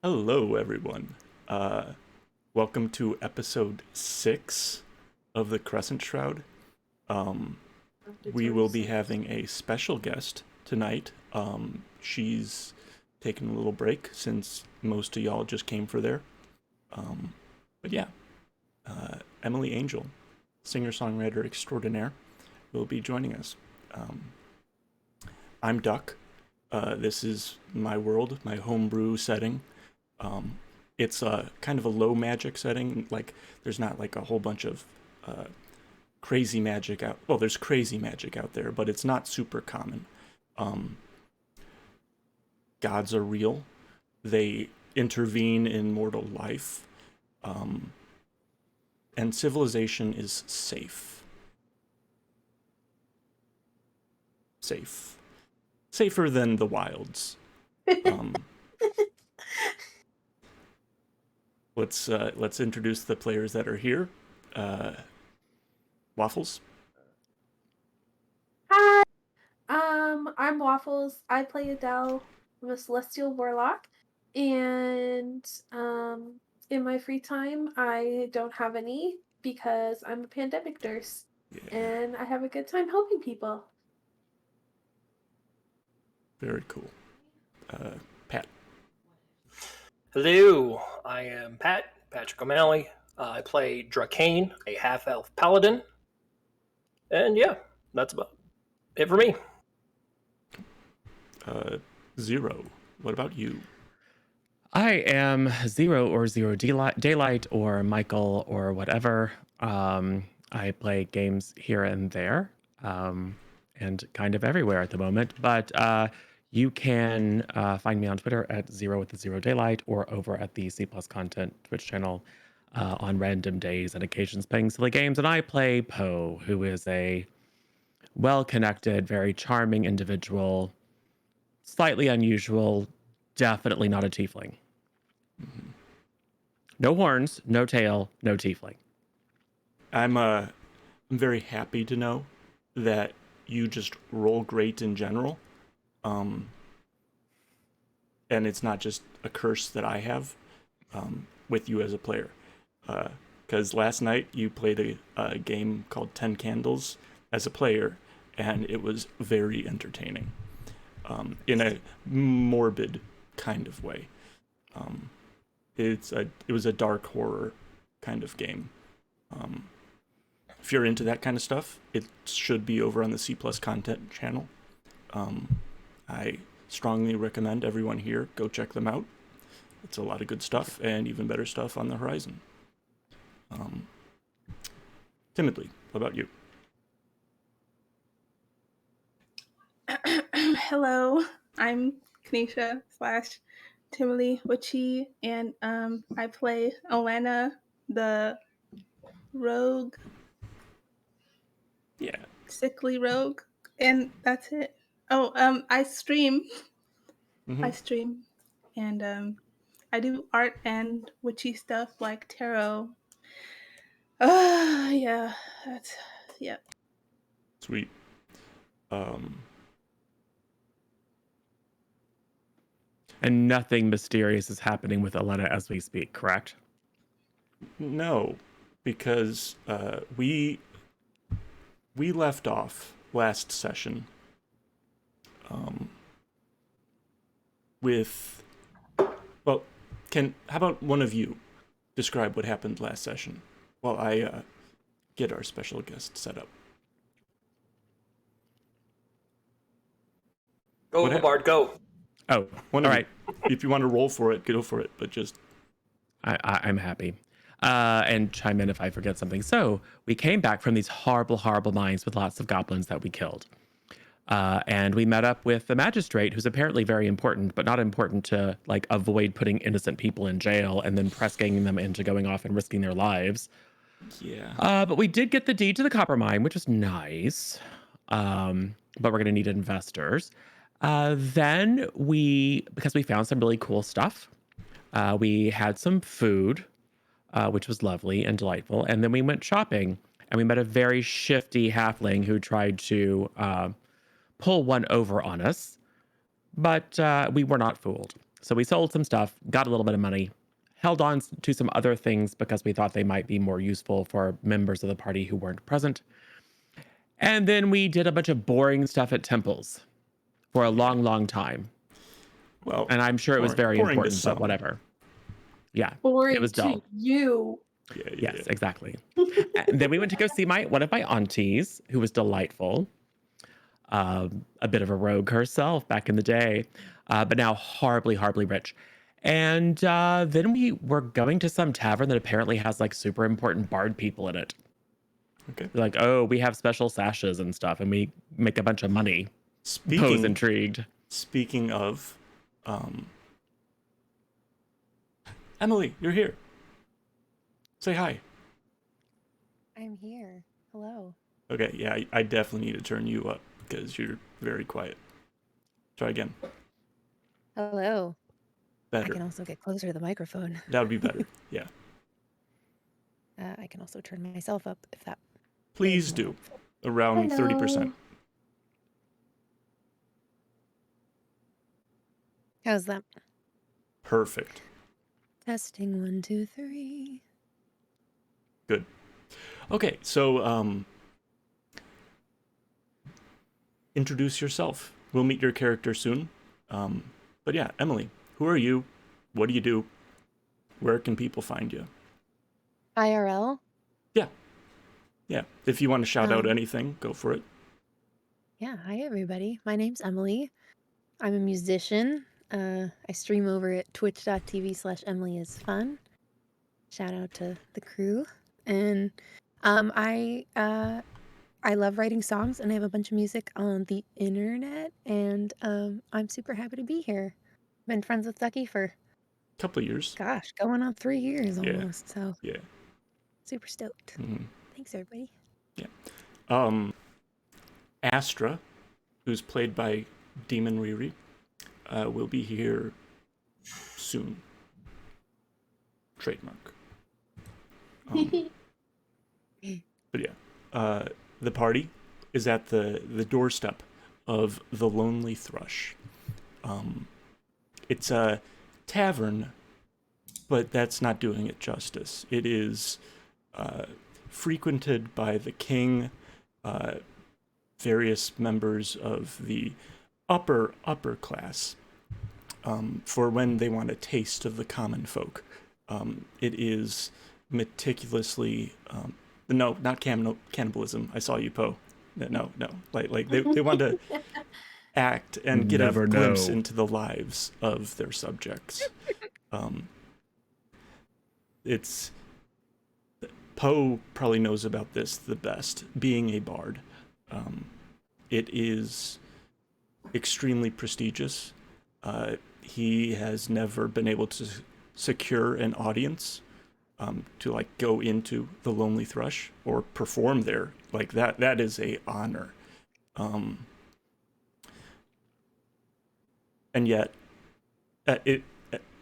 Hello, everyone. Uh, Welcome to episode 6 of the Crescent Shroud. Um, It's we already will be six. having a special guest tonight. She's taking a little break since most of y'all just came for there. Um, but yeah, Emily Angel, singer-songwriter extraordinaire, will be joining us. Um, I'm Duck. This is my world, my homebrew setting. Um, it's a kind of a low magic setting. Like there's not like a whole bunch of uh, crazy magic out. Well, there's crazy magic out there, but it's not super common. Um, Gods are real. They intervene in mortal life, um, and civilization is safe. Safe, safer than the wilds. Um, let's introduce the players that are here. Uh, Waffles. Hi, I'm Waffles. I play Adele. I'm a celestial warlock, and in my free time, I don't have any because I'm a pandemic nurse, Yeah, and I have a good time helping people. very cool. Pat. Hello, I am Patrick O'Malley. I play Drakane, a half-elf paladin, and yeah, that's about it for me. Zero. What about you? I am Zero or Zero Daylight or Michael or whatever. I play games here and there and kind of everywhere at the moment. But you can find me on Twitter at Zero with the Zero Daylight or over at the C Plus Content Twitch channel on random days and occasions playing silly games. And I play Poe, who is a well-connected, very charming individual, slightly unusual, definitely not a tiefling. No horns, no tail, no tiefling. I'm very happy to know that you just roll great in general. Um, and it's not just a curse that I have with you as a player. Because last night you played a game called 10 Candles as a player, and it was very entertaining in a morbid kind of way. It was a dark horror kind of game. If you're into that kind of stuff, it should be over on the C Plus Content channel. I strongly recommend everyone here go check them out. It's a lot of good stuff and even better stuff on the horizon. Timidly, what about you? Hello, I'm Kanisha slash Timely Witchy, and I play Oana, the rogue, Yeah. sickly rogue, and that's it. Oh, I stream. Mm-hmm. I stream, and I do art and witchy stuff like tarot. Yeah, that's yeah. Sweet. Um, And nothing mysterious is happening with Elena as we speak, correct? no, because we left off last session with well, can how about one of you describe what happened last session while I get our special guest set up? Go, What happened? Bard, go. Oh, One all of right. you. If you want to roll for it, go for it. But just I'm happy. And chime in if I forget something. So we came back from these horrible, horrible mines with lots of goblins that we killed. And we met up with the magistrate, who's apparently very important, but not important to like avoid putting innocent people in jail and then press ganging them into going off and risking their lives. yeah. But we did get the deed to the copper mine, which was nice. But we're going to need investors. Then because we found some really cool stuff, we had some food, which was lovely and delightful. And then we went shopping and we met a very shifty halfling who tried to pull one over on us. But we were not fooled. So we sold some stuff, got a little bit of money, held on to some other things because we thought they might be more useful for members of the party who weren't present. And then we did a bunch of boring stuff at temples for a long, long time. Well, And I'm sure it was very boring to important, some. but whatever. Yeah, Boring it was dull. to you. Yes, exactly. And then we went to go see one of my aunties, who was delightful. A bit of a rogue herself back in the day, but now horribly, horribly rich. And then we were going to some tavern that apparently has like super important bard people in it. Okay. They're like, oh, we have special sashes and stuff, and we make a bunch of money. Poe's intrigued. Speaking of, Emily, you're here. Say hi. I'm here. Hello. Okay, yeah, I definitely need to turn you up because you're very quiet. Try again. Hello. I Better. can also get closer to the microphone. That would be better. Yeah. I can also turn myself up if that. Please is do. more helpful. Around Hello. 30%. How's that? Perfect. Testing 1, 2, 3. Good. Okay, so introduce yourself. We'll meet your character soon. But yeah, Emily, who are you? What do you do? Where can people find you? IRL. Yeah, if you want to shout out Um, anything, go for it. Yeah. Hi, everybody. My name's Emily. I'm a musician. I stream over at twitch.tv/EmilyIsFun. Shout out to the crew. And I love writing songs, and I have a bunch of music on the internet. And I'm super happy to be here. Been friends with Ducky for, Couple of years. gosh, going on 3 years Yeah. almost. So Yeah. super stoked. Mhm. Thanks, everybody. Astra, who's played by Demon Riri, will be here soon. Trademark. But yeah, the party is at the doorstep of the Lonely Thrush. It's a tavern, but that's not doing it justice. It is frequented by the king, various members of the upper class, for when they want a taste of the common folk. It is meticulously no, not cannibalism. I saw you, Poe. No. Like they want to act and get Never a glimpse know. into the lives of their subjects. It's Poe probably knows about this the best, being a bard. It is extremely prestigious. He has never been able to secure an audience to like go into the Lonely Thrush or perform there. Like that is a honor. And yet it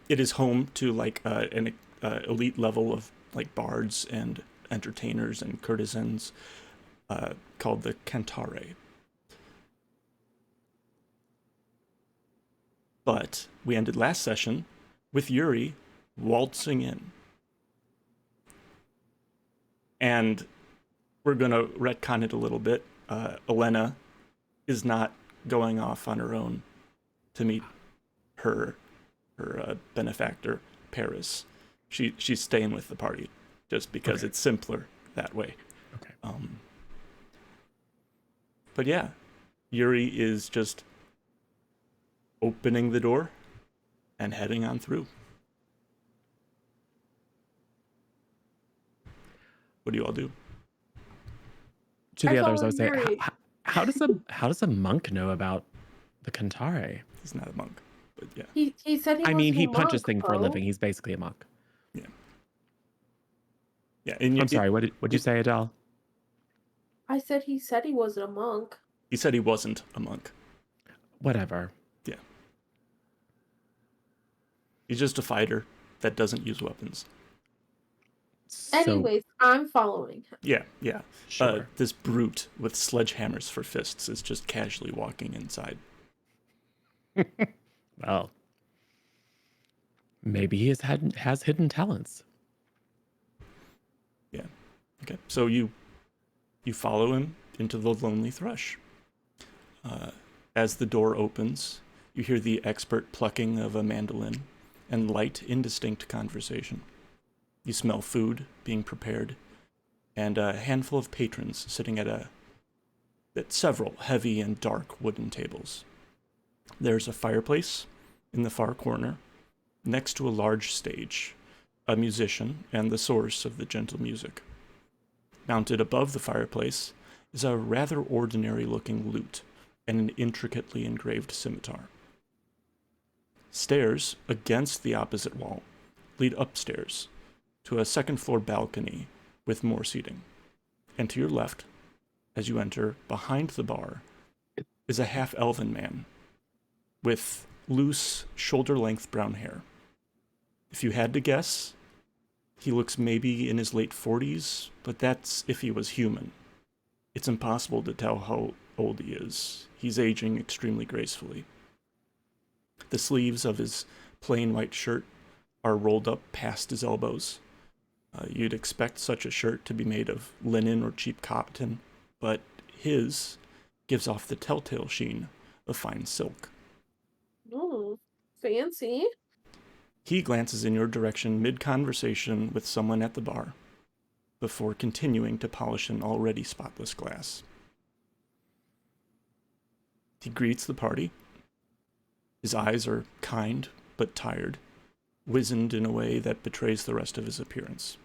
is home to like an elite level of like bards and entertainers and courtesans called the Cantare. But we ended last session with Yuri waltzing in. And we're going to retcon it a little bit. Elena is not going off on her own to meet her benefactor, Paris. She's staying with the party just because it's simpler that way. Okay. But yeah, Yuri is just opening the door and heading on through. What do you all do? To the I others, I follow would say, Yuri. how does a monk know about the Cantare? He's not a monk, but yeah. He said he I mean, wasn't he a punches monk, things for a Poe. living. He's basically a monk. Yeah, and I'm sorry. What did you say, Adele? I said he wasn't a monk. He said he wasn't a monk. Whatever. Yeah. He's just a fighter that doesn't use weapons. So, Anyways, I'm following him. Yeah. sure. This brute with sledgehammers for fists is just casually walking inside. Well, maybe he has hidden talents. Yeah. Okay. So you follow him into the Lonely Thrush. As the door opens, you hear the expert plucking of a mandolin and light, indistinct conversation. You smell food being prepared and a handful of patrons sitting at several heavy and dark wooden tables. There's a fireplace in the far corner, next to a large stage, a musician, and the source of the gentle music. Mounted above the fireplace is a rather ordinary-looking lute and an intricately engraved scimitar. Stairs against the opposite wall lead upstairs to a second-floor balcony with more seating. And to your left, as you enter, behind the bar, is a half-elven man with loose, shoulder-length brown hair. If you had to guess, he looks maybe in his late 40s, but that's if he was human. It's impossible to tell how old he is. He's aging extremely gracefully. The sleeves of his plain white shirt are rolled up past his elbows. You'd expect such a shirt to be made of linen or cheap cotton, but his gives off the telltale sheen of fine silk. Ooh, fancy. He glances in your direction mid-conversation with someone at the bar, before continuing to polish an already spotless glass. He greets the party. His eyes are kind but tired, wizened in a way that betrays the rest of his appearance.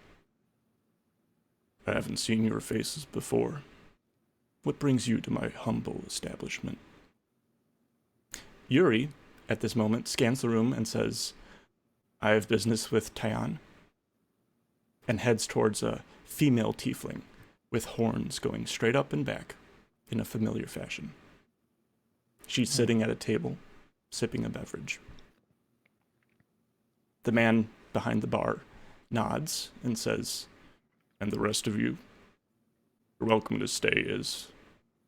I haven't seen your faces before. What brings you to my humble establishment? Yuri, at this moment, scans the room and says, I have business with Tyan, and heads towards a female tiefling with horns going straight up and back in a familiar fashion. She's sitting at a table, sipping a beverage. The man behind the bar nods and says, and the rest of you, you're welcome to stay as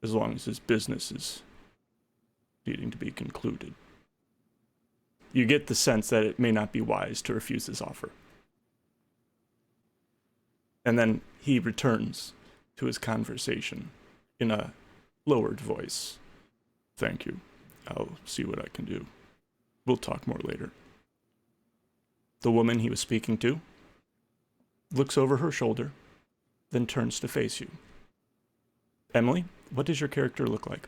long as his business is needing to be concluded. You get the sense that it may not be wise to refuse his offer. And then he returns to his conversation in a lowered voice. Thank you. I'll see what I can do. We'll talk more later. The woman he was speaking to looks over her shoulder, then turns to face you. Emily, what does your character look like?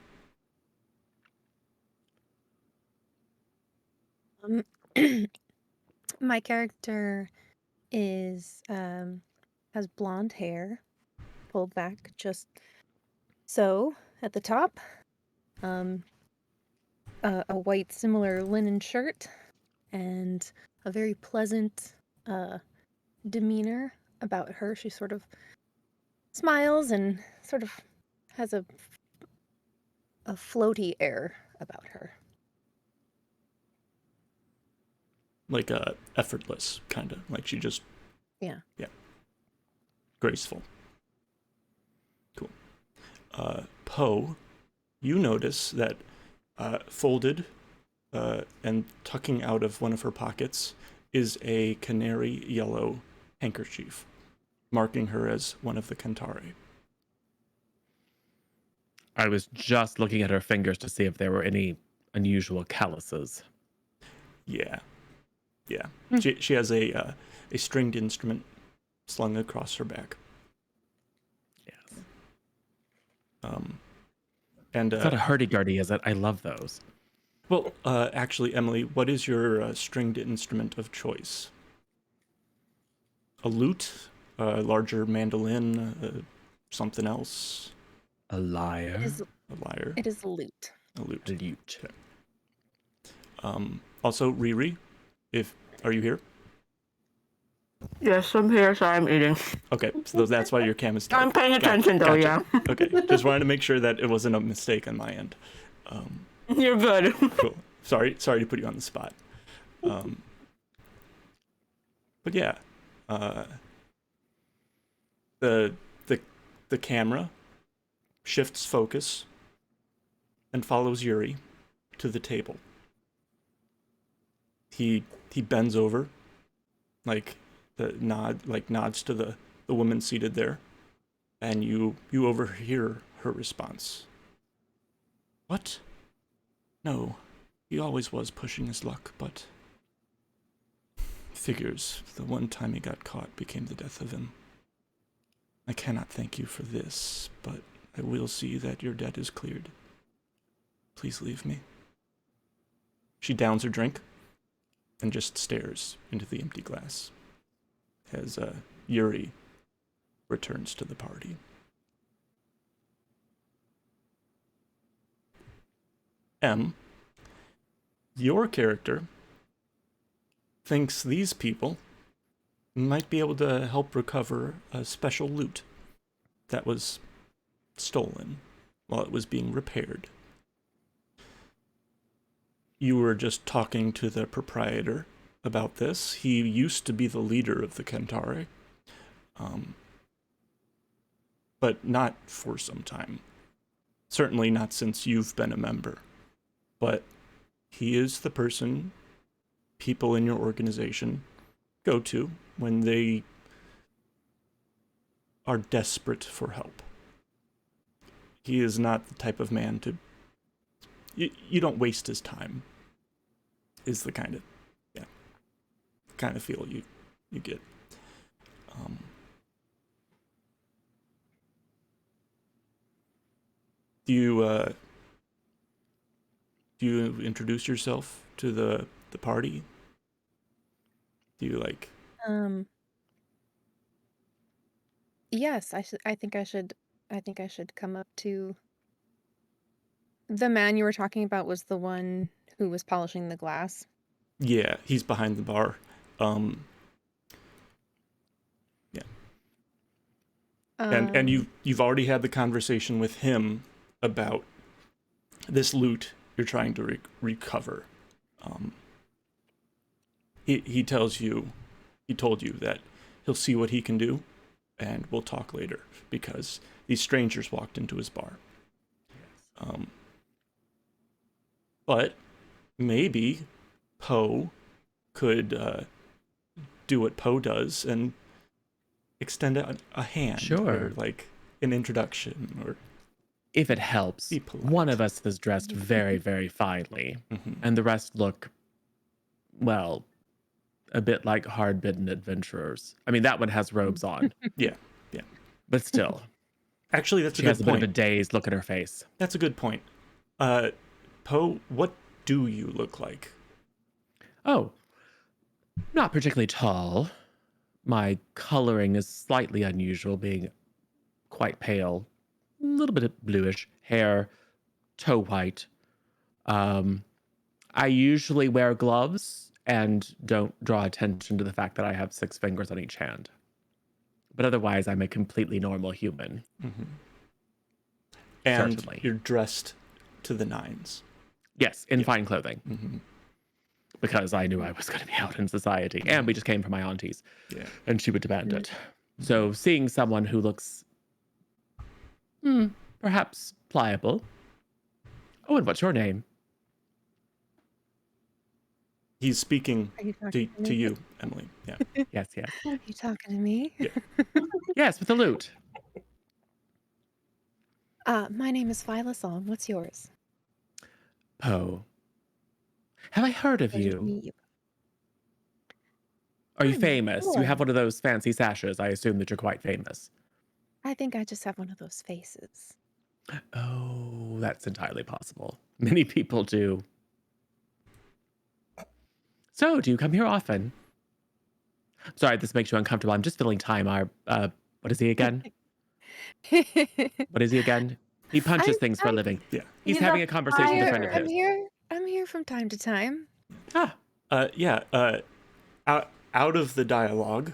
My character is has blonde hair, pulled back just so at the top. A white similar linen shirt, and a very pleasant demeanor about her. She sort of smiles and sort of has a floaty air about her. Like effortless, kind of. Like she just... Yeah. Yeah. Graceful. Cool. Poe, you notice that folded and tucking out of one of her pockets is a canary yellow handkerchief, marking her as one of the Kantari. I was just looking at her fingers to see if there were any unusual calluses. Yeah. Yeah. She has a stringed instrument slung across her back. Yes. And It's not a hurdy-gurdy, is it? I love those. well, actually, Emily, what is your stringed instrument of choice? A lute, a larger mandolin, something else? A lyre. A lyre? It is a lute. A lute. A lute. Okay. Also, Riri, are you here? Yes, I'm here, so I'm eating. Okay, so that's why your cam is dark. I'm paying attention, though, Gotcha. yeah. Okay, just wanted to make sure that it wasn't a mistake on my end. You're good. Cool. Sorry to put you on the spot. But yeah, the camera shifts focus and follows Yuri to the table He bends over, nods to the woman seated there, and you overhear her response. What? No, he always was pushing his luck, but figures the one time he got caught became the death of him. I cannot thank you for this, but I will see that your debt is cleared. Please leave me. She downs her drink and just stares into the empty glass as Yuri returns to the party. M, your character thinks these people might be able to help recover a special loot that was stolen while it was being repaired. You were just talking to the proprietor about this. He used to be the leader of the Kentari, but not for some time. Certainly not since you've been a member. But he is the person people in your organization go to when they are desperate for help. He is not the type of man to... You don't waste his time, is the kind of feel you get. Do you introduce yourself to the party? Do you Yes, I think I should come up to the man you were talking about. Was the one who was polishing the glass? Yeah, he's behind the bar. Yeah. And you've already had the conversation with him about this loot you're trying to recover. He told you that he'll see what he can do, and we'll talk later, because these strangers walked into his bar. But maybe Poe could do what Poe does and extend a hand, Sure, or an introduction, or if it helps. be polite. One of us is dressed very, very finely, and the rest look, well, a bit like hard-bitten adventurers. I mean, that one has robes on. Yeah. But still, Actually, that's she a has good a bit of a point. dazed look at her face. That's a good point. Poe, what do you look like? Oh, not particularly tall. My coloring is slightly unusual, being quite pale. A little bit of bluish. Hair, toe white. I usually wear gloves and don't draw attention to the fact that I have 6 fingers on each hand. But otherwise, I'm a completely normal human. And Certainly. you're dressed to the nines. Yes, in fine clothing. Mm-hmm. Because I knew I was going to be out in society. And we just came from my auntie's. Yeah. And she would demand it. So seeing someone who looks perhaps pliable. Oh, and what's your name? He's speaking Are you talking to you, Emily. Yeah. Yes. Are you talking to me? Yeah. Yes, with the loot. My name is Phyla. What's yours? Poe. Have I heard of Pleasure to you? meet you. Are you I'm famous? You sure. have one of those fancy sashes. I assume that you're quite famous. I think I just have one of those faces. Oh, that's entirely possible. Many people do. So, do you come here often? Sorry, this makes you uncomfortable. I'm just filling time. What is he again? What is he again? He punches things for a living. Yeah. He's He's having a a conversation with a friend of fire. his. I'm here from time to time. Ah, Out of the dialogue,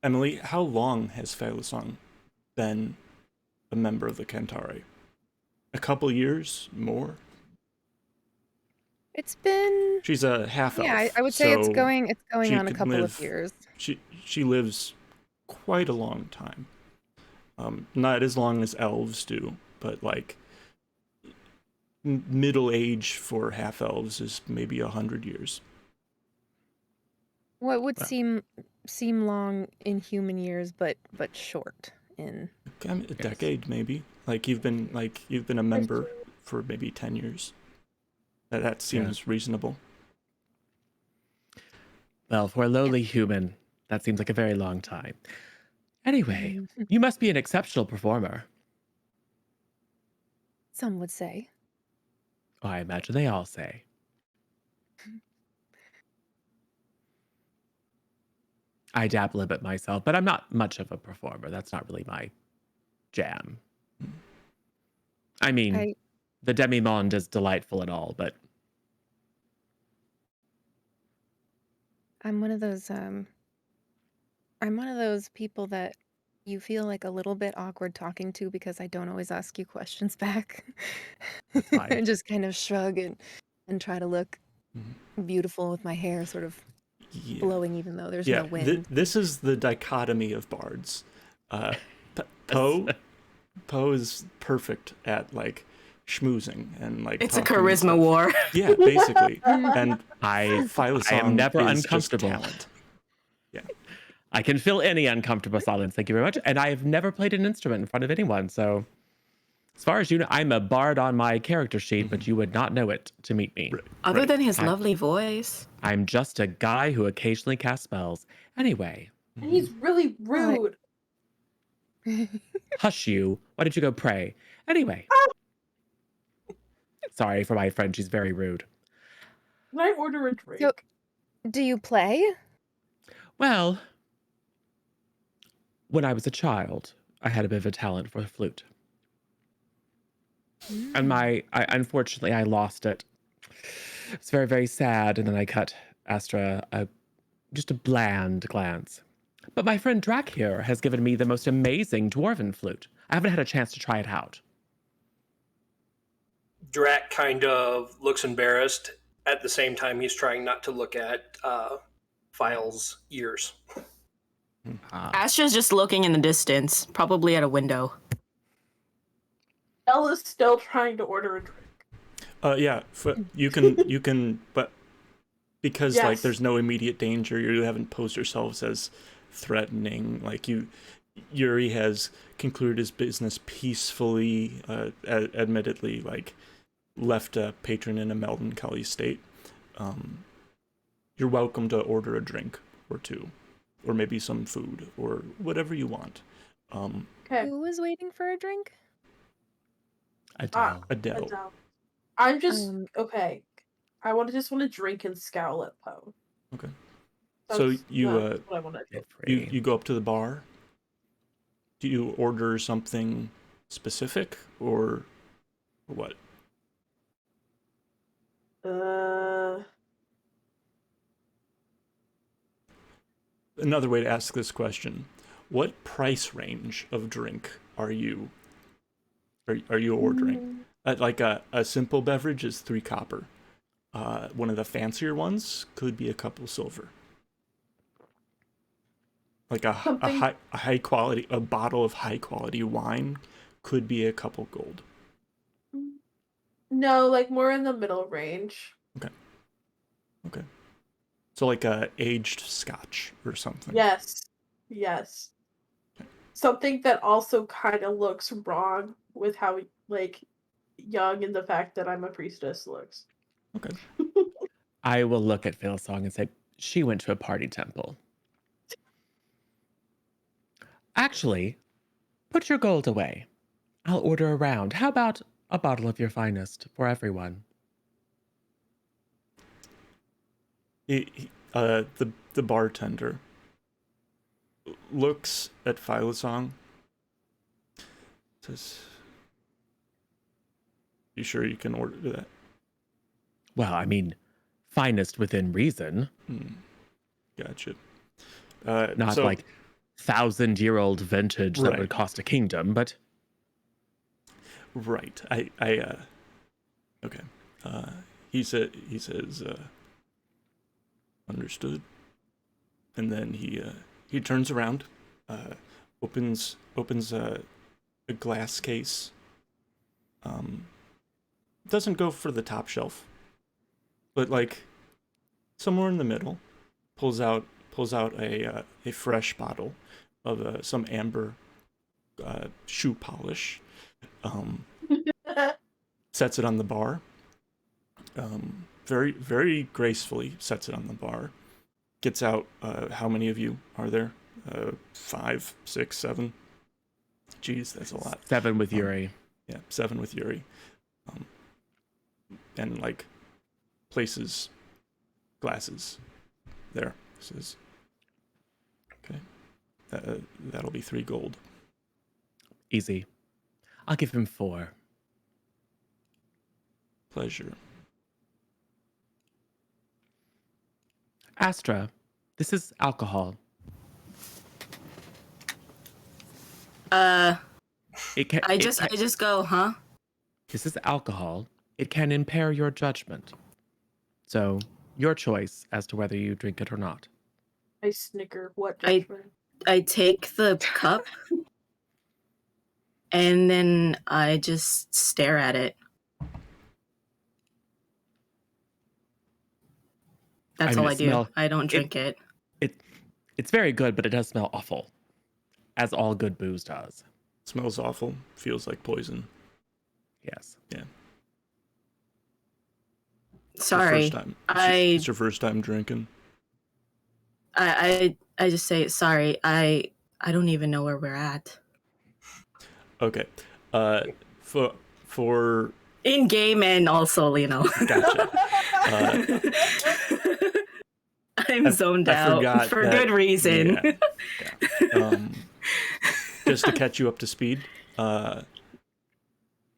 Emily, how long has Phyla been a member of the Kentari? A couple years? More? It's been She's a half elf. I would say it's so going she on a could couple live- of years. She lives quite a long time. Not as long as elves do, but middle age for half elves is maybe 100 years. What would Well. seem long in human years, but short in. I mean, a decade maybe. Like you've been a member for maybe 10 years. That seems reasonable. Well, for a lowly human, that seems like a very long time. Anyway, you must be an exceptional performer. Some would say. Oh, I imagine they all say. I dabble a bit myself, but I'm not much of a performer. That's not really my jam. I mean, the demi-monde is delightful and all, but I'm one of those people that you feel like a little bit awkward talking to because I don't always ask you questions back. That's fine. I just kind of shrug and try to look Mhm. beautiful with my hair sort of blowing even though there's no wind. This is the dichotomy of bards. Poe is perfect at like schmoozing and like It's a talking and charisma stuff. war. Yeah, basically. And I Phylosong am never is just uncomfortable. talent. Yeah. I can fill any uncomfortable silence. Thank you very much. And I've never played an instrument in front of anyone. So as far as you know, I'm a bard on my character sheet, but you would not know it to meet me. Right. Other than his I- lovely voice. I'm just a guy who occasionally casts spells. Anyway, And he's really rude. hush you. Why don't you go pray? Anyway. Sorry for my friend. She's very rude. Can I order a drink? So, do you play? Well, when I was a child, I had a bit of a talent for the flute. And unfortunately, I lost it. It's very, very sad. And then I cut Astra just a bland glance. But my friend Drak here has given me the most amazing dwarven flute. I haven't had a chance to try it out. Drak kind of looks embarrassed. At the same time, he's trying not to look at File's ears. Astra's just looking in the distance, probably at a window. Ella's still trying to order a drink. Yeah, you can, but because like Yes. there's no immediate danger, you haven't posed yourselves as threatening. Like Yuri has concluded his business peacefully, admittedly, like left a patron in a melancholy state. You're welcome to order a drink or two, or maybe some food, or whatever you want. Okay. Who was waiting for a drink? Adele. Adele. I'm just okay. I just want to drink and scowl at Poe. Okay. So That's you not what I want to do. you go up to the bar. Do you order something specific or what? Another way to ask this question: what price range of drink are you ordering? Like a simple beverage is 3 copper. One of the fancier ones could be a couple silver. Like a high quality, a bottle of high quality wine could be a couple gold. No, like more in the middle range. Okay. So like a aged scotch or something. Yes. Something that also kind of looks wrong with how like young and the fact that I'm a priestess looks. Okay. I will look at Philsong and say, she went to a party temple. Actually, put your gold away. I'll order a round. How about a bottle of your finest for everyone? The bartender looks at Philosong. Says, "You sure you can order that?" Well, I mean, finest within reason. Gotcha. Not like 1,000-year-old vintage that Right. would cost a kingdom, but Right. Okay. He says, understood. And then he turns around, opens a glass case. Doesn't go for the top shelf, but like somewhere in the middle, pulls out pulls out a fresh bottle of some amber shoe polish, sets it on the bar, very, very gracefully sets it on the bar, gets out, how many of you are there? 5, 6, 7? Jeez, that's a lot. 7 with Yuri. Yeah, 7 with Yuri. And, like, places glasses there. Says, okay, that'll be 3 gold. Easy. I'll give him 4. Pleasure. Astra, this is alcohol. It can, I just go, huh? This is alcohol. It can impair your judgment. So, your choice as to whether you drink it or not. I snicker. What I- judgment? I take the cup and then I just stare at it. That's I mean, all it I do. smell- I don't drink it. It's very good, but it does smell awful. As all good booze does. Smells awful. Feels like poison. Yes. Sorry. First time. It's your first time drinking. I just say sorry. I don't even know where we're at. Okay. For In game and also, gotcha. I'm zoned I out forgot for that- good reason. Yeah. Just to catch you up to speed,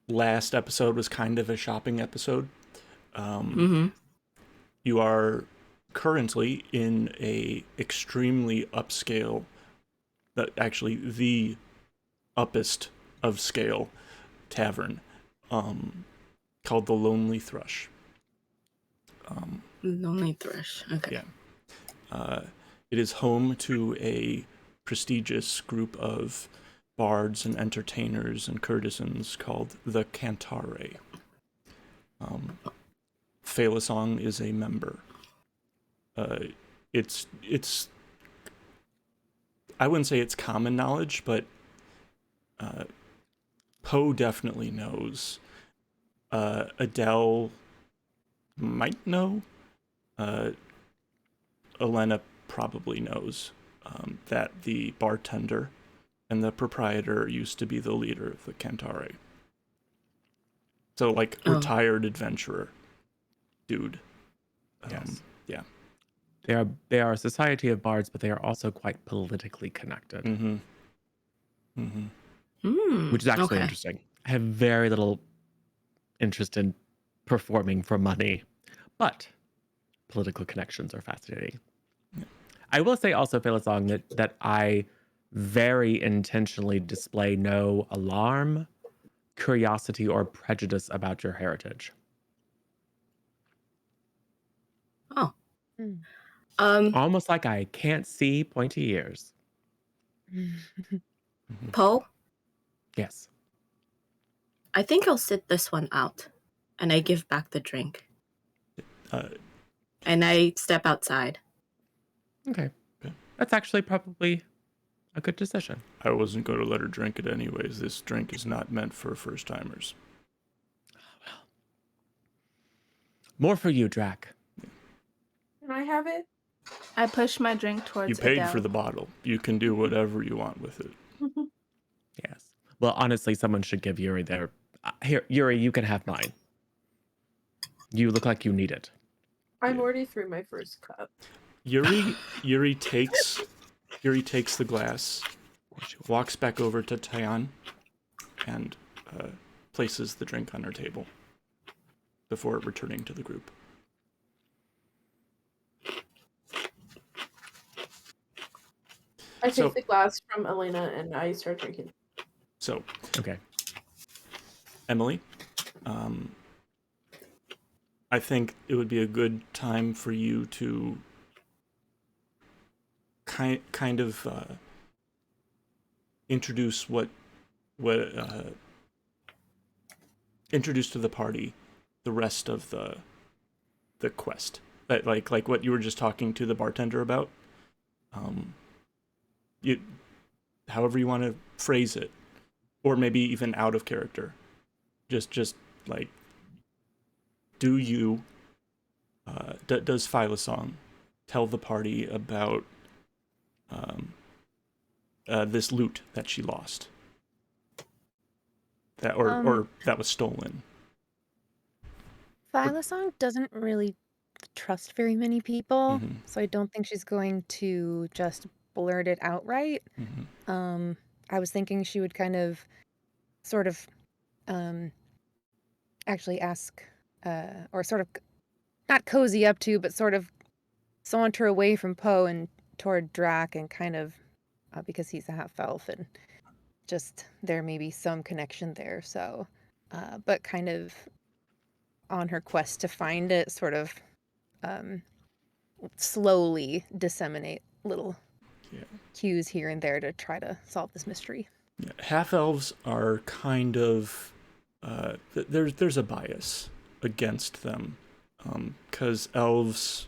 last episode was kind of a shopping episode. Mm-hmm. You are currently in a extremely upscale, actually the uppest of scale tavern, called the Lonely Thrush. Lonely Thrush. Okay. Yeah. It is home to a prestigious group of bards and entertainers and courtesans called the Cantare. Faelisong is a member. It's I wouldn't say it's common knowledge, but Poe definitely knows. Adelle might know. Elena probably knows that the bartender and the proprietor used to be the leader of the Cantare. So, like, retired adventurer dude. Yes. Yeah. They are a society of bards, but they are also quite politically connected. Mm-hmm. Mm-hmm. Which is actually Okay. interesting. I have very little interest in performing for money, but political connections are fascinating. Yeah. I will say also, Faelisong, that I very intentionally display no alarm, curiosity, or prejudice about your heritage. Oh. Mm. Almost like I can't see pointy ears. Poe, Yes. I think I'll sit this one out, and I give back the drink, and I step outside. Okay. Okay. That's actually probably a good decision. I wasn't going to let her drink it anyways. This drink is not meant for first-timers. More for you, Drak. Can I have it? I push my drink towards You paid Adele. for the bottle. You can do whatever you want with it. Yes. Well, honestly, someone should give Yuri their... here, Yuri, you can have mine. You look like you need it. I'm Yeah. already through my first cup. Yuri takes the glass, walks back over to Tyan, and places the drink on her table before returning to the group. I So- take the glass from Elena and I start drinking. So, Okay. Emily, I think it would be a good time for you to kind of introduce introduce to the party the rest of the quest. That like what you were just talking to the bartender about. You, however you want to phrase it, or maybe even out of character. Just like, do you, does Phylosong tell the party about this loot that she lost, that or that was stolen? Phylosong doesn't really trust very many people, Mhm. so I don't think she's going to just blurt it outright. Mhm. I was thinking she would kind of, sort of, actually ask, or sort of, not cozy up to, but sort of saunter away from Poe and toward Drak, and kind of, because he's a half elf, and just there may be some connection there. So, but kind of on her quest to find it, sort of slowly disseminate little cues here and there to try to solve this mystery. Yeah. Half elves are kind of there's a bias against them, because elves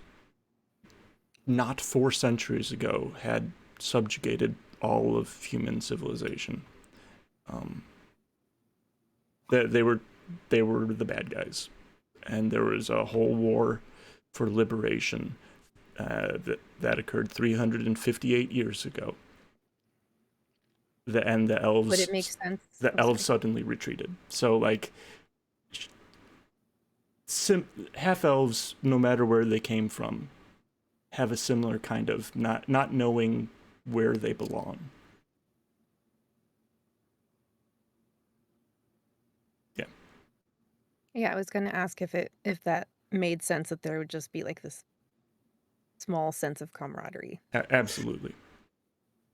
not 4 centuries ago had subjugated all of human civilization. They were the bad guys, and there was a whole war for liberation that occurred 358 years ago. The elves. Would it make sense? The elves suddenly retreated. So like, half elves, no matter where they came from, have a similar kind of not knowing where they belong. Yeah. Yeah, I was gonna ask if that made sense, that there would just be like this small sense of camaraderie. Absolutely.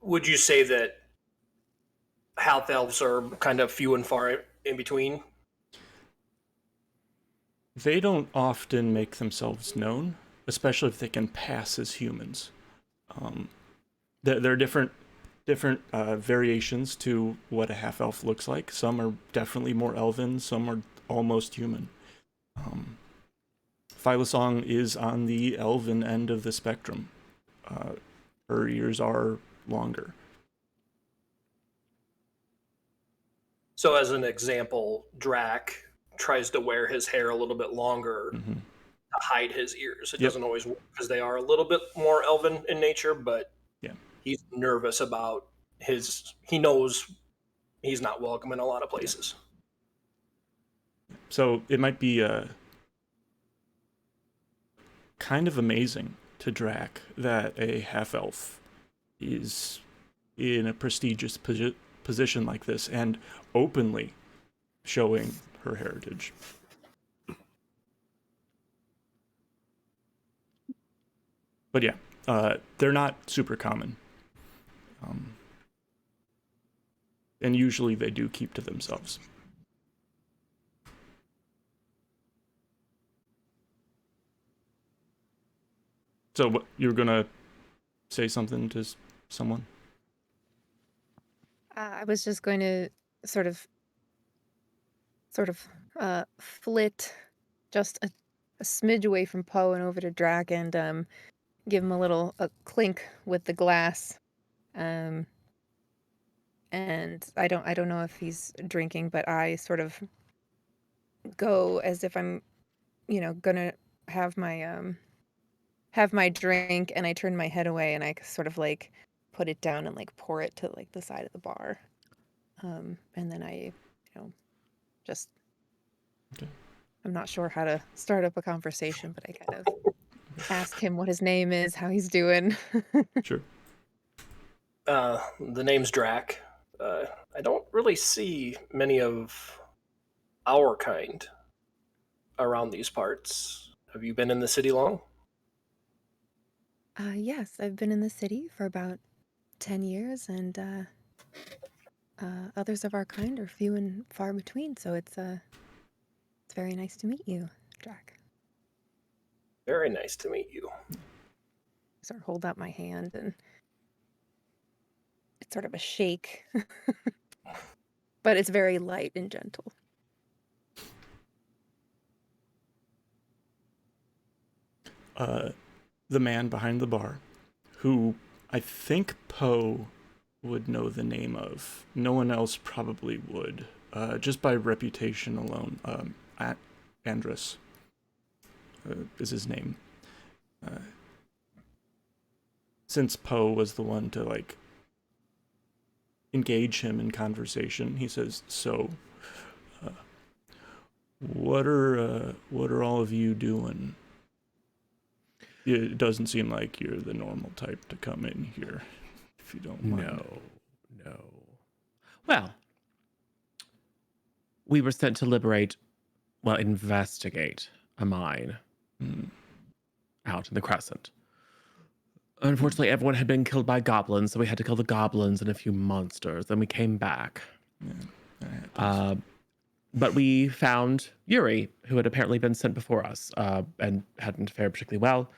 Would you say that half elves are kind of few and far in between? They don't often make themselves known, especially if they can pass as humans. There are different variations to what a half elf looks like. Some are definitely more elven, some are almost human. Phylosong is on the elven end of the spectrum. Her ears are longer. So, as an example, Drak tries to wear his hair a little bit longer Mm-hmm. to hide his ears. It Yep. doesn't always work because they are a little bit more elven in nature, but Yeah. he's nervous about he knows he's not welcome in a lot of places. So it might be kind of amazing to Drak that a half elf is in a prestigious position like this and openly showing her heritage. But yeah, they're not super common. And usually they do keep to themselves. So what, you're gonna say something to someone? I was just going to sort of flit just a smidge away from Poe and over to Drak, and give him a clink with the glass. And I don't know if he's drinking, but I sort of go as if I'm, gonna have my drink, and I turn my head away and I sort of like put it down and like pour it to like the side of the bar. And then I, just Okay. I'm not sure how to start up a conversation, but I kind of ask him what his name is, how he's doing. Sure. The name's Drak. I don't really see many of our kind around these parts. Have you been in the city long? Yes, I've been in the city for about 10 years, and others of our kind are few and far between, so it's very nice to meet you, Drak. Very nice to meet you. Sort of hold out my hand, and it's sort of a shake, but it's very light and gentle. The man behind the bar, who I think Poe would know the name of. No one else probably would, just by reputation alone. Andrus is his name. Since Poe was the one to like engage him in conversation, he says, "So, what are all of you doing? It doesn't seem like you're the normal type to come in here, if you don't mind." No. Well, we were sent to investigate a mine out in the Crescent. Unfortunately, everyone had been killed by goblins, so we had to kill the goblins and a few monsters. Then we came back. But we found Yuri, who had apparently been sent before us and hadn't fared particularly well.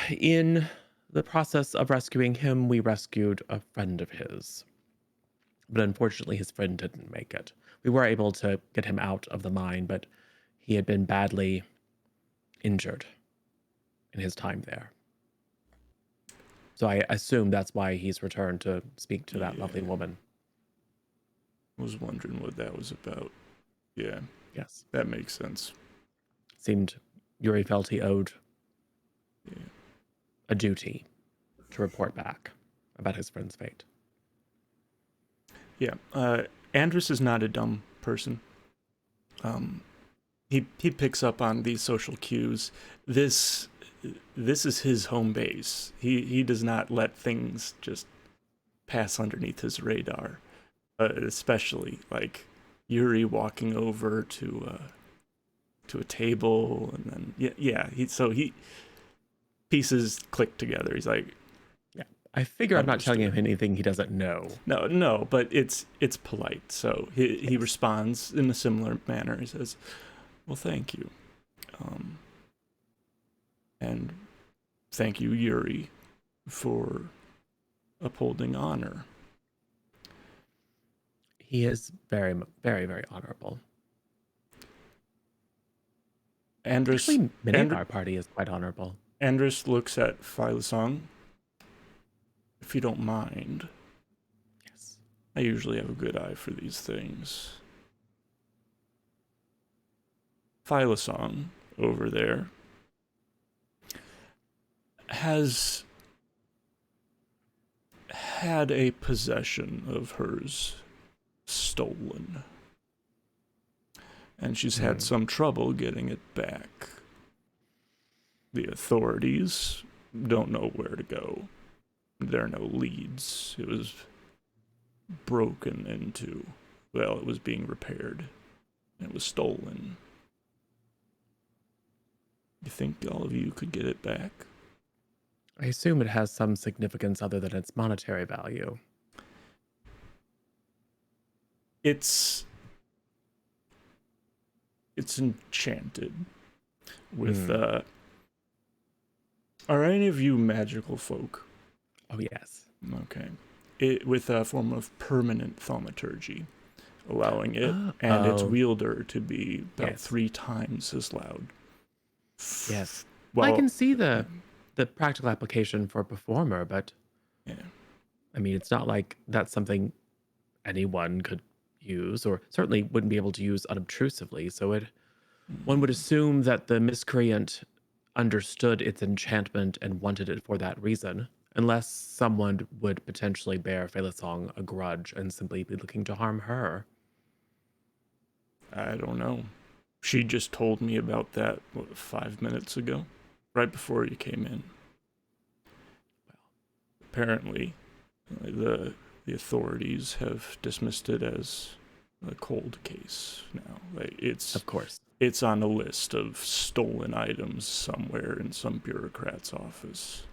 In the process of rescuing him, we rescued a friend of his. But unfortunately, his friend didn't make it. We were able to get him out of the mine, but he had been badly injured in his time there. So I assume that's why he's returned to speak to that lovely woman. I was wondering what that was about. Yeah. Yes. That makes sense. Seemed Yuri felt he owed a duty to report back about his friend's fate. Yeah. Andrus is not a dumb person. He picks up on these social cues. This is his home base. He does not let things just pass underneath his radar. Especially like Yuri walking over to a table, and then he pieces click together. He's like, I figure I'm not telling him anything he doesn't know. No, but it's polite. So he responds in a similar manner. He says, "Well, thank you, and thank you, Yuri, for upholding honor." He is very, very, very honorable. Actually, many of our party is quite honorable. Andrus looks at Phylisong. "If you don't mind." Yes. I usually have a good eye for these things. Phylisong over there has had a possession of hers stolen, and she's had some trouble getting it back. The authorities don't know where to go. There are no leads. It was broken into. Well, it was being repaired. It was stolen. You think all of you could get it back? I assume it has some significance other than its monetary value. It's enchanted with are any of you magical folk? Oh yes. Okay. With a form of permanent thaumaturgy, allowing it and its wielder to be about 3 times as loud. Yes. Well, I can see the practical application for a performer, but I mean, it's not like that's something anyone could use, or certainly wouldn't be able to use unobtrusively. So one would assume that the miscreant understood its enchantment and wanted it for that reason, unless someone would potentially bear Phylisong a grudge and simply be looking to harm her. I don't know. She just told me about that 5 minutes ago, right before you came in. Well, apparently, the authorities have dismissed it as a cold case now. Of course. It's on a list of stolen items somewhere in some bureaucrat's office.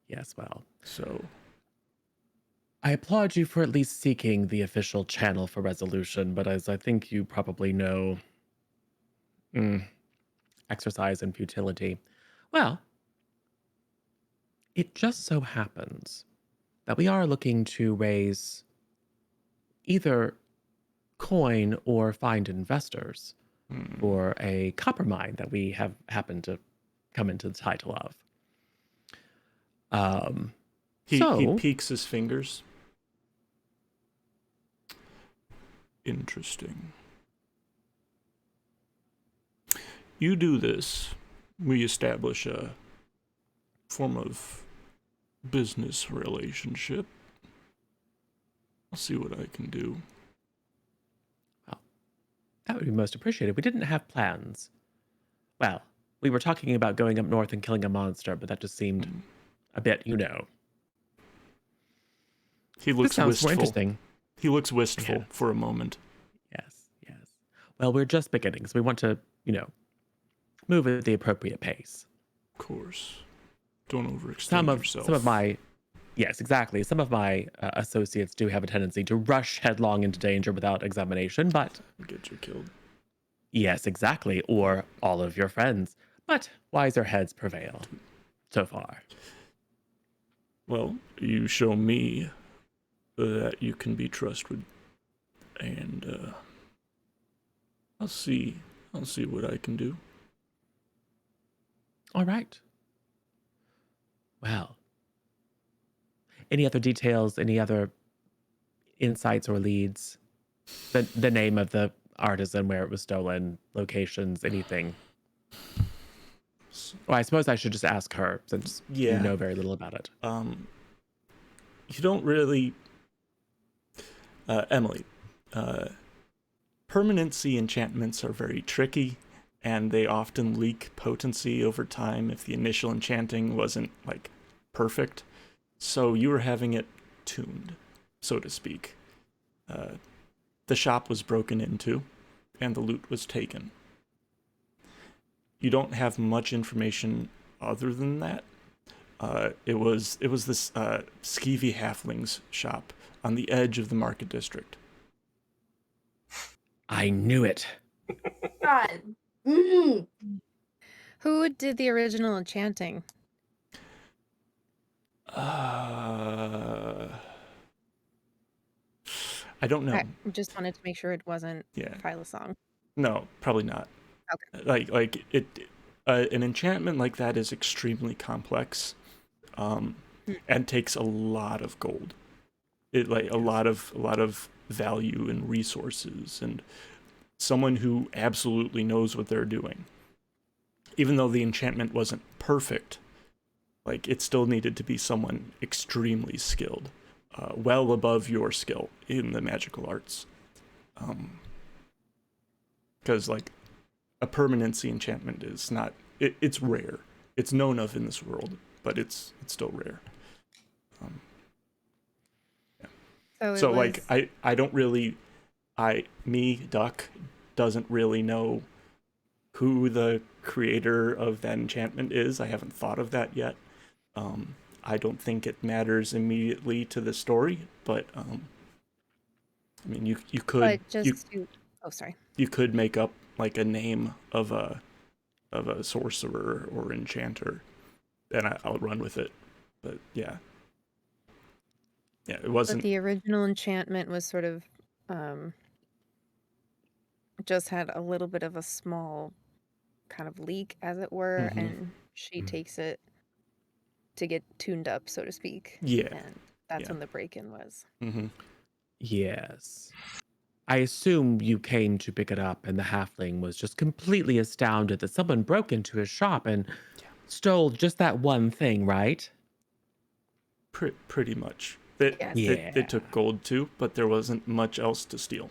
Yes, well. So I applaud you for at least seeking the official channel for resolution, but as I think you probably know, exercise in futility. Well, it just so happens that we are looking to raise either coin or find investors for a copper mine that we have happened to come into the title of. He So- peeks his fingers. Interesting. You do this, we establish a form of business relationship. I'll see what I can do. That would be most appreciated. We didn't have plans. Well, we were talking about going up north and killing a monster, but that just seemed a bit, He This looks sounds more wistful. interesting. He looks wistful Yeah. for a moment. Yes, yes. Well, we're just beginning, so we want to, move at the appropriate pace. Of course. Don't overextend Some yourself. of my, yes, exactly. Some of my associates do have a tendency to rush headlong into danger without examination, but Get you killed. yes, exactly. Or all of your friends. But wiser heads prevail. So far. Well, you show me that you can be trusted, and I'll see what I can do. All right. Well, any other details, any other insights or leads? The name of the artisan, where it was stolen, locations, anything? Well, I suppose I should just ask her, since you Yeah. know very little about it. You don't really, Emily. Permanency enchantments are very tricky, and they often leak potency over time if the initial enchanting wasn't perfect. So you were having it tuned, so to speak. The shop was broken into, and the loot was taken. You don't have much information other than that. It was this skeevy halfling's shop on the edge of the market district. I knew it. God. Who did the original enchanting? I don't know. I just wanted to make sure it wasn't Yeah. Phyla-song. No, probably not. Okay. Like it, an enchantment like that is extremely complex, and takes a lot of gold. A lot of value and resources, and someone who absolutely knows what they're doing. Even though the enchantment wasn't perfect, it still needed to be someone extremely skilled, well above your skill in the magical arts. Because a permanency enchantment is not, it's rare. It's known of in this world, but it's still rare. So I don't really, Duck, doesn't really know who the creator of that enchantment is. I haven't thought of that yet. I don't think it matters immediately to the story, but you could But just oh, sorry. you could make up a name of a sorcerer or enchanter, and I'll run with it. But yeah, it wasn't. But the original enchantment was sort of just had a little bit of a small kind of leak, as it were, and she takes it to get tuned up, so to speak. Yeah. And that's when the break-in was. Yes. I assume you came to pick it up, and the halfling was just completely astounded that someone broke into his shop and stole just that one thing, right? Pretty much. They took gold too, but there wasn't much else to steal.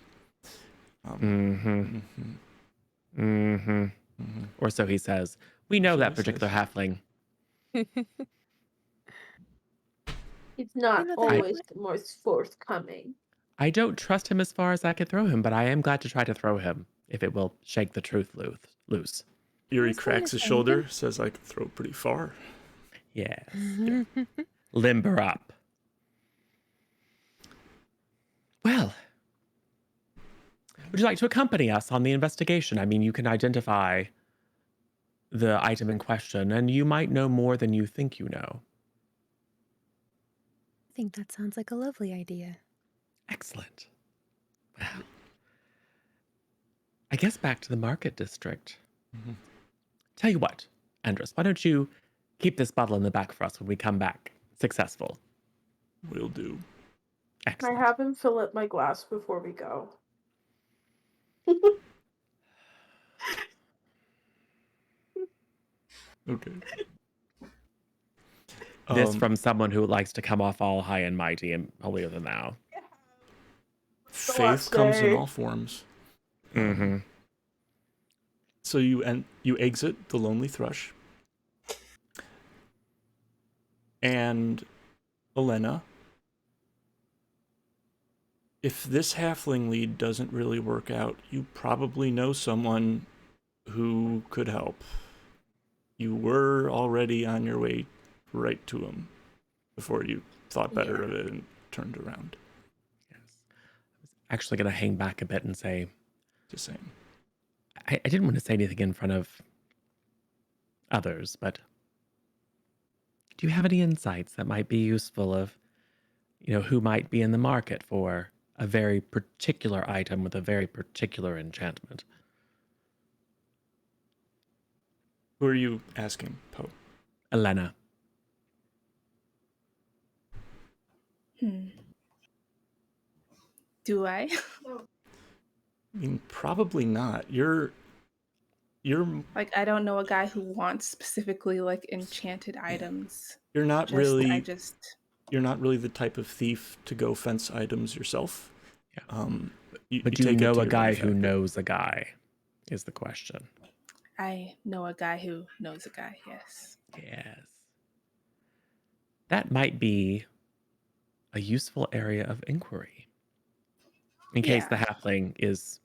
Or so he says. We know So that he particular says. halfling. It's not know that- always the most forthcoming. I don't trust him as far as I could throw him, but I am glad to try to throw him, if it will shake the truth loose. Yuri was gonna cracks his say, shoulder, says I can throw pretty far. Yes. Limber up. Well, would you like to accompany us on the investigation? I mean, you can identify the item in question, and you might know more than you think you know. I think that sounds like a lovely idea. Excellent. Well, I guess back to the market district. Tell you what, Andres, why don't you keep this bottle in the back for us when we come back successful. Will do. Can Excellent. I have him fill up my glass before we go? Okay. This from someone who likes to come off all high and mighty and holier than thou. Faith comes in all forms. Mm-hmm. So you exit the Lonely Thrush. And Elena, if this halfling lead doesn't really work out, you probably know someone who could help. You were already on your way right to him before you thought better of it and turned around. Yes. I was actually going to hang back a bit and say, Just saying. I didn't want to say anything in front of others, but do you have any insights that might be useful of, who might be in the market for a very particular item with a very particular enchantment? Who are you asking, Poe? Elena. Do I? I mean, probably not. You're Like, I don't know a guy who wants specifically like enchanted items. you're not You're not really the type of thief to go fence items yourself. Yeah. You But do you take it know to a your guy who benefactor. knows a guy, is the question. I know a guy who knows a guy, yes. Yes. That might be a useful area of inquiry. In case the halfling is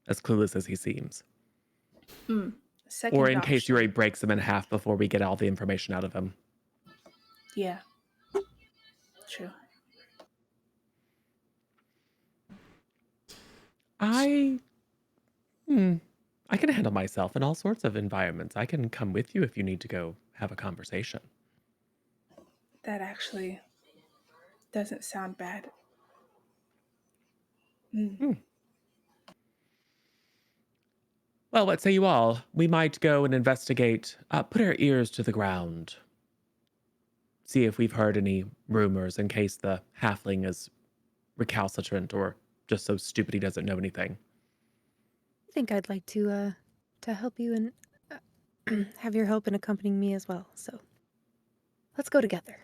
as clueless as he seems. Second Or in option. case Yuri breaks him in half before we get all the information out of him. Yeah. True. I can handle myself in all sorts of environments. I can come with you if you need to go have a conversation. That actually doesn't sound bad. Well, what say you all? We might go and investigate, put our ears to the ground. See if we've heard any rumors in case the halfling is recalcitrant or just so stupid he doesn't know anything. I think I'd like to help you and have your help in accompanying me as well. So let's go together.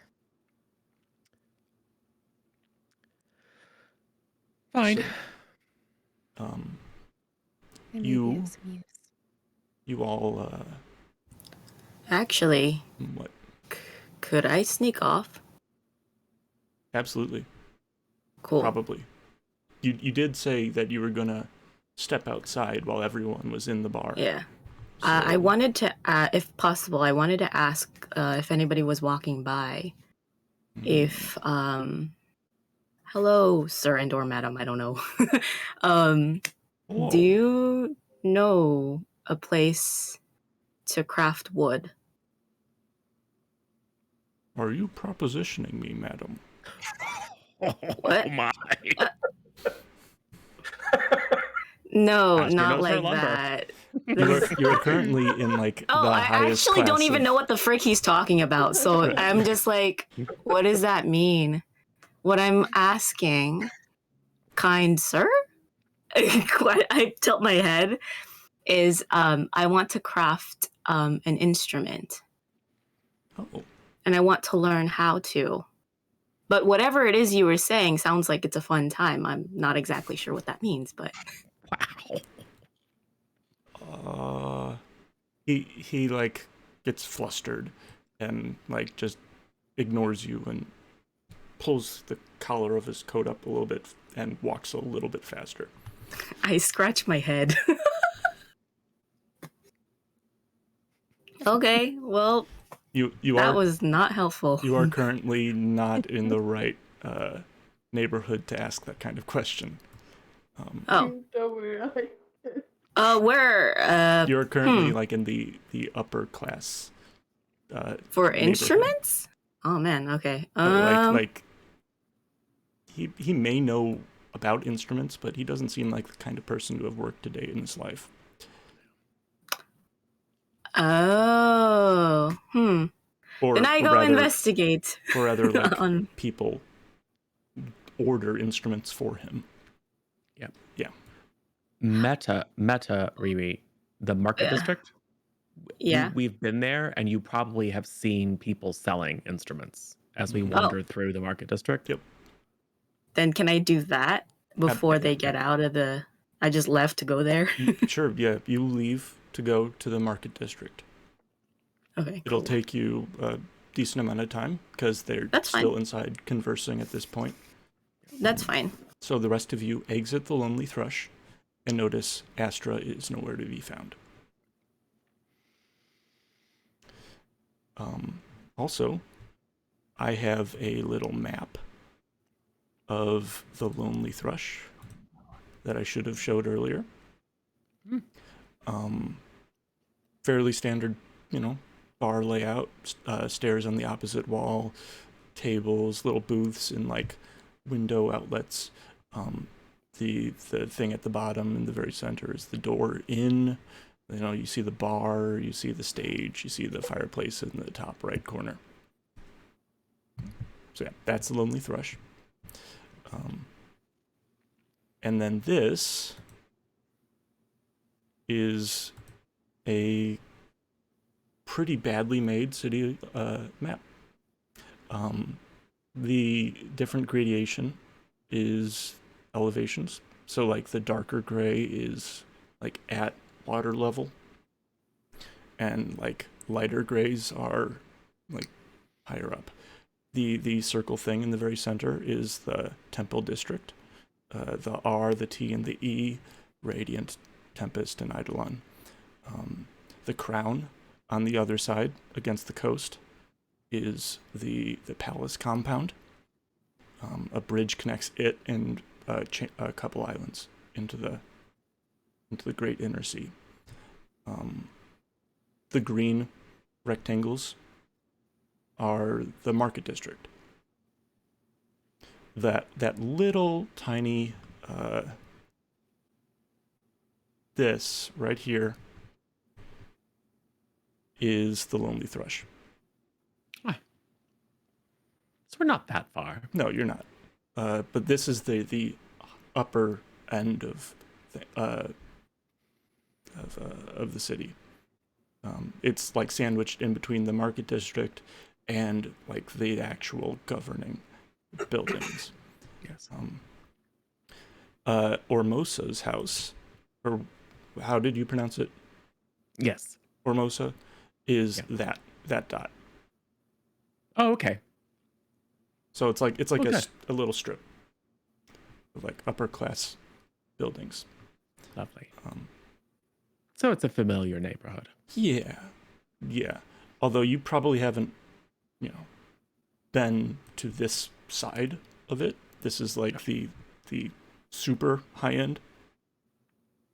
Fine. I may You- be of some use. You all Actually, what? could I sneak off? Absolutely. Cool. Probably. You did say that you were gonna step outside while everyone was in the bar. Yeah. So- I wanted to, if possible, I wanted to ask if anybody was walking by. If, hello, sir and or madam, I don't know. Whoa. Do you know a place to craft wood? Are you propositioning me, madam? What? Oh my. No, Ask your not nose for like lumber. that. You're currently in like Oh, the I highest actually don't class even of- know what the frick he's talking about. So Right. I'm just like, what does that mean? What I'm asking, kind sir? I tilt my head, is I want to craft an instrument. Oh, And I want to learn how to. But whatever it is you were saying sounds like it's a fun time. I'm not exactly sure what that means, but Wow. he like gets flustered and like just ignores you and pulls the collar of his coat up a little bit and walks a little bit faster. I scratch my head. Okay, well, You that are was not helpful. you are currently not in the right neighborhood to ask that kind of question. Oh, Don't worry. where? You're currently like in the upper class. For neighborhood. instruments? Oh man, okay. Like he may know about instruments, but he doesn't seem like the kind of person to have worked a day in his life. Oh, Or, Then I or go rather, investigate. or rather, like On- people order instruments for him. Yep. Yeah. Meta, Riri, the market Yeah. district. Yeah. We've been there, and you probably have seen people selling instruments as we Mhm. wandered through the market district. Yep. Then can I do that before they get out of the... I just left to go there? Sure, yeah. You leave to go to the market district. Okay, It'll cool. take you a decent amount of time because they're That's fine. still inside conversing at this point. That's fine. So the rest of you exit the Lonely Thrush and notice Astra is nowhere to be found. Also, I have a little map of the Lonely Thrush that I should have showed earlier. Fairly standard, bar layout, stairs on the opposite wall, tables, little booths, and like window outlets. The thing at the bottom in the very center is the door in. You see the bar, you see the stage, you see the fireplace in the top right corner. So yeah, that's the Lonely Thrush. And then this is a pretty badly made city map. The different gradation is elevations. So like the darker gray is like at water level, and like lighter grays are like higher up. The circle thing in the very center is the Temple District. The R, the T, and the E, Radiant, Tempest, and Eidolon. The crown on the other side against the coast is the palace compound. A bridge connects it and a couple islands into the great inner sea. The green rectangles are the market district. That little tiny this right here is the Lonely Thrush. So we're not that far. No, you're not. But this is the upper end of the city. It's like sandwiched in between the market district and like the actual governing buildings. Yes. Ormosa's house, or how did you pronounce it? Yes. Ormosa is that dot. Oh, okay. So it's like Okay. a little strip of like upper class buildings. Lovely. So it's a familiar neighborhood. Yeah. Although you probably haven't, been to this side of it. This is like the super high end.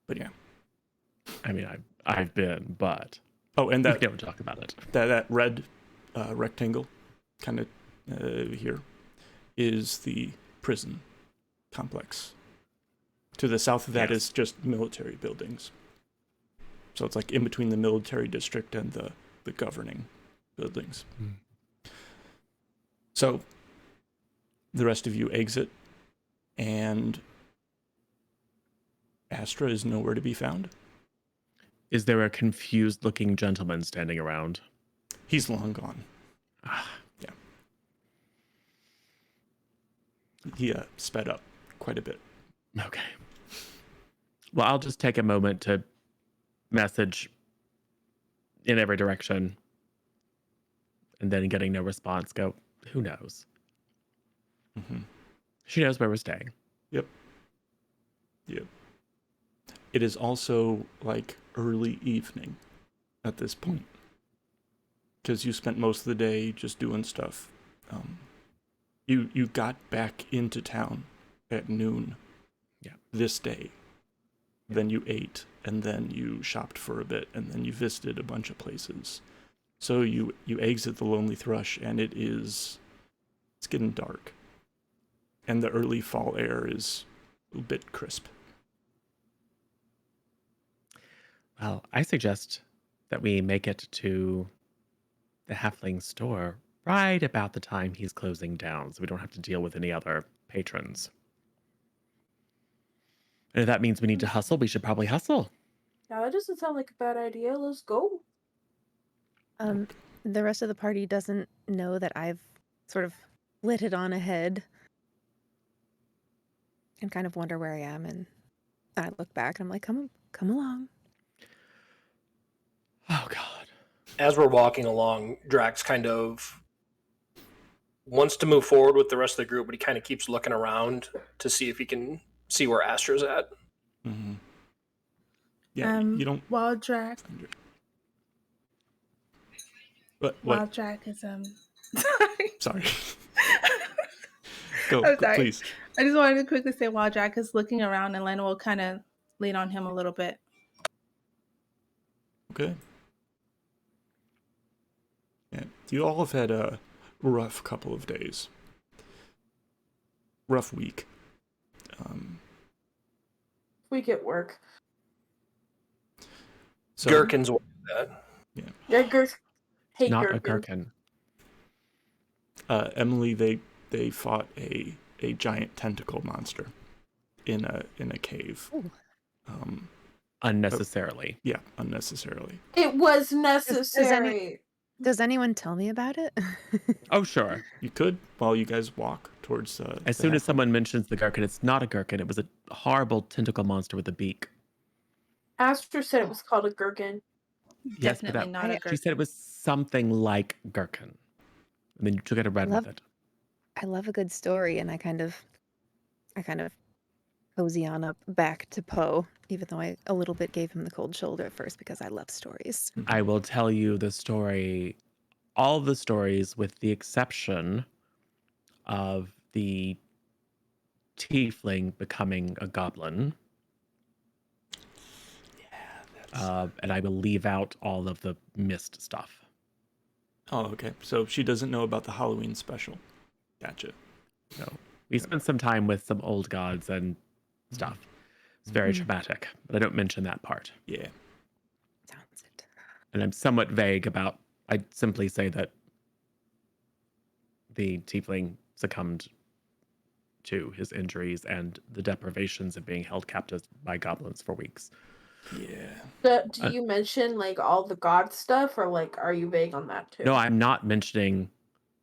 But yeah. I mean, I've been, but Oh, and we that don't talk about it. that red rectangle, kind of here, is the prison complex. To the south of that Yes. is just military buildings. So it's like in between the military district and the governing buildings. So the rest of you exit, and Astra is nowhere to be found. Is there a confused-looking gentleman standing around? He's long gone. Ah. Yeah. He sped up quite a bit. Okay. Well, I'll just take a moment to message in every direction, and then getting no response, go, who knows? Mm-hmm. She knows where we're staying. Yep. It is also like early evening at this point, because you spent most of the day just doing stuff. You got back into town at noon. Yeah. This day. Then you ate, and then you shopped for a bit, and then you visited a bunch of places. So you exit the Lonely Thrush, and it's getting dark. And the early fall air is a bit crisp. Well, I suggest that we make it to the halfling store right about the time he's closing down, so we don't have to deal with any other patrons. And if that means we need to hustle, we should probably hustle. Yeah, that doesn't sound like a bad idea. Let's go. The rest of the party doesn't know that I've sort of lit it on ahead and kind of wonder where I am. And I look back and I'm like, come along. Oh, God. As we're walking along, Drax kind of wants to move forward with the rest of the group, but he kind of keeps looking around to see if he can see where Astra's at. Mm-hmm. Yeah, you don't. While Drak What? is Sorry. Go, I'm sorry. please. I just wanted to quickly say while Drak is looking around, and Lena will kind of lean on him a little bit. Okay. Yeah, you all have had a rough couple of days. Rough week. We get work. So, Gherkins will do that. Yeah. Yeah, hate Not gherkin. a gherkin. Emily, they fought a giant tentacle monster in a cave. Unnecessarily. Yeah, unnecessarily. It was necessary. Does anyone tell me about it? Oh, sure. You could while you guys walk towards. As soon as someone mentions the gherkin, it's not a gherkin. It was a horrible tentacle monster with a beak. Astra said it was called a gherkin. Yes, but Definitely not a she gherkin. said it was something like gherkin. And then you took it and ran with it. I love a good story, and I kind of cozy on up back to Poe, even though I a little bit gave him the cold shoulder at first because I love stories. I will tell you the story, all the stories, with the exception of the tiefling becoming a goblin. Yeah, and I will leave out all of the mist stuff. Oh, okay. So she doesn't know about the Halloween special. Gotcha. No, we spent some time with some old gods and stuff. It's very traumatic, but I don't mention that part. Yeah. Sounds it. And I'm somewhat vague about, I simply say that the tiefling succumbed to his injuries and the deprivations of being held captive by goblins for weeks. Yeah. Do you mention like all the god stuff, or like are you vague on that too? No, I'm not mentioning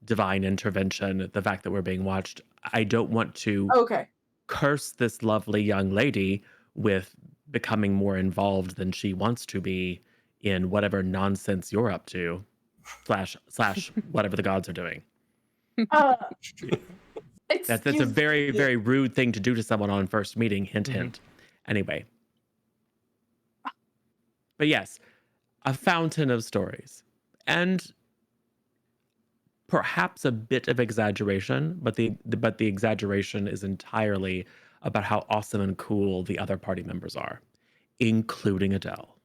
divine intervention, the fact that we're being watched. I don't want to Okay. curse this lovely young lady with becoming more involved than she wants to be in whatever nonsense you're up to, slash whatever the gods are doing. That's a very, very rude thing to do to someone on first meeting. Hint, hint. Anyway. But yes, a fountain of stories. And perhaps a bit of exaggeration, but the exaggeration is entirely about how awesome and cool the other party members are, including Adelle.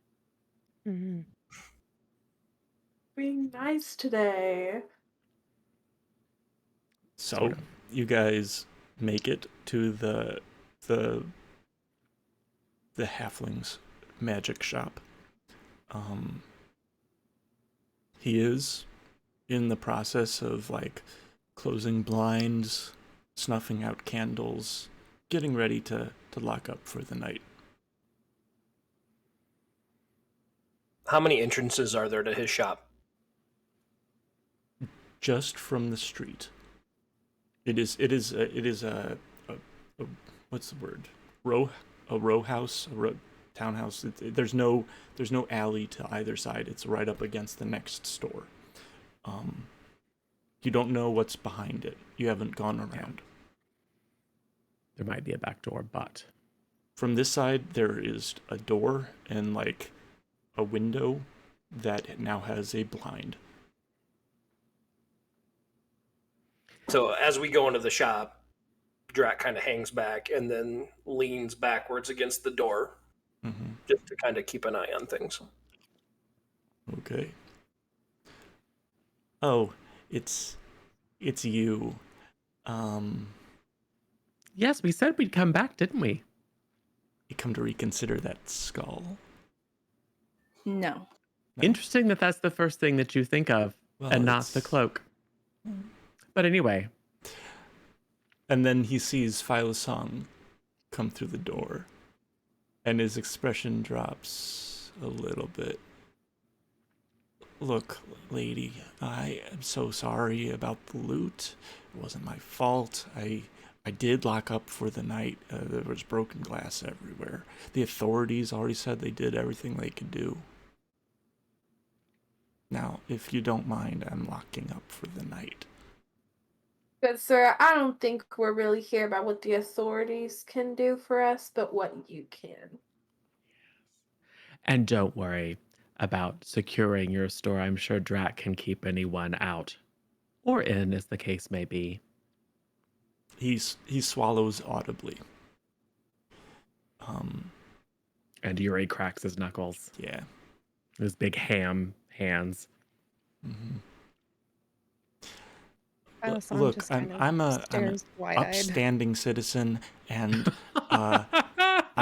Mm-hmm. Being nice today. So Sort of. you guys make it to the halfling's magic shop. He is in the process of like closing blinds, snuffing out candles, getting ready to lock up for the night. How many entrances are there to his shop? Just from the street. It is a what's the word? Row house, townhouse. There's no alley to either side. It's right up against the next store. You don't know what's behind it. You haven't gone around. There might be a back door, but From this side, there is a door and like a window that now has a blind. So as we go into the shop, Drak kind of hangs back and then leans backwards against the door, just to kind of keep an eye on things. Okay. Oh, it's you. yes, we said we'd come back, didn't we? You come to reconsider that skull. No. Interesting that that's the first thing that you think of. Well, and not the it's- cloak. But anyway, And then he sees Phyla come through the door, and his expression drops a little bit. Look, lady, I am so sorry about the loot. It wasn't my fault. I did lock up for the night. There was broken glass everywhere. The authorities already said they did everything they could do. Now, if you don't mind, I'm locking up for the night. Good sir, I don't think we're really here about what the authorities can do for us, but what you can. and don't worry about securing your store. I'm sure Drak can keep anyone out. Or in, as the case may be. He swallows audibly. And Yuri cracks his knuckles. Yeah. His big ham hands. Mm-hmm. Phyla Look, just I'm kind of an stares wide-eyed. upstanding citizen, and I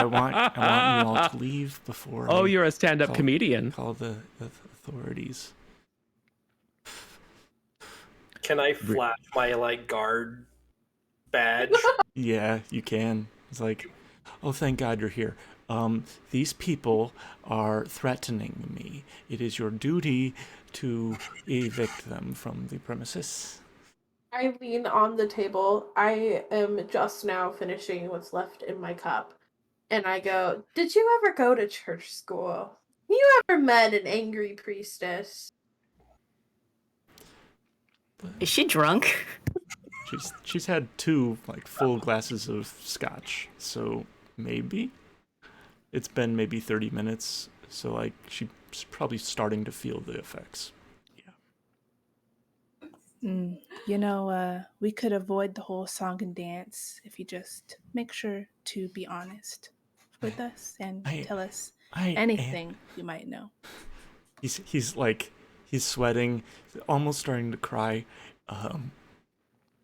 want you all to leave before. Oh, I you're a stand-up comedian. Call the authorities. Can I flash my like guard badge? Yeah, you can. It's like, oh, thank God you're here. These people are threatening me. It is your duty to evict them from the premises. I lean on the table. I am just now finishing what's left in my cup. And I go, did you ever go to church school? You ever met an angry priestess? Is she drunk? She's had 2 like full glasses of scotch, so maybe. It's been maybe 30 minutes, so like she's probably starting to feel the effects. You know, we could avoid the whole song and dance if you just make sure to be honest with us and tell us anything you might know. He's sweating, almost starting to cry. I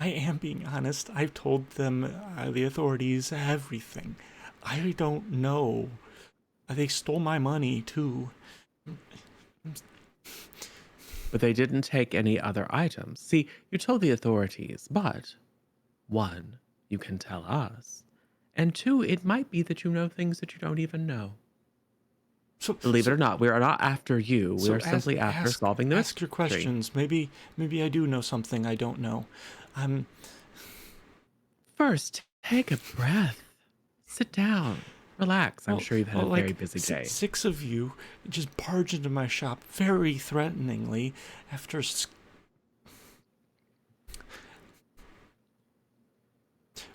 am being honest. I've told them, the authorities, everything. I don't know. They stole my money too. But they didn't take any other items. See, you told the authorities, but 1, you can tell us. And 2, it might be that you know things that you don't even know. So, Believe it or not, we are not after you. We are simply after solving the mystery. Ask your questions. Maybe I do know something I don't know. First, take a breath. Sit down. Relax. I'm sure you've had a very busy day. 6 of you just barged into my shop very threateningly after.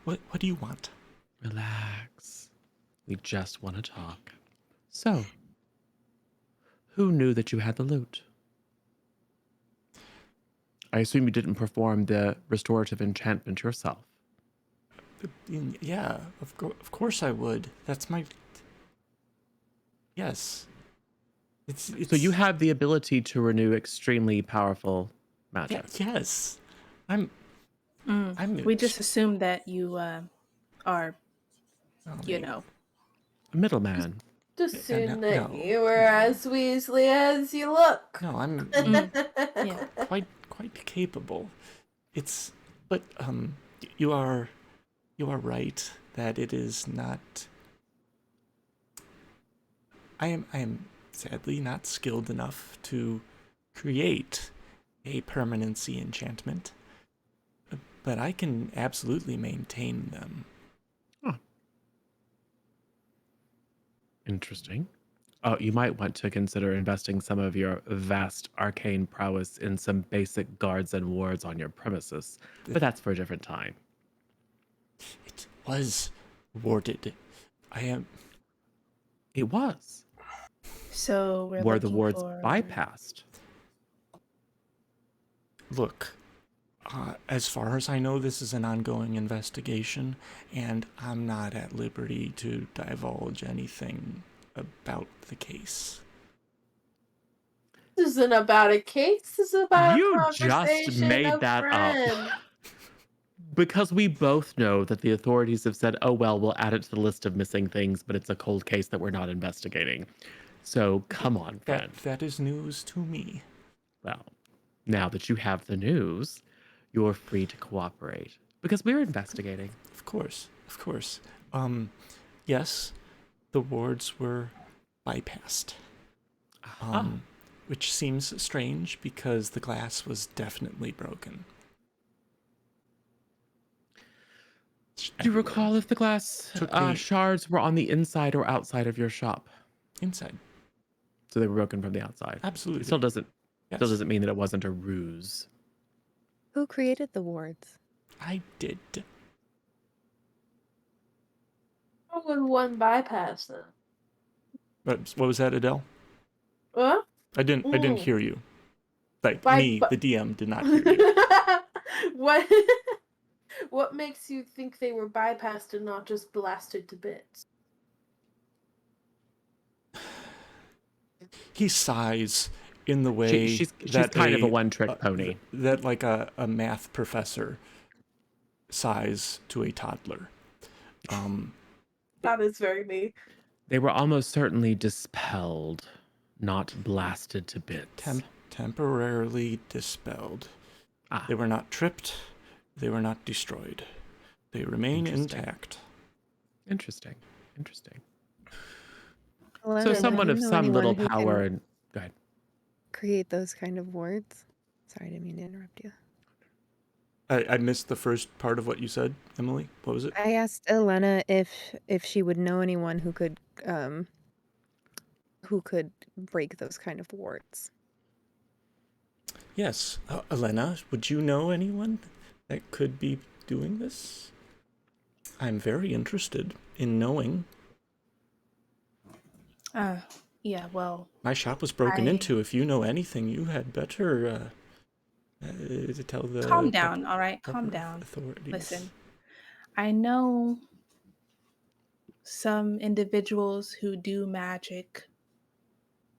What do you want? Relax. We just want to talk. So, who knew that you had the loot? I assume you didn't perform the restorative enchantment yourself. Yeah, of course I would. That's my. Yes. It's So you have the ability to renew extremely powerful magic. Yes. We just assumed that you are, you know. A middleman. Just assume that no. you were as Weasley as you look. No, I'm Yeah. quite capable. But you are right that it is not. I am sadly not skilled enough to create a permanency enchantment, but I can absolutely maintain them. Oh. Interesting. You might want to consider investing some of your vast arcane prowess in some basic guards and wards on your premises, but that's for a different time. It was warded. It was. So we're Were the looking wards for... bypassed? Look, as far as I know, this is an ongoing investigation, and I'm not at liberty to divulge anything about the case. This isn't about a case. This is about You a conversation just made of that friends. up. Because we both know that the authorities have said, oh, well, we'll add it to the list of missing things, but it's a cold case that we're not investigating. So come on, friend. That is news to me. Well, now that you have the news, you're free to cooperate because we're investigating. Of course. Yes, the wards were bypassed. Which seems strange because the glass was definitely broken. Do you recall if the glass shards were on the inside or outside of your shop? Inside. So they were broken from the outside. Absolutely. It still doesn't mean that it wasn't a ruse. Who created the wards? I did. How would one bypass them? What was that, Adelle? What? I didn't hear you. The DM, did not hear you. What makes you think they were bypassed and not just blasted to bits? He sighs in the way she's kind of a one-trick pony. That like a math professor sighs to a toddler. That is very me. They were almost certainly dispelled, not blasted to bits. Temporarily dispelled. They were not tripped. They were not destroyed. They remain intact. Interesting. Alana, So someone of some little power. Go ahead. Create those kind of wards. Sorry, I didn't mean to interrupt you. I missed the first part of what you said, Emily. What was it? I asked Elena if she would know anyone who could break those kind of wards. Yes, Elena, would you know anyone that could be doing this? I'm very interested in knowing. Yeah, well... My shop was broken into. If you know anything, you had better tell the... Calm down, all right? Calm down. Authorities. Listen, I know some individuals who do magic,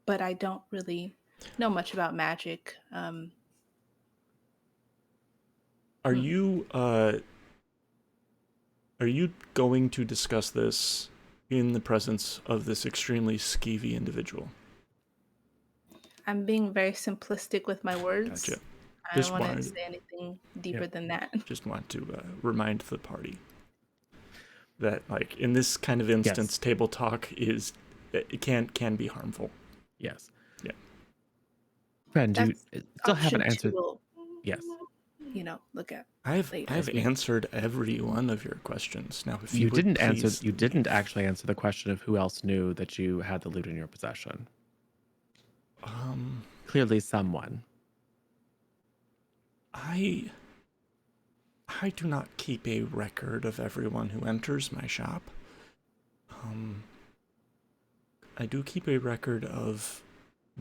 but I don't really know much about magic. Are you going to discuss this in the presence of this extremely skeevy individual? I'm being very simplistic with my words. Gotcha. I don't want to say anything deeper than that. Just want to remind the party that, like, in this kind of instance, table talk can be harmful. Yes. Yeah. Friend, you still haven't answered. Yes. Look at. I've answered every one of your questions. Now, if you didn't actually answer the question of who else knew that you had the loot in your possession. Clearly, someone. I do not keep a record of everyone who enters my shop. I do keep a record of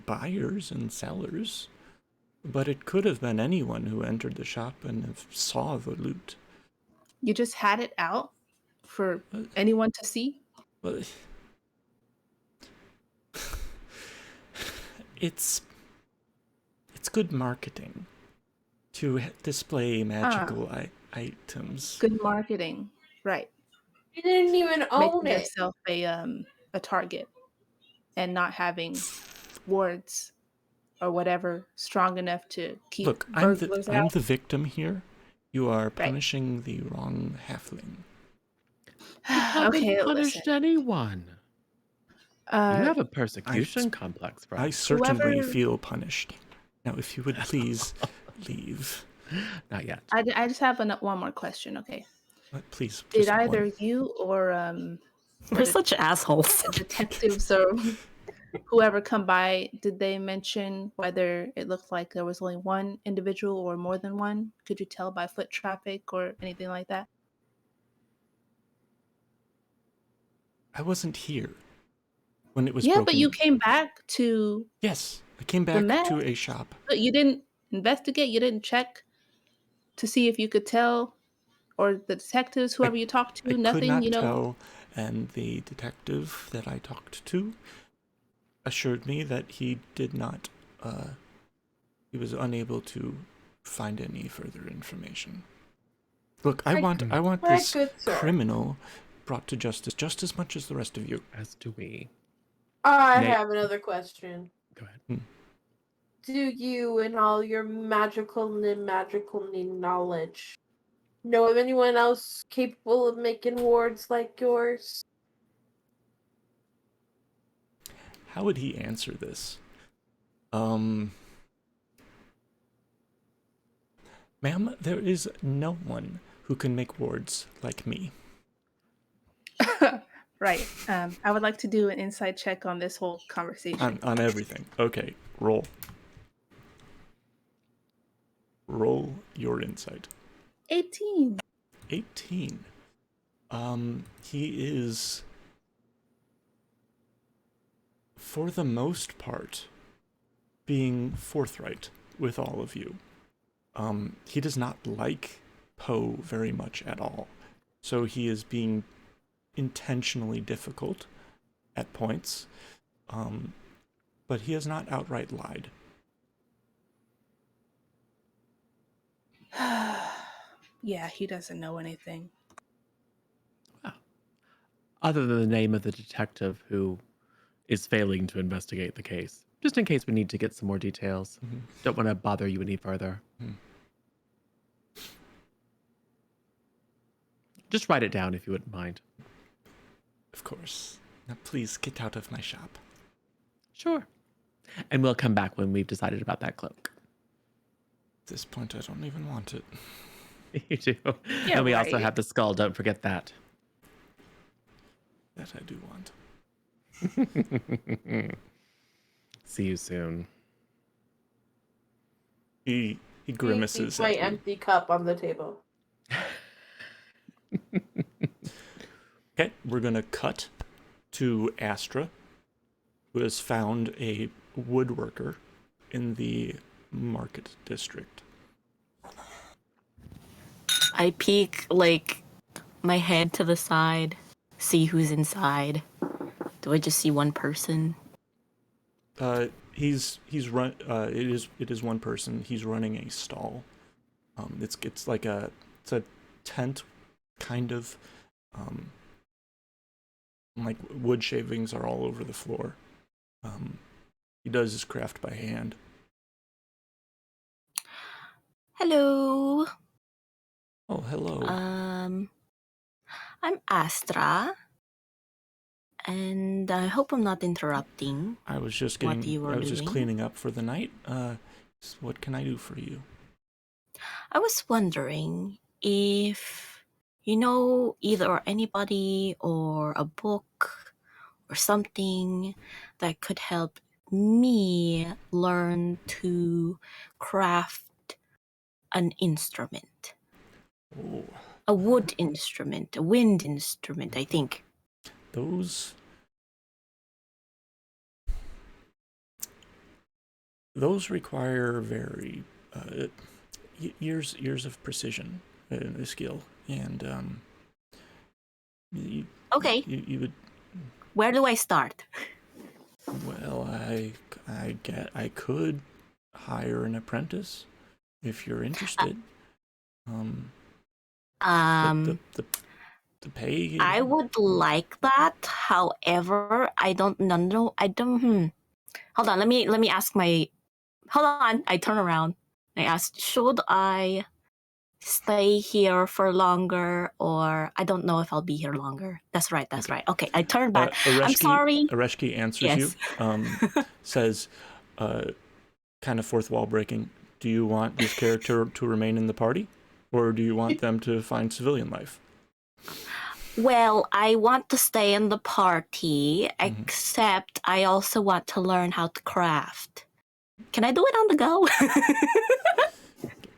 buyers and sellers, but it could have been anyone who entered the shop and saw the loot. You just had it out for anyone to see? Well, it's good marketing to display magical items. Good marketing, right? You didn't even own Making it. yourself a target and not having wards or whatever strong enough to keep. Look, I'm the victim here. You are punishing the wrong halfling. Okay, punished anyone. You have a persecution complex, bro. I certainly feel punished. Now, if you would please leave. Not yet. I just have one more question, okay? Please. Did either you or we're such assholes. Detectives or whoever come by, did they mention whether it looked like there was only one individual or more than one? Could you tell by foot traffic or anything like that? I wasn't here when it was broken. Yeah, but you came back to... Yes, I came back to a shop. But you didn't investigate? You didn't check to see if you could tell? Or the detectives, whoever you talked to? Nothing, I could not tell, and the detective that I talked to assured me that he did not, he was unable to find any further information. Look, I want this criminal brought to justice just as much as the rest of you. As do we. I have another question. Go ahead. do you and all your magical knowledge know of anyone else capable of making wards like yours? How would he answer this? Ma'am, there is no one who can make wards like me. Right. I would like to do an insight check on this whole conversation. On everything. Okay, roll. Roll your insight. 18. 18. He is, for the most part, being forthright with all of you. He does not like Poe very much at all. So he is being intentionally difficult at points. But he has not outright lied. Yeah, he doesn't know anything. Other than the name of the detective who is failing to investigate the case. Just in case we need to get some more details. Mm-hmm. Don't want to bother you any further. Mm-hmm. Just write it down if you wouldn't mind. Of course. Now please get out of my shop. Sure. And we'll come back when we've decided about that cloak. At this point, I don't even want it. You do. Yeah, and we also right. have the skull. Don't forget that. That I do want. See you soon. He grimaces My at you. empty cup on the table. Okay, we're gonna cut to Astra, who has found a woodworker in the market district. I peek like my head to the side, see who's inside. Do I just see one person? He's run. It is one person. He's running a stall. It's like a tent, kind of. Like wood shavings are all over the floor. He does his craft by hand. Hello. Oh, hello. I'm Astra, and I hope I'm not interrupting. I was just what you were just doing. cleaning up for the night. What can I do for you? I was wondering if you know either anybody or a book or something that could help me learn to craft an instrument. Oh, A wood instrument, a wind instrument, I think. those require very years of precision skill, and Okay. You would. Where do I start? Well, I could hire an apprentice if you're interested. The pay. I would like that. However, I don't know. Hold on. Let me ask my. Hold on. I turn around. I ask, should I stay here for longer, or I don't know if I'll be here longer. That's right. Okay, I turn back. I'm sorry. Areshki answers you. Says, kind of fourth wall breaking. Do you want this character to remain in the party, or do you want them to find civilian life? Well, I want to stay in the party, except I also want to learn how to craft. Can I do it on the go?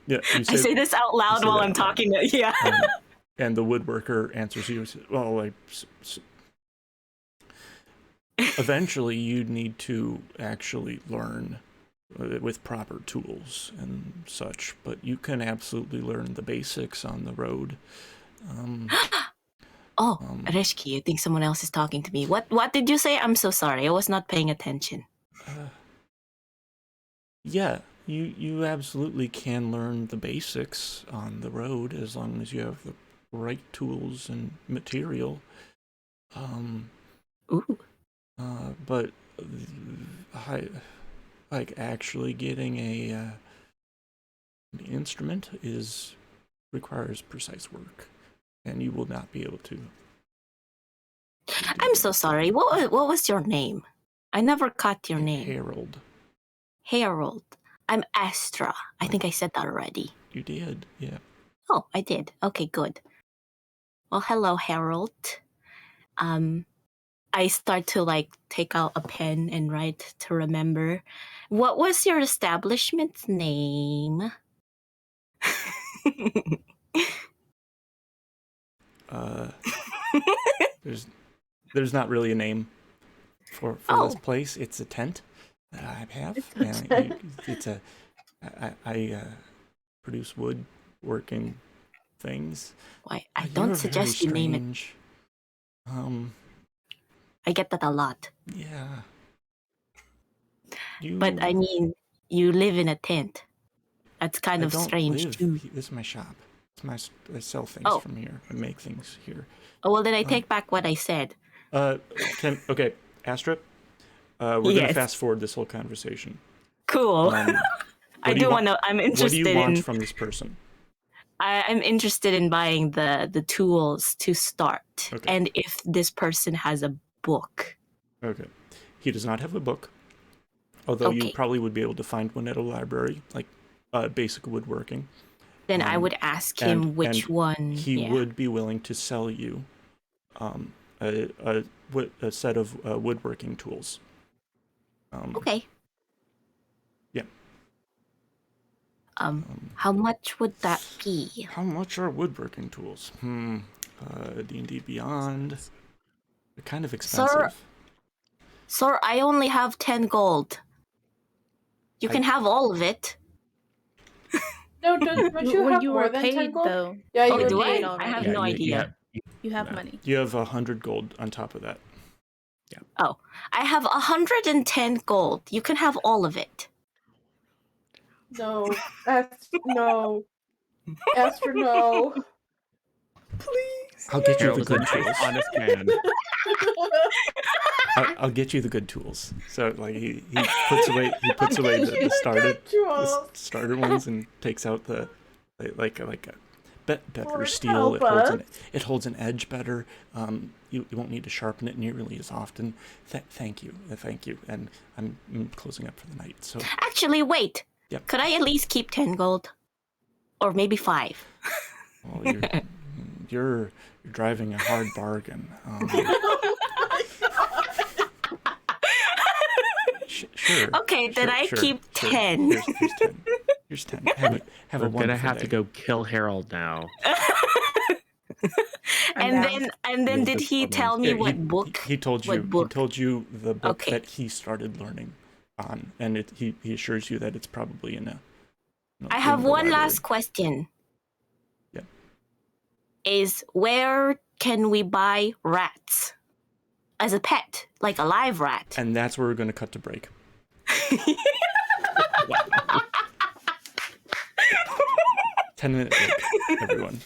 Yeah, I say this out loud while I'm talking. Yeah. And the woodworker answers you. Well, eventually you'd need to actually learn with proper tools and such, but you can absolutely learn the basics on the road. Reshki, I think someone else is talking to me. What did you say? I'm so sorry. I was not paying attention. Yeah, you absolutely can learn the basics on the road as long as you have the right tools and material. But like actually getting an instrument requires precise work, and you will not be able to. I'm so sorry. What was your name? I never caught your name. Harold. Harold. I'm Astra. I think I said that already. You did, yeah. Oh, I did. Okay, good. Well, hello, Harold. I start to like take out a pen and write to remember. What was your establishment's name? There's not really a name for this place. It's a tent that I have. I produce woodworking things. Why? I don't suggest you name it. I get that a lot. Yeah. But I mean, you live in a tent. That's kind of strange too. This is my shop. I sell things from here. I make things here. Oh well, then I take back what I said. Okay, Astra. We're gonna fast forward this whole conversation. Cool. I do want to. I'm interested. What do you want from this person? I'm interested in buying the tools to start, and if this person has a book. Okay, he does not have a book, although you probably would be able to find one at a library, like basic woodworking. Then I would ask him which one. He would be willing to sell you a set of woodworking tools. Okay. Yeah. How much would that be? How much are woodworking tools? D&D Beyond. They're kind of expensive. Sir, I only have 10 gold. You can have all of it. No, don't you have more than 10 gold? Though. Yeah, you do paid I? already. I have no idea. You have money. You have 100 gold on top of that. Yeah. Oh, I have 110 gold. You can have all of it. No. No. Astra, no. Please. I'll get you the good Harold's tools. an honest man. I'll get you the good tools. So like he puts away the starter ones and takes out the like a better steel. It holds an edge better. You won't need to sharpen it nearly as often. Thank you, and I'm closing up for the night. So actually, wait. Yep. Could I at least keep 10 gold, or maybe 5? Well, you're driving a hard bargain. Sure. Okay, then I keep 10. Here's 10. Have a wonderful We're gonna have day. to go kill Harold now. and then did he tell me what book? He told you. He told you the book that he started learning on, and he assures you that it's probably in a. I have one last question. Yeah. Is where can we buy rats as a pet, like a live rat? And that's where we're going to cut to break. 10-minute break, everyone.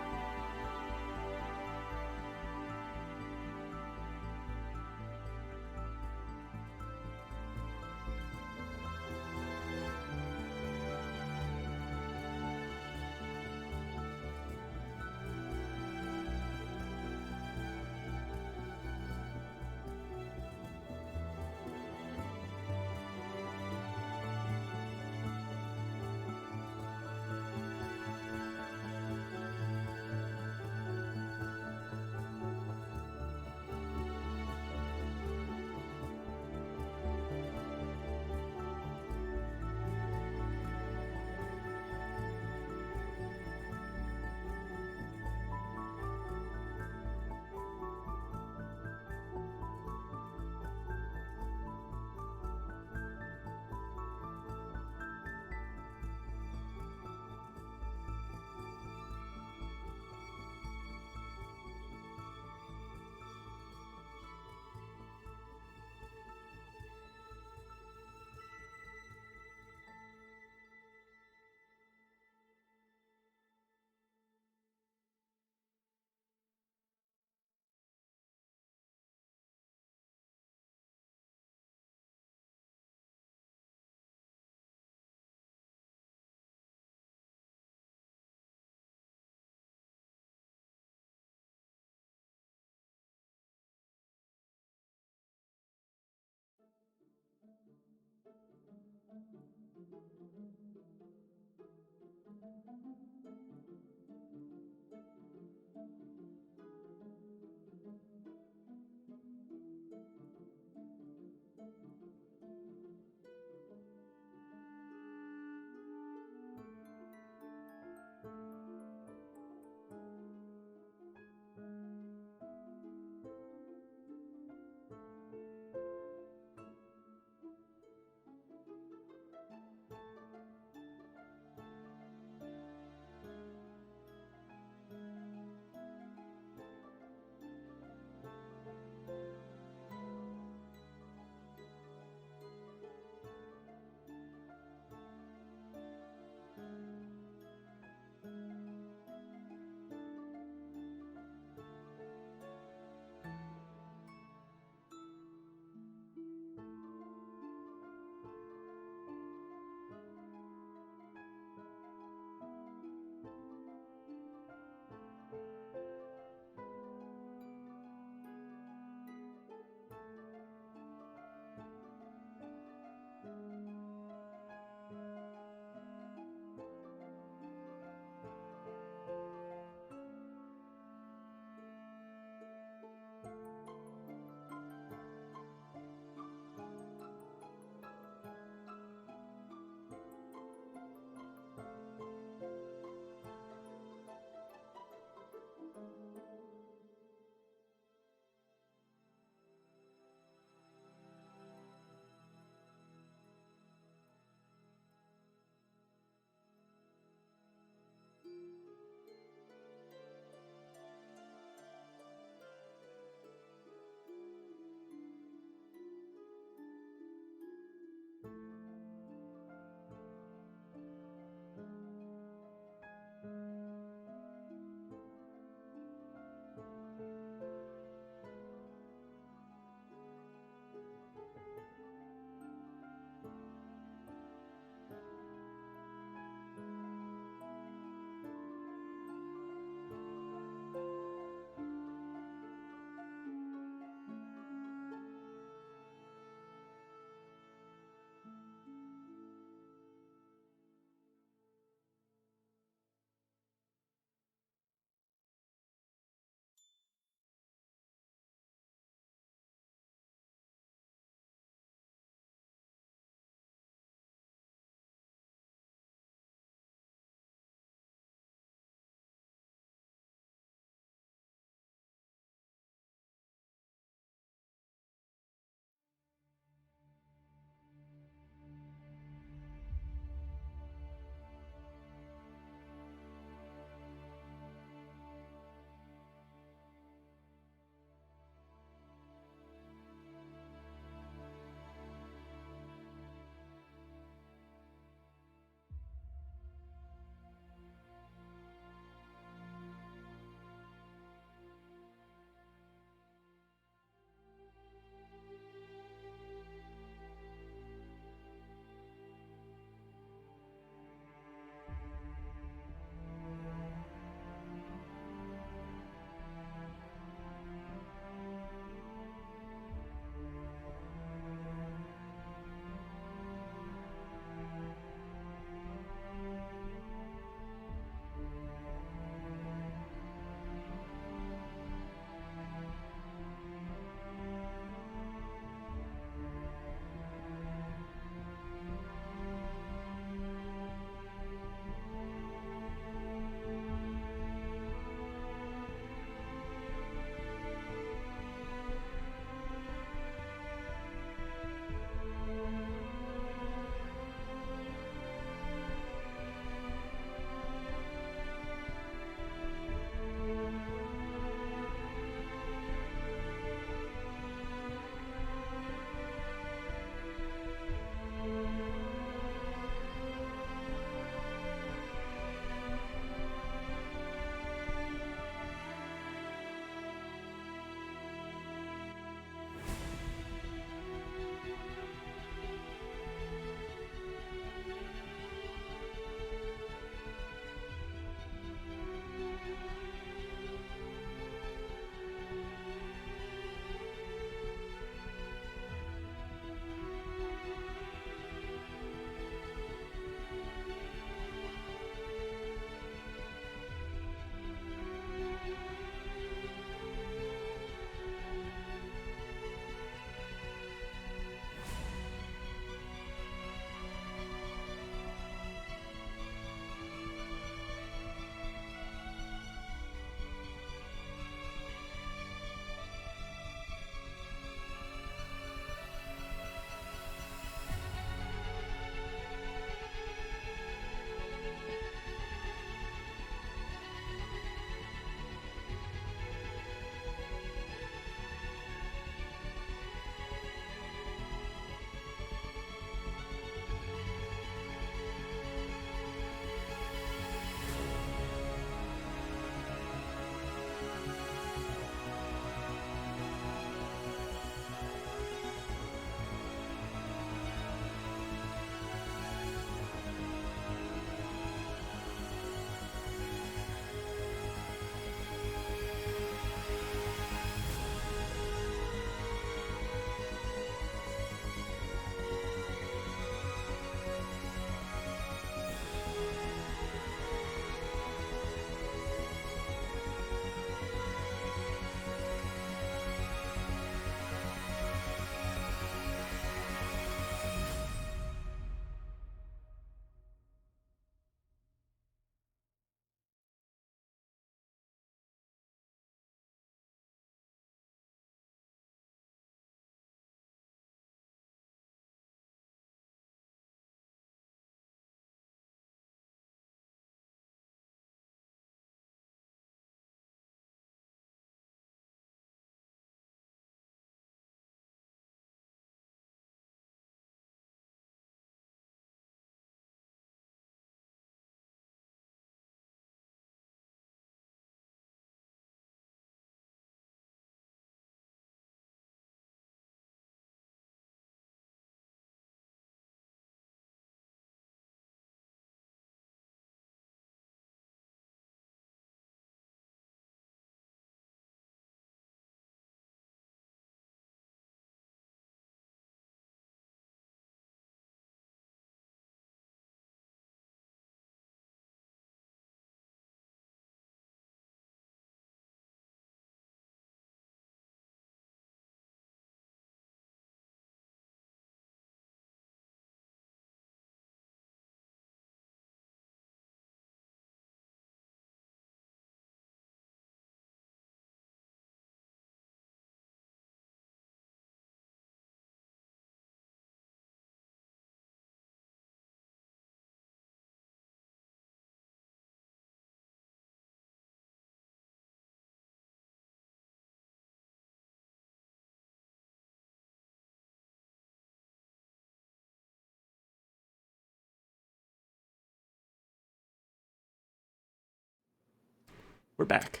We're back.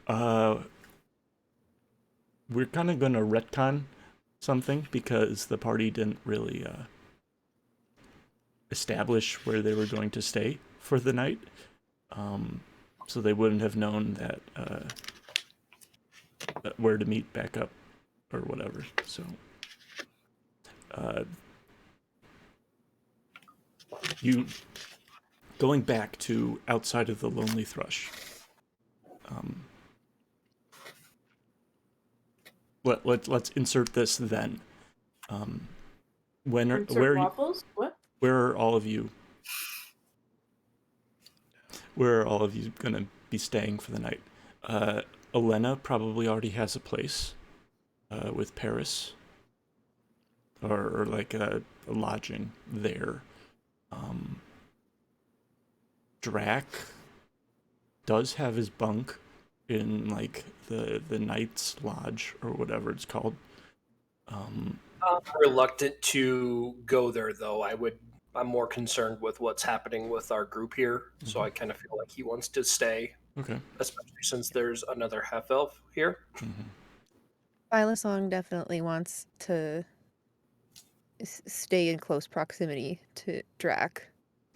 We're kind of gonna retcon something because the party didn't really establish where they were going to stay for the night. So they wouldn't have known that where to meet back up or whatever. So you going back to outside of the Lonely Thrush. Let's insert this then. Where Waffles? What? Where are all of you? Where are all of you gonna be staying for the night? Elena probably already has a place with Paris, or like a lodging there. Drak does have his bunk in like the Knight's Lodge or whatever it's called. I'm reluctant to go there though. I'm more concerned with what's happening with our group here, so I kind of feel like he wants to stay. Okay. Especially since there's another half elf here. Song definitely wants to stay in close proximity to Drak.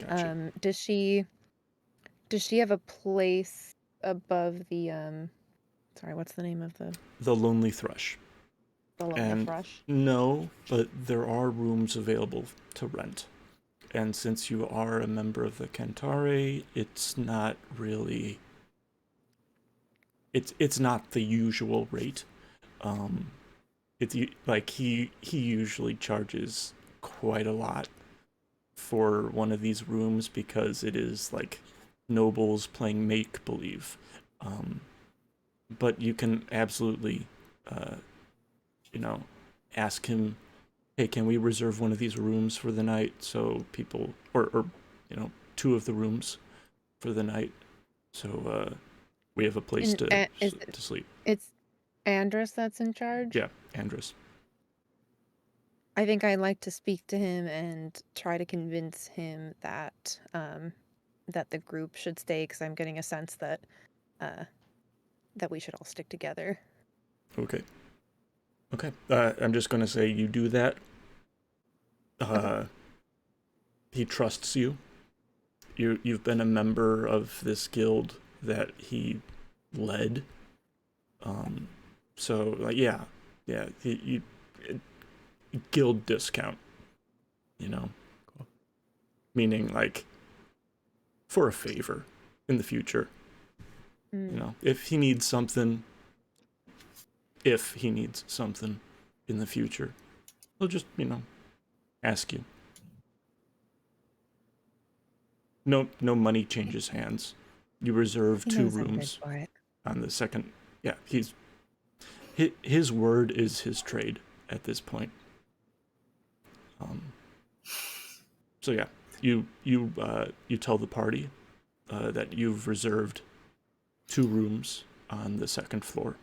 Gotcha. Does she have a place above the sorry, what's the name of the Lonely Thrush? The Lonely Thrush? No, but there are rooms available to rent. And since you are a member of the Centauri, it's not really it's not the usual rate. It's like he usually charges quite a lot for one of these rooms because it is like nobles playing make believe. But you can absolutely ask him, hey, can we reserve one of these rooms for the night? So people, or two of the rooms for the night. So we have a place to sleep. It's Andrus that's in charge? Yeah, Andrus. I think I'd like to speak to him and try to convince him that that the group should stay, because I'm getting a sense that that we should all stick together. Okay. I'm just going to say you do that. He trusts you. You've been a member of this guild that he led. So yeah, you guild discount. Cool. Meaning like for a favor in the future. If he needs something in the future, he'll just, ask you. No money changes hands. You reserve 2 rooms on the second. Yeah, his word is his trade at this point. So yeah, you tell the party that you've reserved 2 rooms on the second floor.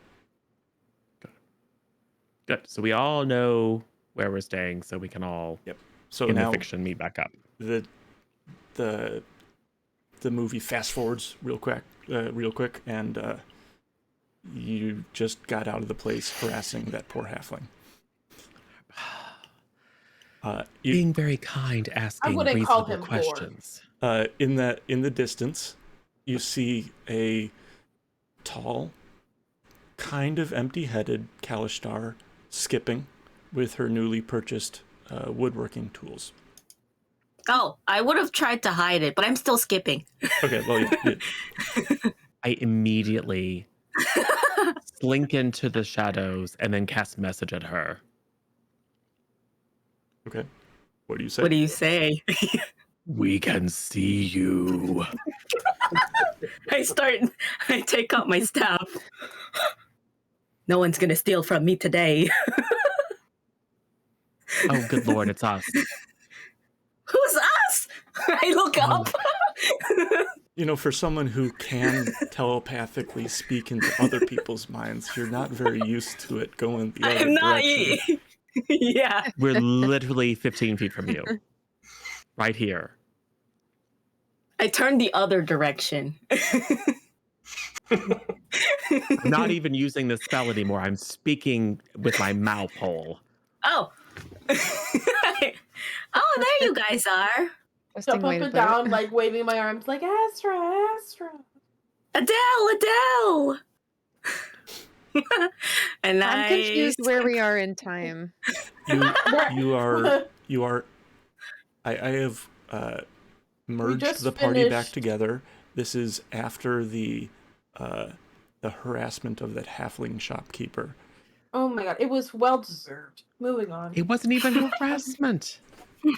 Good. So we all know where we're staying, so we can all So in now the fiction meet back up. The movie fast forwards real quick, and you just got out of the place harassing that poor halfling. Being very kind, asking reasonable questions. In the distance, you see a tall, kind of empty-headed Kalishtar skipping with her newly purchased woodworking tools. Oh, I would have tried to hide it, but I'm still skipping. Okay, well, yeah. I immediately slink into the shadows and then cast message at her. Okay. What do you say? What do you say? We can see you. I take out my staff. No one's gonna steal from me today. Oh, good Lord, it's us. Who's us? I look up. For someone who can telepathically speak into other people's minds, you're not very used to it going the other direction. Yeah. We're literally 15 feet from you. Right here. I turned the other direction. I'm not even using the spell anymore. I'm speaking with my mouth hole. Oh. Oh, there you guys are. Jump up and down, like waving my arms, like Astra. Adelle. And I'm confused where we are in time. You are. I have merged the party back together. This is after the harassment of that halfling shopkeeper. Oh my god, it was well deserved. Moving on. It wasn't even harassment.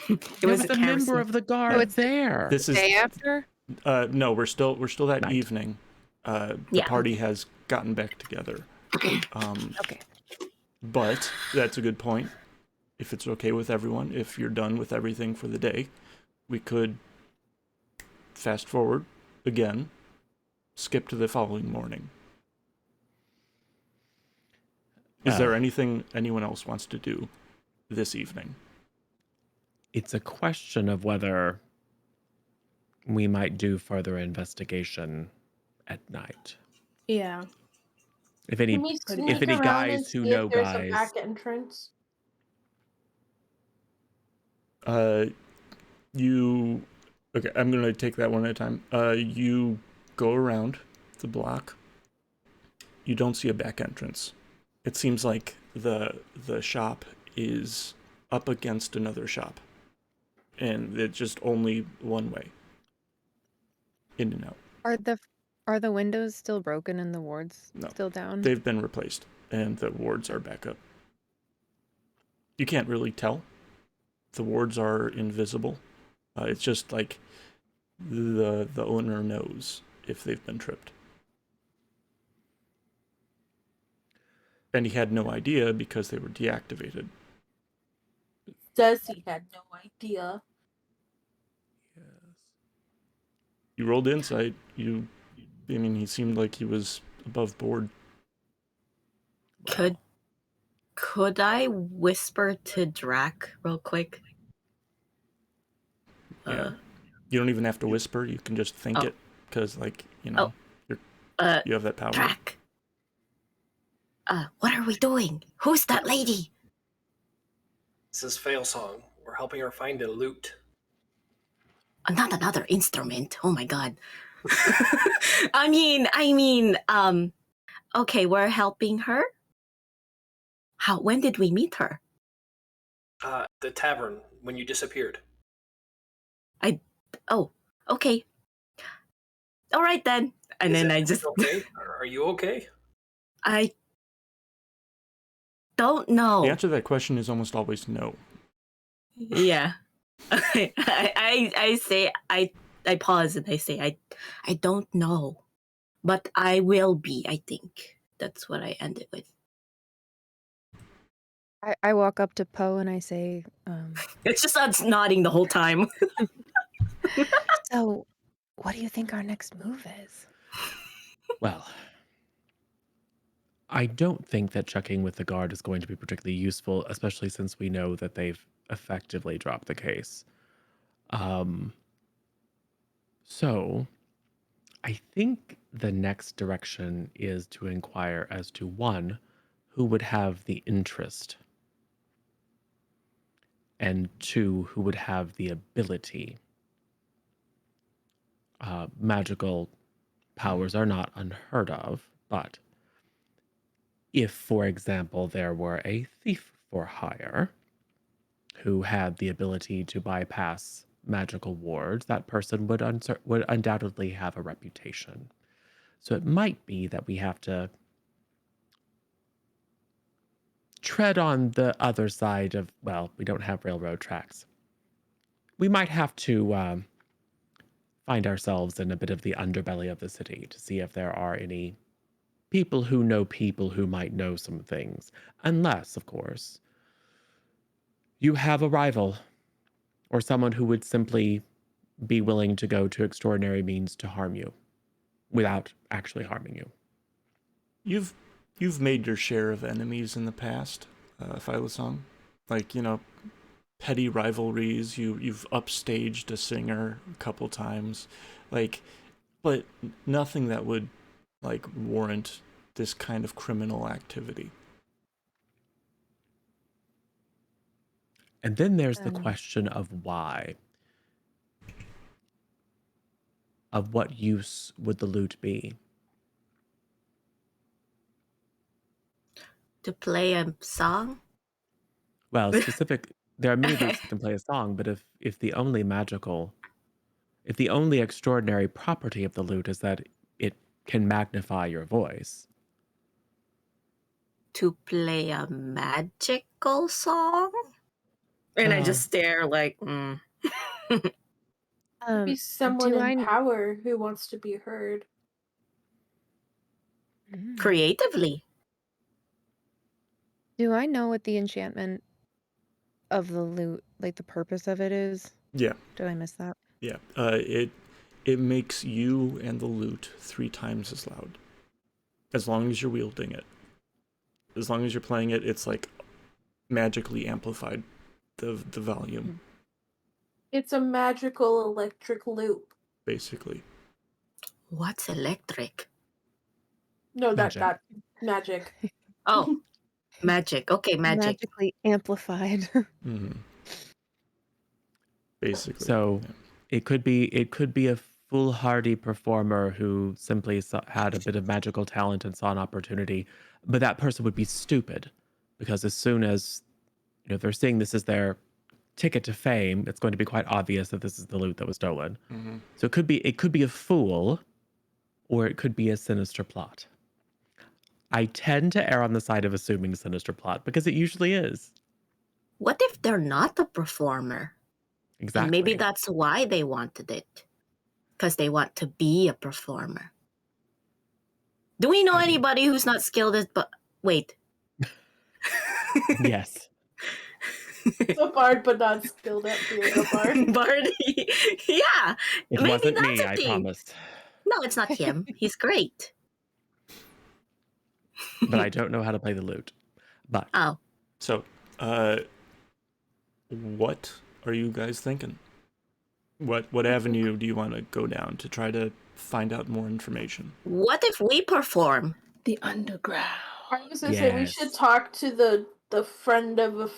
It was a member of the guard there. This is day after? No, we're still that Night. evening. The party has gotten back together. Okay. But that's a good point. If it's okay with everyone, if you're done with everything for the day, we could fast forward again, skip to the following morning. Is there anything anyone else wants to do this evening? It's a question of whether we might do further investigation at night. Yeah. If any guys who know there's guys, a back entrance. Okay, I'm gonna take that one at a time. You go around the block. You don't see a back entrance. It seems like the shop is up against another shop, and it's just only one way in and out. Are the windows still broken and the wards No. still down? They've been replaced, and the wards are back up. You can't really tell. The wards are invisible. It's just like the owner knows if they've been tripped. And he had no idea because they were deactivated. Says he had no idea. Yes. You rolled insight. He seemed like he was above board. Could I whisper to Drak real quick? Yeah. You don't even have to whisper. You can just think it, because, you have that power. Drak. What are we doing? Who's that lady? This is Fail Song. We're helping her find a loot. Not another instrument. Oh my god. Okay, we're helping her. When did we meet her? The tavern, when you disappeared. Okay. All right then. And then I just... Okay? Are you okay? I don't know. The answer to that question is almost always no. Yeah. I say, I pause and I say, I don't know, but I will be, I think. That's what I ended with. I walk up to Poe and I say, It's just us nodding the whole time. So, what do you think our next move is? well, I don't think that checking with the guard is going to be particularly useful, especially since we know that they've effectively dropped the case. So I think the next direction is to inquire as to, one, who would have the interest, and two, who would have the ability. Magical powers are not unheard of, but if, for example, there were a thief for hire who had the ability to bypass magical wards, that person would undoubtedly have a reputation. So it might be that we have to tread on the other side of, well, we don't have railroad tracks. We might have to find ourselves in a bit of the underbelly of the city to see if there are any people who might know some things. Unless, of course, you have a rival or someone who would simply be willing to go to extraordinary means to harm you without actually harming you. You've made your share of enemies in the past, Phylosong. Petty rivalries. You've upstaged a singer a couple times, but nothing that would like warrant this kind of criminal activity. And then there's the question of why. Of what use would the lute be? To play a song? Well, there are many lutes that can play a song, but if the only extraordinary property of the lute is that it can magnify your voice. To play a magical song? And I just stare like, Maybe someone in power who wants to be heard. Creatively. Do I know what the enchantment of the lute, like the purpose of it is? Yeah. Did I miss that? Yeah. It makes you and the lute 3 times as loud. As long as you're wielding it. As long as you're playing it, it's like magically amplified the volume. It's a magical electric loop. Basically. What's electric? No, Magic. that magic. Oh, magic. Okay, magic. Magically amplified. Mm-hmm. Basically. So it could be a foolhardy performer who simply had a bit of magical talent and saw an opportunity, but that person would be stupid because as soon as if they're seeing this as their ticket to fame, it's going to be quite obvious that this is the loot that was stolen. Mm-hmm. So it could be a fool, or it could be a sinister plot. I tend to err on the side of assuming sinister plot because it usually is. What if they're not a performer? Exactly. And maybe that's why they wanted it. Because they want to be a performer. Do we know anybody who's not skilled at... Wait. Yes. A bard, but not skilled at being a bard. Bard? Yeah. It maybe wasn't that's me, a I thing. promised. No, it's not him. He's great. But I don't know how to play the lute. But So, what are you guys thinking? What avenue do you want to go down to try to find out more information? What if we perform? The underground. I was gonna say we should talk to the friend of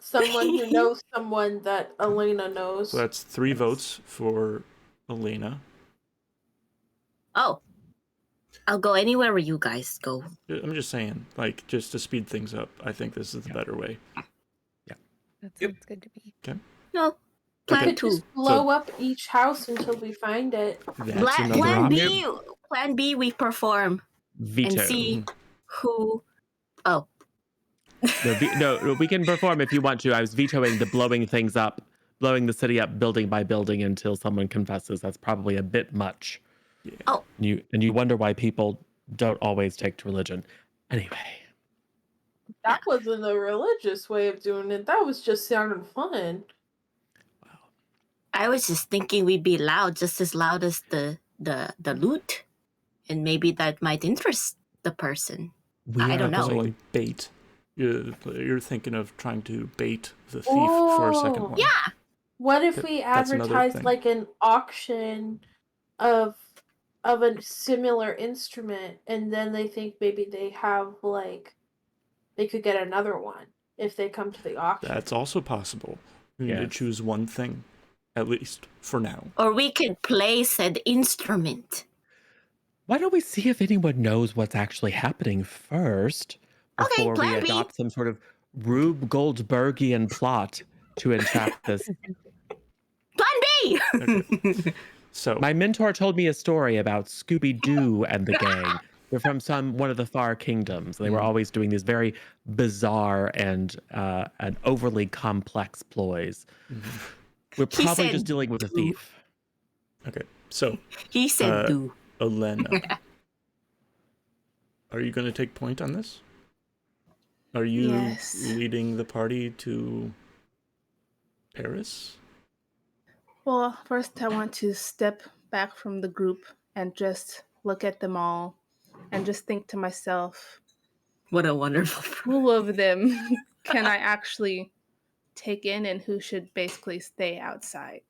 someone who knows someone that Elena knows. So that's 3 votes for Elena. Oh. I'll go anywhere where you guys go. I'm just saying, like, just to speed things up, I think this is the better way. Yeah. That sounds good to me. Okay. No. We could 2. just blow up each house until we find it. That's another Plan option. B. Plan B, we perform. Veto. And see who... Oh. No, we can perform if you want to. I was vetoing the blowing things up, blowing the city up building by building until someone confesses. That's probably a bit much. Yeah. Oh. And you wonder why people don't always take to religion. Anyway. That wasn't a religious way of doing it. That was just sounding fun. Wow. I was just thinking we'd be loud, just as loud as the loot. And maybe that might interest the person. I don't know. So like bait. You're thinking of trying to bait the thief for a second one. Yeah. What if we advertise like an auction of a similar instrument, and then they think maybe they have they could get another one if they come to the auction? That's also possible. You need to choose one thing, at least for now. Or we could play said instrument. Why don't we see if anyone knows what's actually happening first before we adopt some sort of Rube Goldbergian plot to entrap this? Plan B! Okay. So my mentor told me a story about Scooby-Doo and the gang. They're from one of the far kingdoms. They were always doing these very bizarre and overly complex ploys. We're probably just dealing with a thief. Okay, so he said do. Elena, are you going to take point on this? Are you leading the party to Paris? Well, first I want to step back from the group and just look at them all and just think to myself, what a wonderful who of them can I actually take in and who should basically stay outside?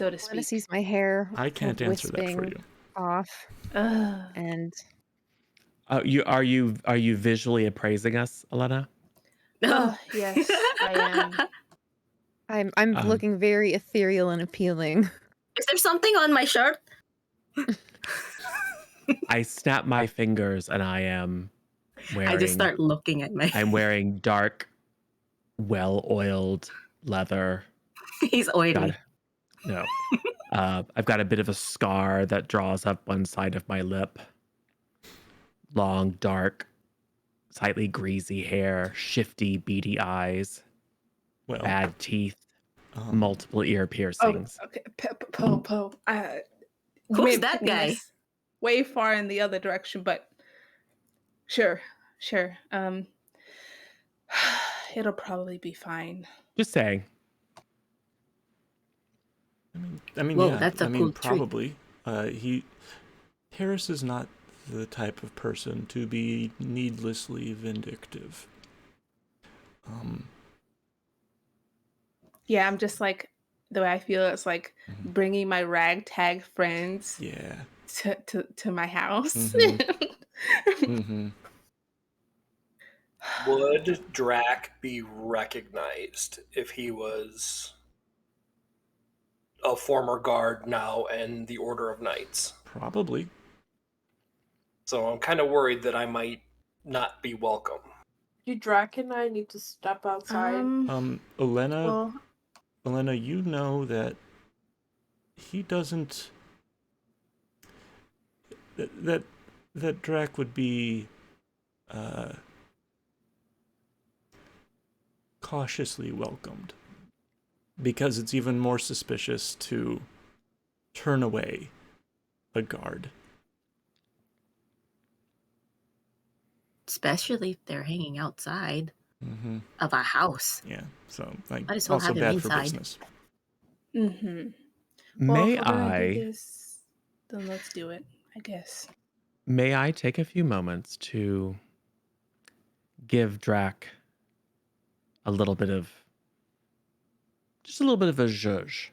so to Elena speak. sees my hair. I can't answer that for you. Off, Ugh. and Are you visually appraising us, Elena? No. Yes, I am. I'm Um, looking very ethereal and appealing. Is there something on my shirt? I snap my fingers and I am wearing. I just start looking at my. I'm wearing dark, well-oiled leather. He's oily. No. I've got a bit of a scar that draws up one side of my lip. Long, dark, slightly greasy hair, shifty, beady eyes, Well, bad teeth, multiple ear Oh, piercings. okay. Poe. You may Who's have that taken guy? this way far in the other direction, but sure. It'll probably be fine. Just saying. I mean, Whoa, yeah. that's a cool tree. probably. Harris is not the type of person to be needlessly vindictive. Yeah, I'm just like the way I feel. It's like bringing my ragtag friends. Yeah. To my house. Mm-hmm. Would Drak be recognized if he was a former guard now in the Order of Knights? Probably. So I'm kind of worried that I might not be welcome. Do Drak and I need to step outside? Elena, Well, Elena, you know that he doesn't. That Drak would be cautiously welcomed, because it's even more suspicious to turn away a guard. Especially if they're hanging outside Mm-hmm. of a house. Yeah, so like Might as well also have them bad inside. for business. well, May if we're gonna do I this, then let's do it, I guess. take a few moments to give Drak a little bit of a zhuzh.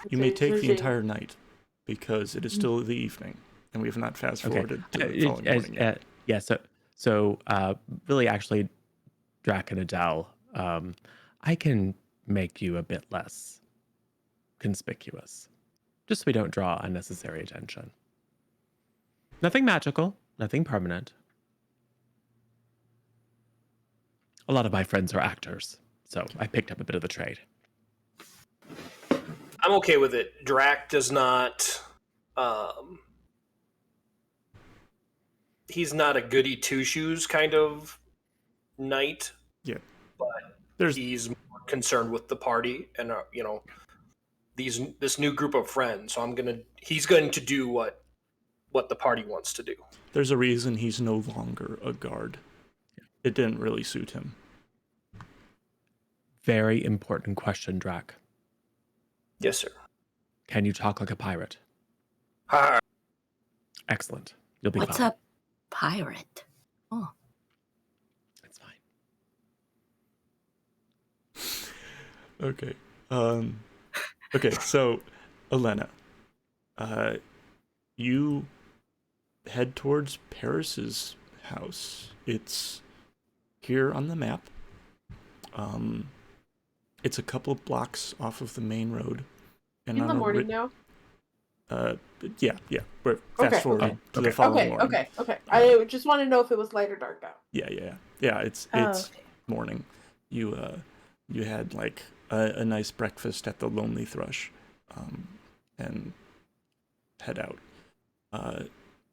You may take the Zhuzhing. entire night, because it is still the evening, and we have not fast forwarded to the following morning yet. Yeah, so really actually, Drak and Adele, I can make you a bit less conspicuous, just so we don't draw unnecessary attention. Nothing magical, nothing permanent. A lot of my friends are actors, so I picked up a bit of the trade. I'm okay with it. Drak does not. He's not a goody two shoes kind of knight. Yeah, But he's more concerned with the party and this new group of friends. So he's going to do what the party wants to do. there's a reason he's no longer a guard. It didn't really suit him. Very important question, Drak. Yes, sir. Can you talk like a pirate? Hi. Excellent. You'll be What's fine. a pirate? Oh, It's fine. Okay. Okay, so Elena, you head towards Paris's house. It's here on the map. It's a couple of blocks off of the main road. And In on the a morning now? Yeah. We're fast forward to the following morning. Okay. I just want to know if it was light or dark out. Yeah. It's Okay. morning. You had like a nice breakfast at the Lonely Thrush, and head out.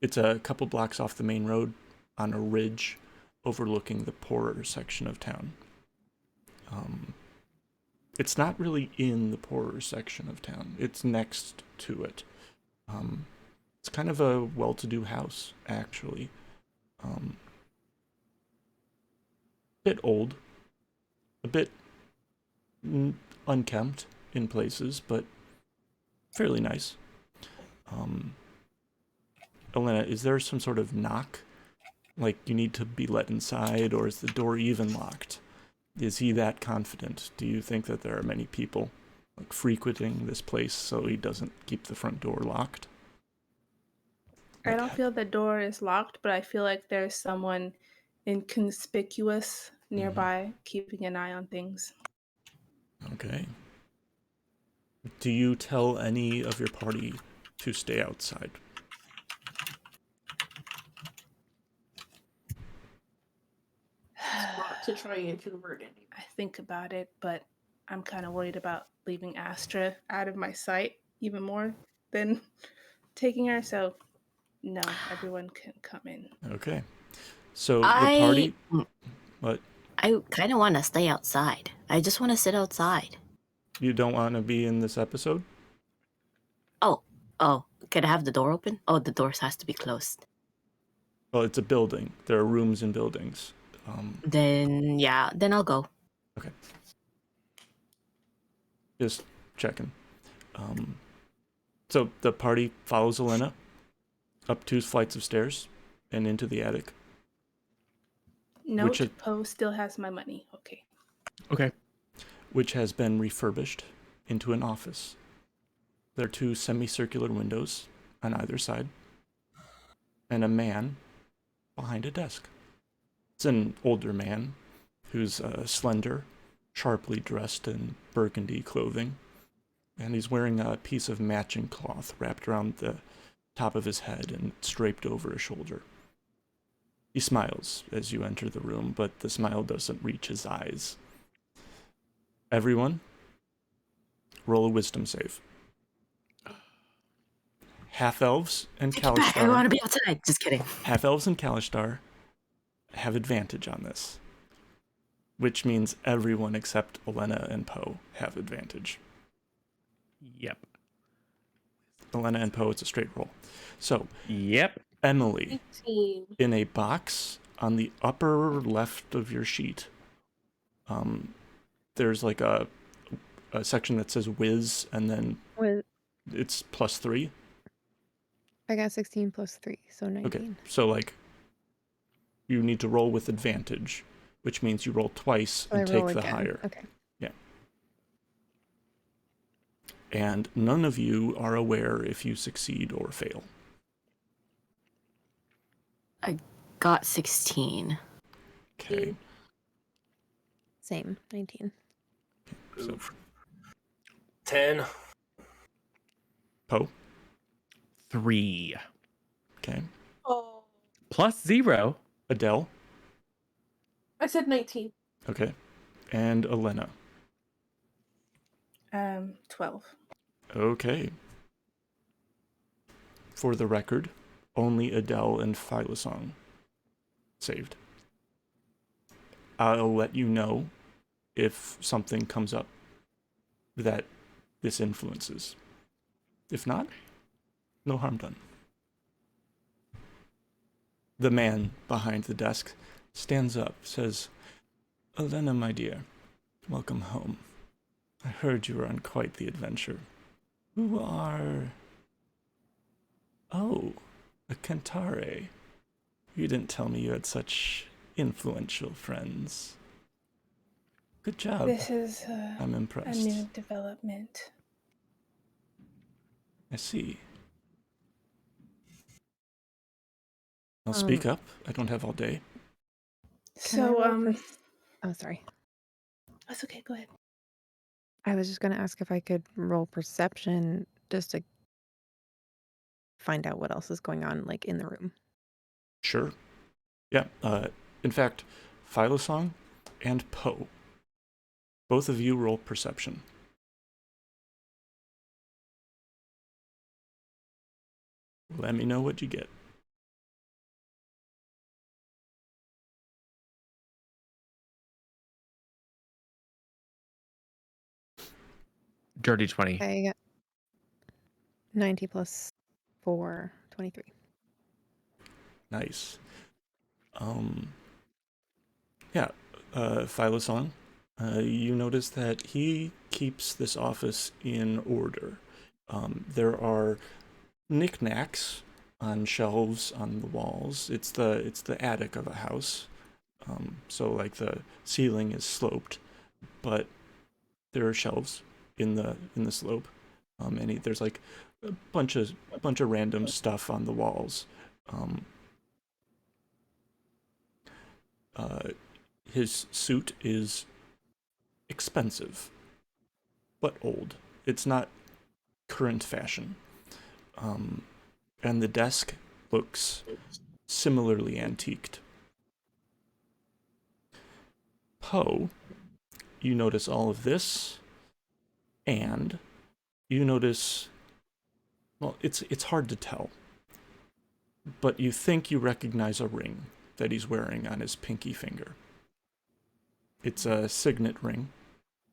It's a couple blocks off the main road on a ridge overlooking the poorer section of town. It's not really in the poorer section of town. It's next to it. It's kind of a well-to-do house, actually. Bit old, a bit unkempt in places, but fairly nice. Elena, is there some sort of knock? Like you need to be let inside, or is the door even locked? Is he that confident? Do you think that there are many people frequenting this place so he doesn't keep the front door locked. I don't feel the door is locked, but I feel like there's someone inconspicuous nearby keeping an eye on things. Okay. Do you tell any of your party to stay outside? Not to try and convert anyone. I think about it, but I'm kind of worried about leaving Astra out of my sight even more than taking her. So, no, everyone can come in. Okay. So the party... What? I kind of want to stay outside. I just want to sit outside. You don't want to be in this episode? Oh, can I have the door open? Oh, the door has to be closed. Well, it's a building. There are rooms in buildings. Then I'll go. Okay. Just checking. So the party follows Elena up 2 flights of stairs and into the attic. Note, Poe still has my money. Okay. Okay. Which has been refurbished into an office. There are 2 semicircular windows on either side, and a man behind a desk. It's an older man who's slender, sharply dressed in burgundy clothing, and he's wearing a piece of matching cloth wrapped around the top of his head and draped over his shoulder. He smiles as you enter the room, but the smile doesn't reach his eyes. Everyone, roll a wisdom save. Half-elves and Kalishtar... I want to be outside. Just kidding. Half-elves and Kalishtar have advantage on this, which means everyone except Elena and Poe have advantage. Yep. Elena and Poe, it's a straight roll. So, yep. Emily, 18. in a box on the upper left of your sheet, there's like a section that says whiz, and then it's +3. I got 16 plus 3, so 19. Okay, so like you need to roll with advantage, which means you roll twice and take the higher. Okay. Yeah. And none of you are aware if you succeed or fail. I got 16. Okay. Same, 19. So 10. Poe. 3. Okay. Oh. Plus 0. Adelle. I said 19. Okay. And Elena. 12. Okay. For the record, only Adelle and Phylosong saved. I'll let you know if something comes up that this influences. If not, no harm done. The man behind the desk stands up, says, Elena, my dear, welcome home. I heard you were on quite the adventure. Who are... Oh, a Centaure. You didn't tell me you had such influential friends. Good job. This is I'm impressed. a new development. I see. I'll speak up. I don't have all day. So, Oh, sorry. that's okay. Go ahead. I was just going to ask if I could roll perception just to find out what else is going on, like, in the room. Sure. Yeah. In fact, Phylosong and Poe, both of you roll perception. Let me know what you get. Dirty 20. I got 90 plus 4, 23. Nice. Yeah, Phylosong, you notice that he keeps this office in order. There are knickknacks on shelves on the walls. It's the attic of a house, so like the ceiling is sloped, but there are shelves in the slope, and there's like a bunch of random stuff on the walls. His suit is expensive, but old. It's not current fashion. And the desk looks similarly antiqued. Poe, you notice all of this, and you notice, well, it's hard to tell, but you think you recognize a ring that he's wearing on his pinky finger. It's a signet ring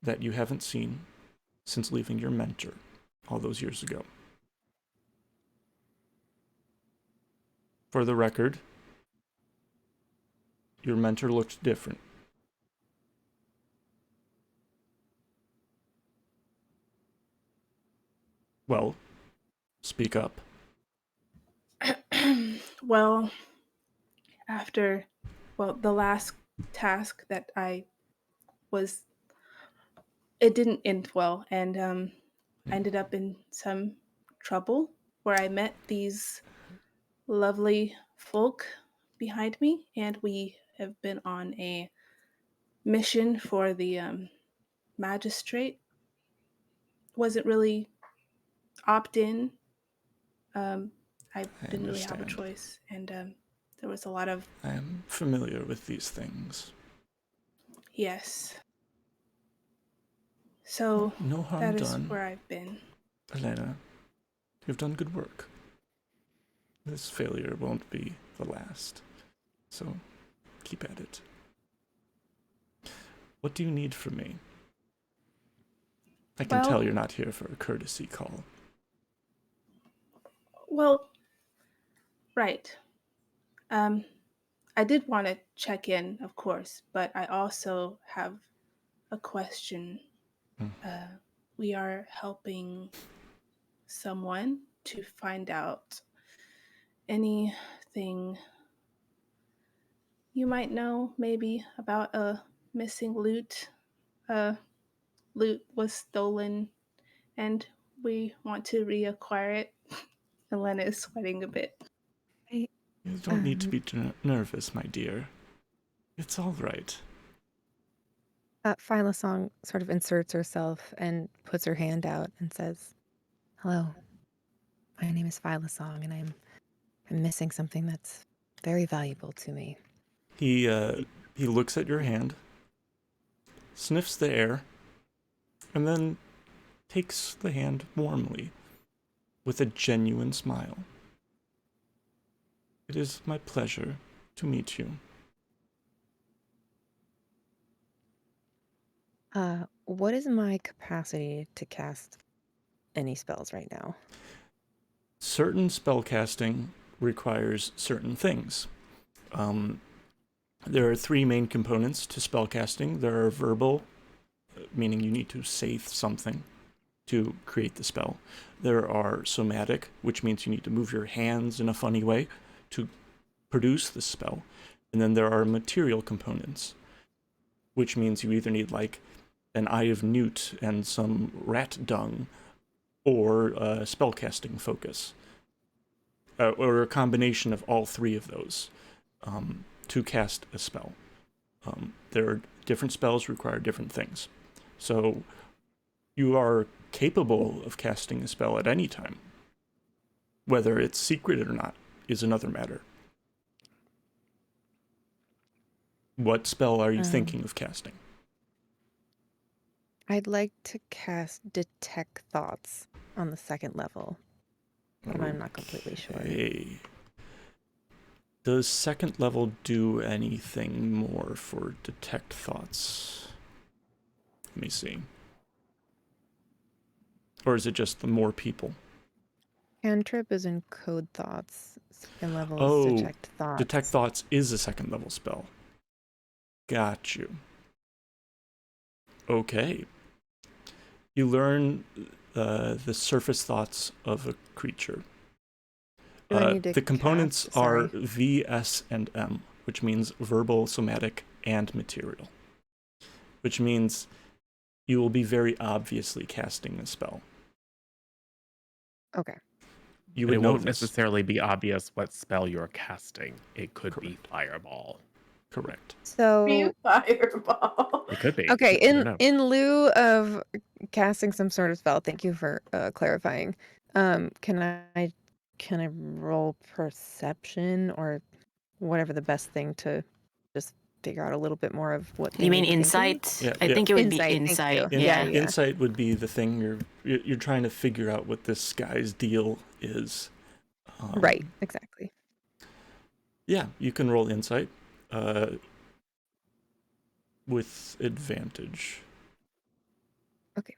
that you haven't seen since leaving your mentor all those years ago. For the record, your mentor looked different. Well, speak up. Well, after, the last task that it didn't end well, and I ended up in some trouble where I met these lovely folk behind me, and we have been on a mission for the magistrate. Wasn't really opt-in. I didn't really have a choice, and there was a lot of... I am familiar with these things. Yes. So no harm that is done. where I've been. Elena, you've done good work. This failure won't be the last, so keep at it. What do you need from me? I can tell you're not here for a courtesy call. Well, right. I did want to check in, of course, but I also have a question. We are helping someone to find out anything you might know, maybe about a missing loot. Loot was stolen, and we want to reacquire it. Elena is sweating a bit. You don't need to be nervous, my dear. It's all right. Phyla Song sort of inserts herself and puts her hand out and says, "Hello, my name is Phyla Song, and I'm missing something that's very valuable to me." He looks at your hand, sniffs the air, and then takes the hand warmly, with a genuine smile. It is my pleasure to meet you. What is my capacity to cast any spells right now? Certain spellcasting requires certain things. There are three main components to spellcasting. There are verbal, meaning you need to say something to create the spell. There are somatic, which means you need to move your hands in a funny way to produce the spell. And then there are material components, which means you either need like an eye of newt and some rat dung, or a spellcasting focus, or a combination of all three of those to cast a spell. There are different spells require different things. So you are capable of casting a spell at any time. Whether it's secret or not is another matter. What spell are you thinking of casting? I'd like to cast Detect Thoughts on the second level, but I'm not completely sure. Does second level do anything more for Detect Thoughts? Let me see. Or is it just the more people? Cantrip is in Code Thoughts. Second level is Detect Thoughts. Detect Thoughts is a second level spell. Got you. Okay. You learn the surface thoughts of a creature. The components are V, S, and M, which means verbal, somatic, and material. Which means you will be very obviously casting a spell. Okay. You But would it know won't this. necessarily be obvious what spell you're casting. It could be Correct. fireball. Correct. Be So fireball. It could be. okay, You don't know. in lieu of casting some sort of spell, thank you for clarifying. Can I roll perception or whatever the best thing to just figure out a little bit more of what they You may mean be thinking? insight? Yeah, I yeah. think it would be Insight, thank insight. you. Yeah. Yeah. Insight would be the thing you're trying to figure out what this guy's deal is. Right, exactly. Yeah, you can roll insight with advantage. Okay.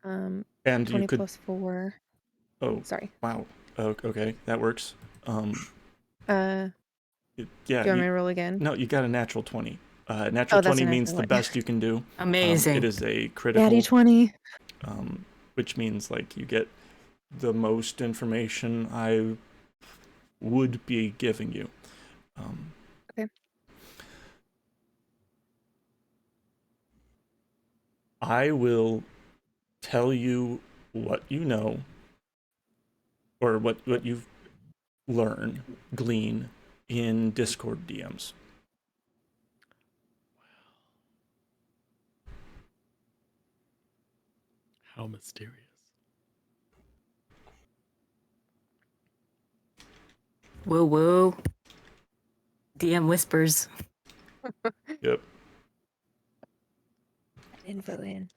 And 20 you could. plus 4. Oh, Sorry. wow. Okay, that works. Uh, Yeah. do you want me to roll again? No, you got a natural 20. Natural Oh, that's 20 a means natural the one. best you can do. Amazing. It is a critical. Natty 20. Which means like you get the most information I would be giving you. Okay. I will tell you what you know, or what you've glean in Discord DMs. How mysterious. Woo woo. DM whispers. Yep. Info in.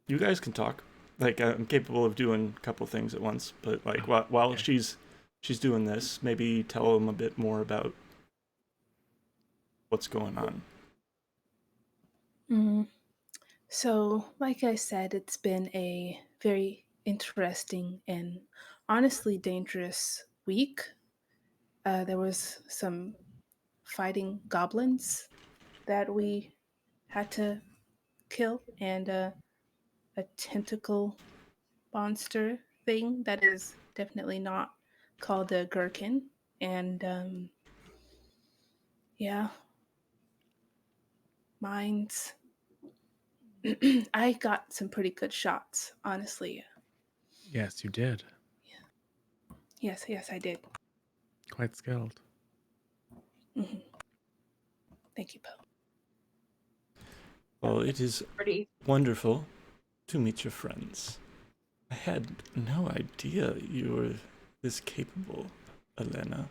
You guys can talk. Like I'm capable of doing a couple things at once, but like while she's doing this, maybe tell them a bit more about what's going on. So, like I said, it's been a very interesting and honestly dangerous week. There was some fighting goblins that we had to kill, and a tentacle monster thing that is definitely not called a gherkin. And yeah, mines. I got some pretty good shots, honestly. Yes, you did. Yes, I did. Quite skilled. Mhm. Thank you, Poe. Well, it is Pretty. wonderful to meet your friends. I had no idea you were this capable, Elena.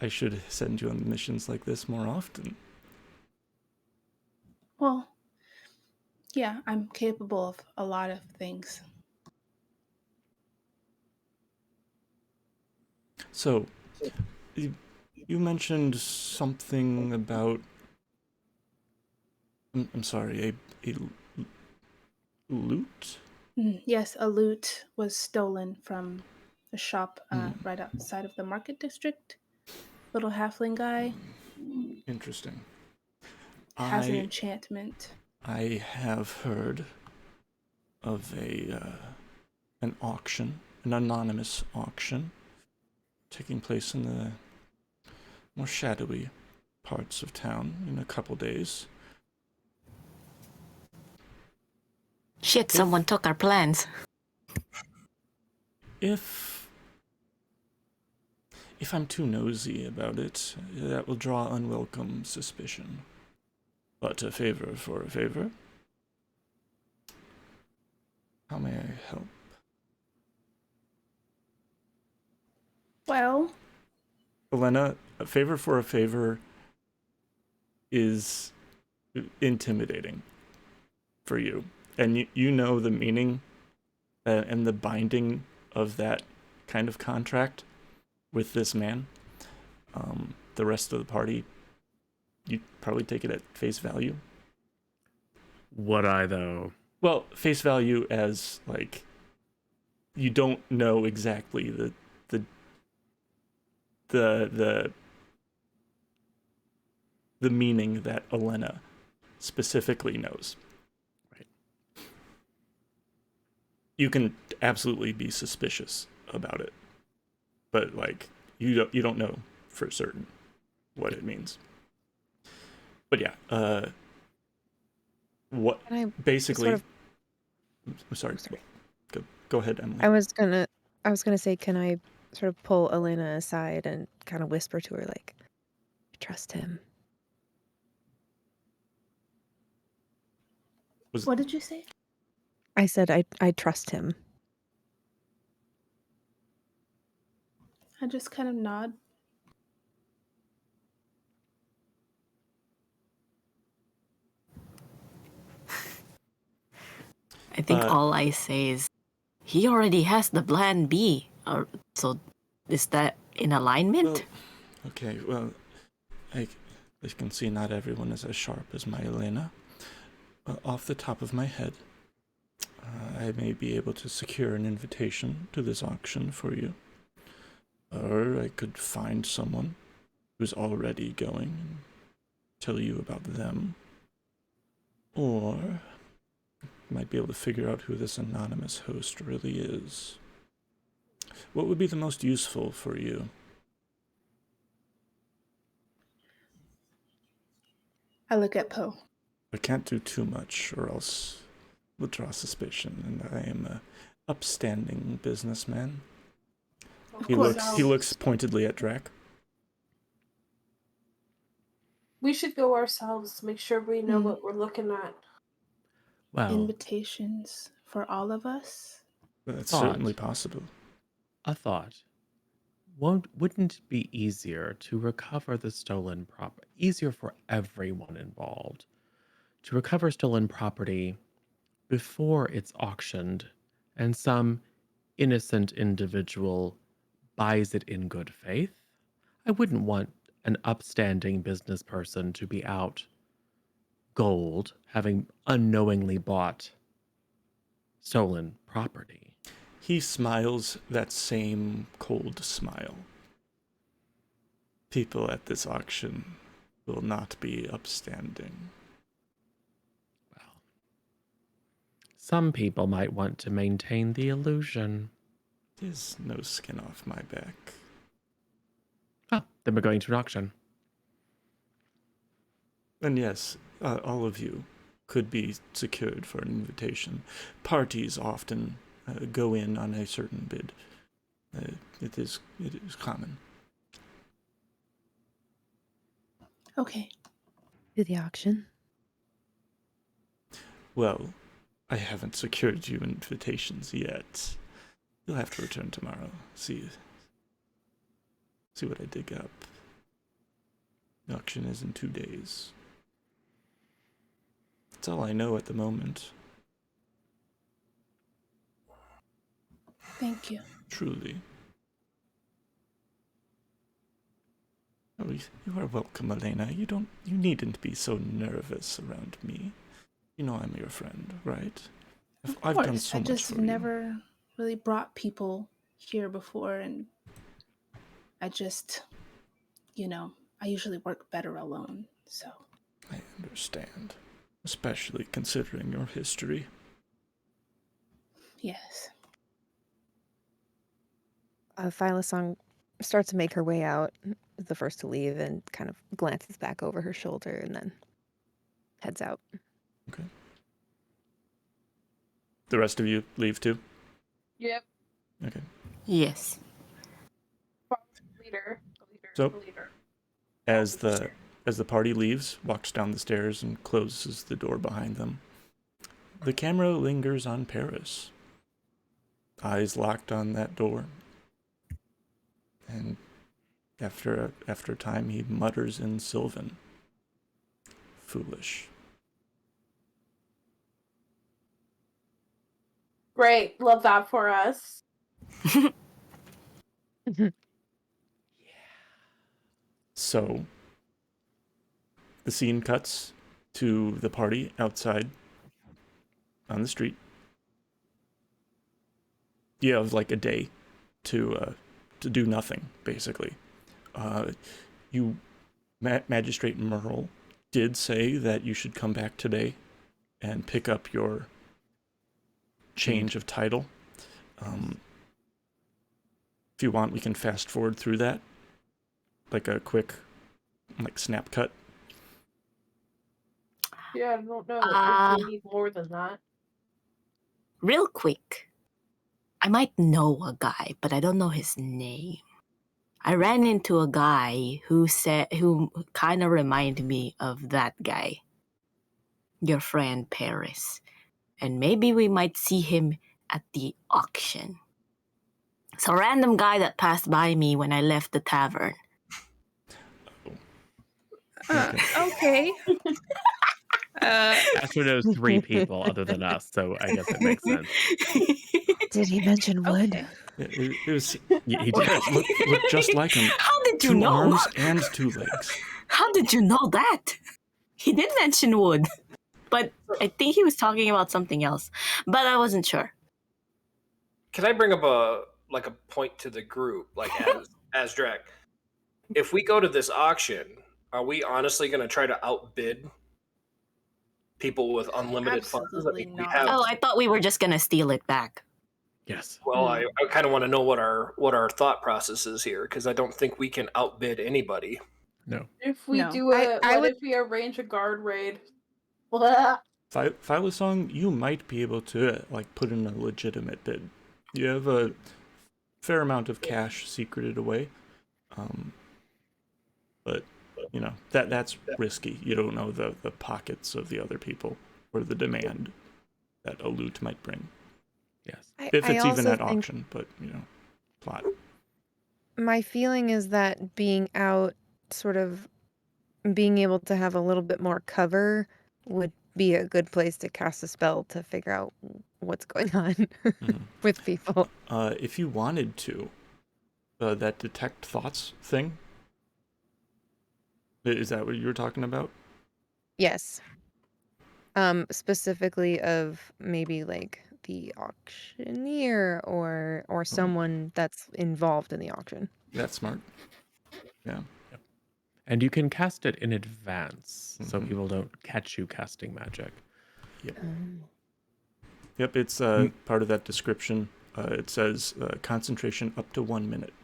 I should send you on missions like this more often. Well, yeah, I'm capable of a lot of things. So, you mentioned something about. I'm sorry, a loot? Yes, a loot was stolen from a shop right outside of the market district. Little halfling guy Interesting. has an enchantment. I have heard of an auction, an anonymous auction, taking place in the more shadowy parts of town in a couple days. Shit, someone took our plans. If I'm too nosy about it, that will draw unwelcome suspicion. But a favor for a favor. How may I help? Well, Elena, a favor for a favor is intimidating for you. And you know the meaning and the binding of that kind of contract with this man. The rest of the party, you'd probably take it at face value. Would I, though? Well, face value as, like, you don't know exactly the the meaning that Elena specifically knows. Right. You can absolutely be suspicious about it, but like you don't know for certain what it means. But yeah, what Can I basically? sort of- I'm sorry. sorry. Go ahead, Emily. I was gonna say, can I sort of pull Elena aside and kind of whisper to her, like, trust him? What did you say? I said I trust him. I just kind of nod. I think Uh, all I say is, he already has the plan B. So is that in alignment? Well, okay, well, I can see not everyone is as sharp as my Elena. Off the top of my head, I may be able to secure an invitation to this auction for you. Or I could find someone who's already going and tell you about them. Or I might be able to figure out who this anonymous host really is. What would be the most useful for you? I look at Poe. I can't do too much, or else we'll draw suspicion, and I am a upstanding businessman. Of He course. looks pointedly at Drak. We should go ourselves, make sure we know what we're looking at. Well, Invitations for all of us. That's Thought. certainly possible. a thought. Wouldn't it be easier to recover the stolen property? Easier for everyone involved to recover stolen property before it's auctioned and some innocent individual buys it in good faith? I wouldn't want an upstanding business person to be out gold having unknowingly bought stolen property. He smiles that same cold smile. People at this auction will not be upstanding. Well, some people might want to maintain the illusion. There's no skin off my back. Oh, then we're going to an auction. And yes, all of you could be secured for an invitation. Parties often go in on a certain bid. It is common. Okay. To the auction. Well, I haven't secured you invitations yet. You'll have to return tomorrow. See what I dig up. The auction is in 2 days. That's all I know at the moment. Thank you. Truly. Oh, you are welcome, Elena. You needn't be so nervous around me. You know I'm your friend, right? I've done so I much just for never really brought people here before, and I just, I usually work better alone. So you. I understand, especially considering your history. yes. Thylacine starts to make her way out, the first to leave, and kind of glances back over her shoulder and then heads out. Okay. The rest of you leave too? Yep. Okay. Yes. Leader. So, as the party leaves, walks down the stairs and closes the door behind them, the camera lingers on Paris. Eyes locked on that door. And after a time, he mutters in Sylvan. Foolish. Great. Love that for us. So, the scene cuts to the party outside on the street. You have like a day to do nothing, basically. Magistrate Merle did say that you should come back today and pick up your change of title. If you want, we can fast forward through that, like a quick, snap cut. Yeah, I don't know if we need more than that. Real quick, I might know a guy, but I don't know his name. I ran into a guy who kind of reminded me of that guy, your friend Paris, and maybe we might see him at the auction. It's a random guy that passed by me when I left the tavern. Okay. Astro knows 3 people other than us, so I guess it makes sense. Did he mention wood? Okay. It was He did. look just like him. How did you 2 know? arms and 2 legs. How did you know that? He did mention wood, but I think he was talking about something else. But I wasn't sure. Can I bring up a point to the group, as Drak? If we go to this auction, are we honestly going to try to outbid people with unlimited funds? Absolutely We not. have, Oh, I thought we were just gonna steal it back. Yes. well, I kind of want to know what our thought process is here, because I don't think we can outbid anybody. No. If we No. do a, I what would- if we arrange a guard raid? Blah. Phylosong, you might be able to put in a legitimate bid. You have a fair amount of cash secreted away, but that's risky. You don't know the pockets of the other people or the demand that a loot might bring. Yes. If it's I even also at think auction, but plot. my feeling is that being out, sort of being able to have a little bit more cover would be a good place to cast a spell to figure out what's going on with people. If you wanted to, that detect thoughts thing, is that what you were talking about? Yes. Specifically of maybe the auctioneer or someone that's involved in the auction. That's smart. Yeah. And you can cast it in advance, so Mhm. people don't catch you casting magic. Yep, it's part of that description. It says concentration up to 1 minute.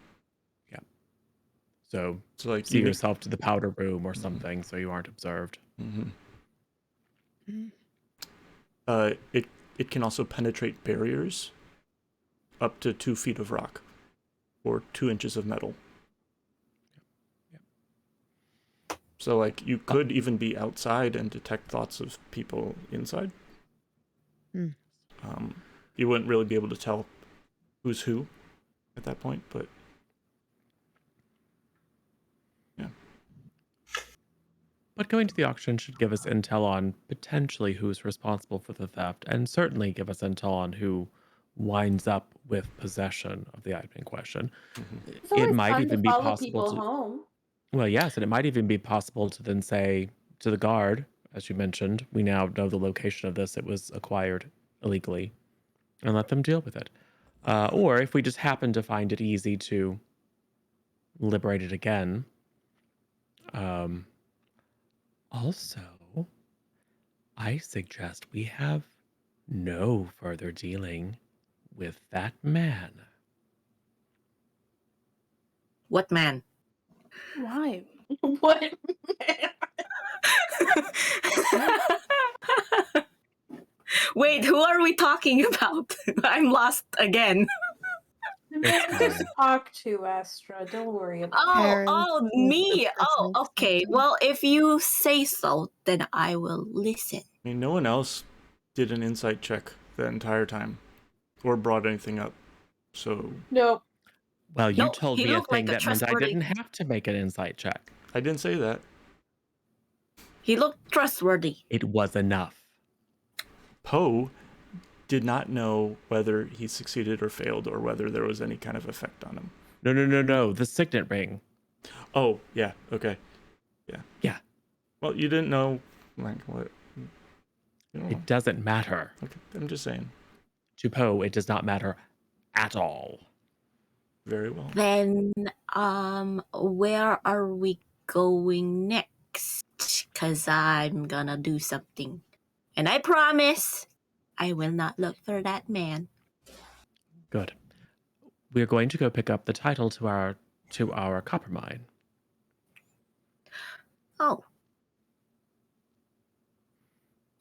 So So see yourself to the powder room or something, so you aren't observed. It can also penetrate barriers up to 2 feet of rock or 2 inches of metal. So you could even be outside and detect thoughts of people inside. You wouldn't really be able to tell who's who at that point, but yeah. But going to the auction should give us intel on potentially who's responsible for the theft, and certainly give us intel on who winds up with possession of the item in question. It's It always might fun even to be follow possible people to... home. Well, yes, and it might even be possible to then say to the guard, as you mentioned, we now know the location of this, it was acquired illegally, and let them deal with it. Or if we just happen to find it easy to liberate it again. Also, I suggest we have no further dealing with that man. What man? Why? What? Wait, who are we talking about? I'm lost again. The man we just talked to, Astra. Don't worry about it. Oh, me. the Oh, person okay. something. Well, if you say so, then I will listen. I mean, no one else did an insight check the entire time or brought anything up. So Nope. Well, you No, told he me a looked thing like a that meant I trustworthy- didn't have to make an insight check. I didn't say that. He looked trustworthy. It was enough. Poe did not know whether he succeeded or failed or whether there was any kind of effect on him. No. The signet ring. Oh, yeah. Okay. Yeah. Yeah. Well, you didn't know, what? You don't know. It doesn't matter. Okay. I'm just saying. To Poe, it does not matter at all. Very well. Then, where are we going next? Because I'm gonna do something. And I promise I will not look for that man. Good. We're going to go pick up the title to our copper mine. Oh.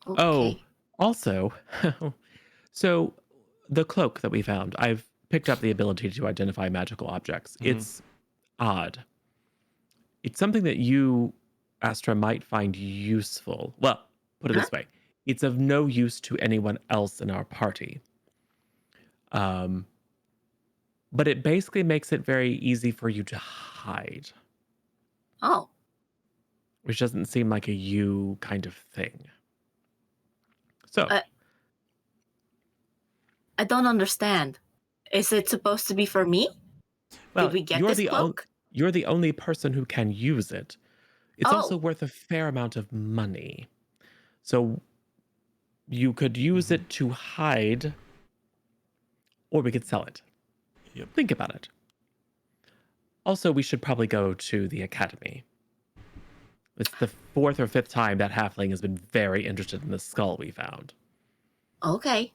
Okay. Oh, also, so the cloak that we found, I've picked up the ability to identify magical objects. Mhm. It's odd. It's something that you, Astra, might find useful. Well, put it this way. It's of no use to anyone else in our party. But it basically makes it very easy for you to hide, Oh. which doesn't seem like a you kind of thing. So, I don't understand. Is it supposed to be for me? well, Did we get you're this the cloak? you're the only person who can use it. It's also Oh. worth a fair amount of money. So you could use it to hide, or we could sell it. Yep. Think about it. Also, we should probably go to the academy. It's the 4th or 5th time that halfling has been very interested in the skull we found. Okay.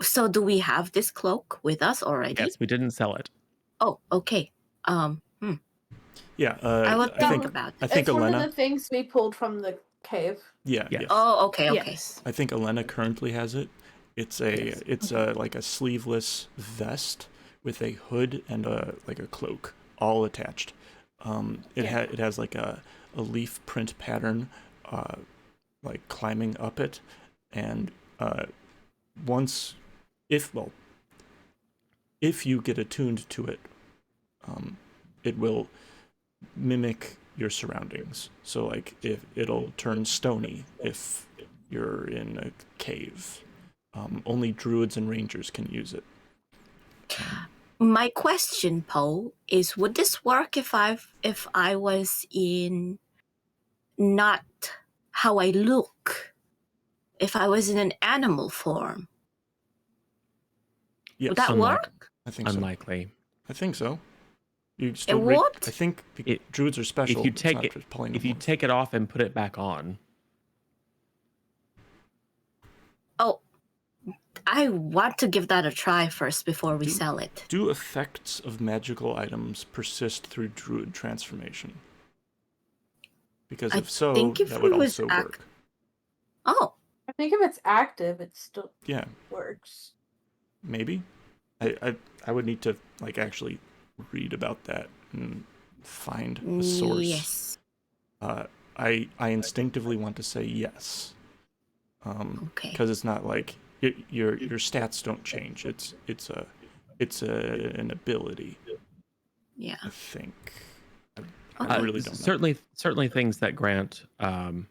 So do we have this cloak with us already? Yes, we didn't sell it. Oh, okay. Yeah. I will I think think about I it. think It's one of Elena. the things we pulled from the cave. Yeah. Yes. Yes. Oh, okay, okay. Yes. I think Elena currently has it. It's a like a sleeveless vest with a hood and like a cloak all attached. It has like a leaf print pattern like climbing up it, and if you get attuned to it, it will mimic your surroundings. So like if it'll turn stony if you're in a cave. Only druids and rangers can use it. My question, Poe, is would this work if I was in not how I look? If I was in an animal form? Yes, Would that work? I think so. Unlikely. I think so. You still would? I think druids are special. If you It's take not it, just polymorph. if you take it off and put it back on, Oh, I want to give that a try first before we sell it. Do effects of magical items persist through druid transformation? Because I if so, think if that we would was also work. Oh, I think if it's active, it still Yeah, works. maybe. I would need to like actually read about that and find a source. yes. I instinctively want to say yes. Okay. Because it's not like your stats don't change. It's an ability. Yeah. I think. I Okay. really don't know. certainly things that grant. Well,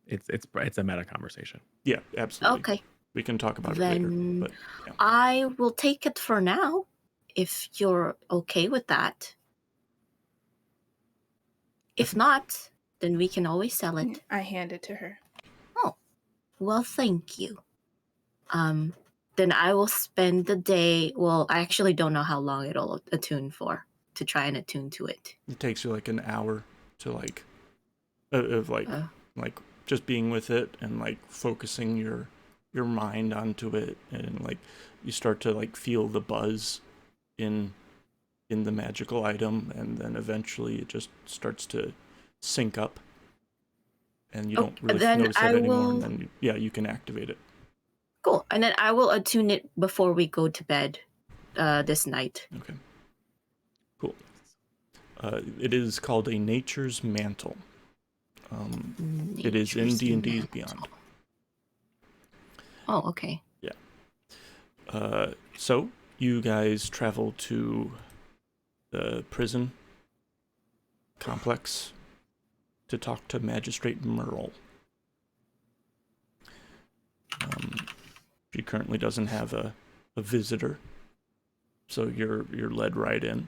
it's a meta conversation. Yeah, absolutely. Okay. We can talk about it later. Then But yeah. I will take it for now, if you're okay with that. If not, then we can always sell it. I hand it to her. Oh, well, thank you. Then I will spend the day. Well, I actually don't know how long it'll attune for to try and attune to it. It takes you like an hour to like of like just being with it and like focusing your mind onto it, and like you start to like feel the buzz in the magical item, and then eventually it just starts to sync up and you don't really then notice I it anymore, will- and then you can activate it. Cool. And then I will attune it before we go to bed this night. Okay, cool. It is called a nature's mantle. It is in Nature's D&D's mantle. Beyond. Oh, okay. So you guys travel to the prison complex to talk to Magistrate Merle. She currently doesn't have a visitor, so you're led right in.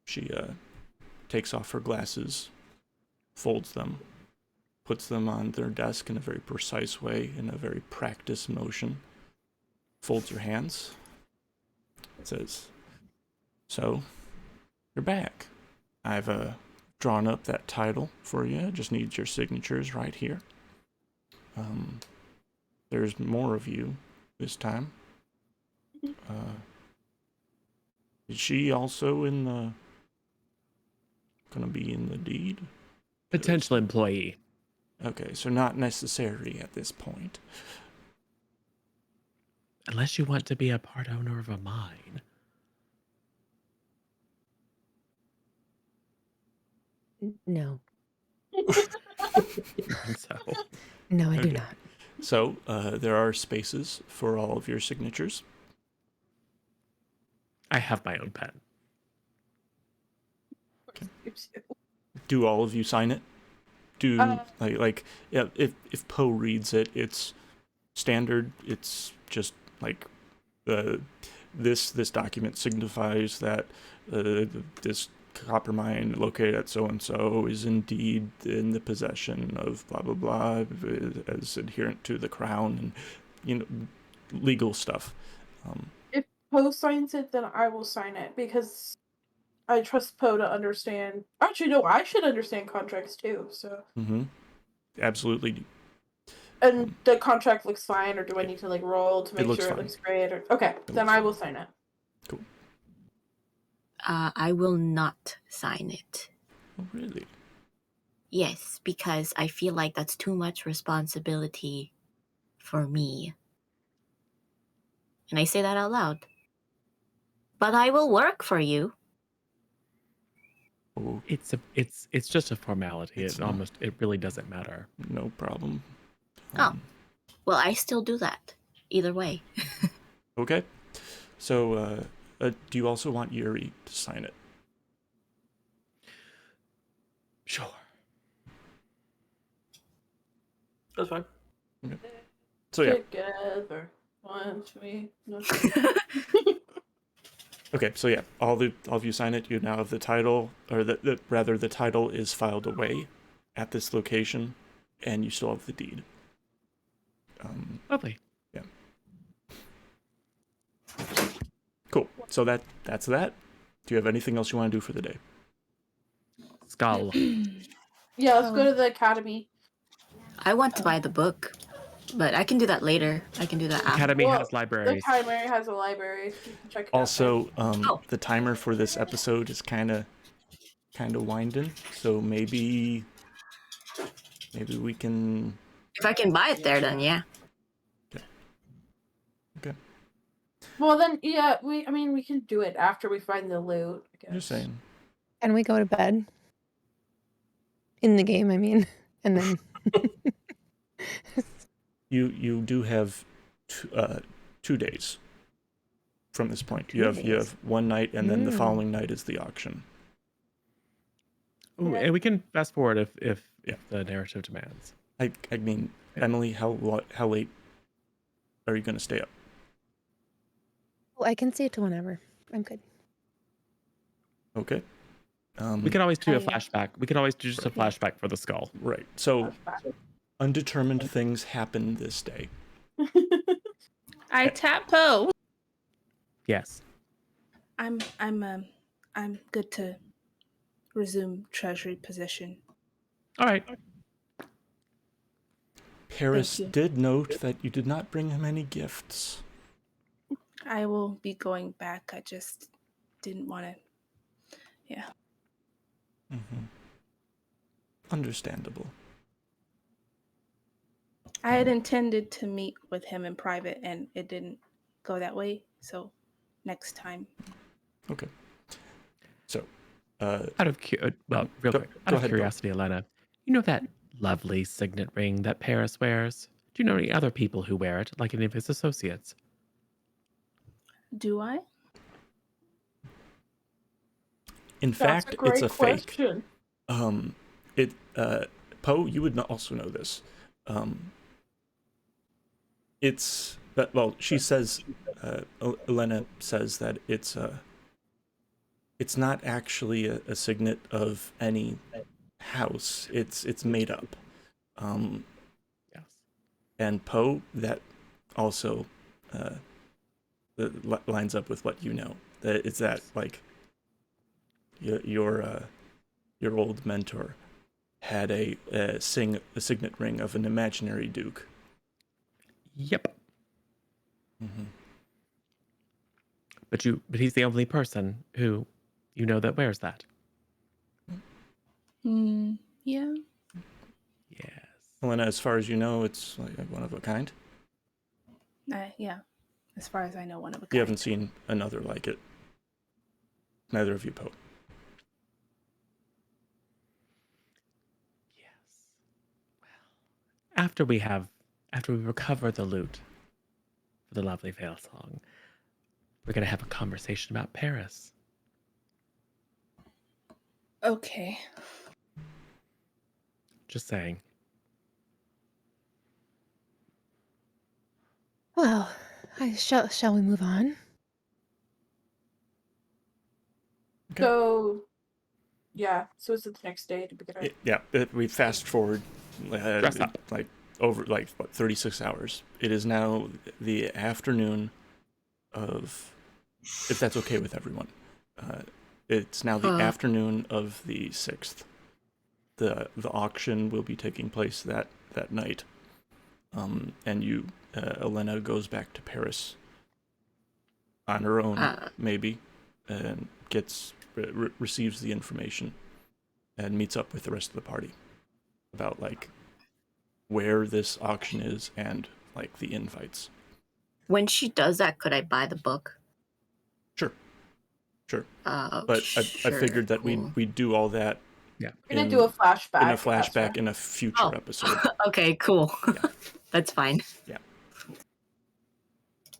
She takes off her glasses, folds them, puts them on their desk in a very precise way, in a very practiced motion. folds her hands. It says, "So, you're back. I've drawn up that title for you. Just need your signatures right here. There's more of you this time. Is she also gonna be in the deed? Potential employee. Okay, so not necessary at this point. Unless you want to be a part owner of a mine. No. And so, No, I do Okay. not. So there are spaces for all of your signatures. I have my own pen. Do all of you sign it? Do Uh, yeah, if Poe reads it, it's standard. It's just like this document signifies that this copper mine located at so and so is indeed in the possession of blah blah blah, as adherent to the crown, and legal stuff. If Poe signs it, then I will sign it because I trust Poe to understand. Actually, no, I should understand contracts too. So, Absolutely. and the contract looks fine, or do I need to like roll to make looks sure fine. it looks great? Or okay, then looks I fine. will sign it. Cool. I will not sign it. Oh, really? Yes, because I feel like that's too much responsibility for me. And I say that out loud. But I will work for you. Oh, It's just a formality. It's It really doesn't matter. no problem. Oh. Well, I still do that. Either way. Okay. So, do you also want Yuri to sign it? Sure. That's fine. So yeah. Together, one, two, no. Okay. So yeah, all of you sign it. You now have the title, or rather, the title is filed away at this location, and you still have the deed. Lovely. Yeah. Cool. So that's that. Do you have anything else you want to do for the day? Skull. Yeah, let's go to the academy. I want to buy the book, but I can do that later. I can do that after. Academy Well, has The libraries. primary has a library. You can check it out Also, Oh. the timer for this episode is kind of winding. So maybe we can. If I can buy it there, then yeah. Okay. Well, then, yeah, we can do it after we find the loot. I guess. Just saying. Can we go to bed? In the game, I mean. And then You do have 2 days from this point. You have one night, and then the following night is the auction. Ooh, and we can fast forward if the narrative demands. I mean, Emily, how late are you going to stay up? well, I can see it to whenever. I'm good. Okay. We can always do a I- flashback. We can always do just a flashback for the skull. Right. So undetermined things happen this day. I tap Poe. Yes. I'm good to resume treasury position. All right. Paris Thank you. did note that you did not bring him any gifts. I will be going back. I just didn't want to. Yeah. Understandable. I had intended to meet with him in private, and it didn't go that way. So, next time. Okay. So, Out of real Go- quick, go out of ahead, Bill. curiosity, Elena, you know that lovely signet ring that Paris wears? Do you know any other people who wear it, like any of his associates? Do I? in That's fact, a great it's a fake. question. Poe, you would also know this. It's well, she says, Elena says that it's not actually a signet of any house. It's made up. Yes. And Poe, that also lines up with what you know. That it's that like your old mentor had a signet ring of an imaginary duke. Yep. Mm-hmm. But he's the only person who you know that wears that. Yeah. Yes. Elena, as far as you know, it's like one of a kind. Yeah. As far as I know, one of a kind. You haven't seen another like it. Neither of you, Poe. Yes. Well, after we recover the loot for the lovely Veil Song, we're gonna have a conversation about Paris. Okay. Just saying. Well, shall we move on? Okay. So, yeah. So is it the next day to begin with? Yeah, we fast forward Dress up. like over 36 hours. It is now the afternoon of, if that's okay with everyone. It's now the afternoon of the 6th. The auction will be taking place that night. And Elena goes back to Paris on her own, maybe, and receives the information and meets up with the rest of the party about like where this auction is and like the invites. When she does that, could I buy the book? Sure. But I figured that we'd do all that. Yeah. We're gonna do a flashback. In a flashback in a future episode. Okay, cool. Yeah. That's fine. Yeah.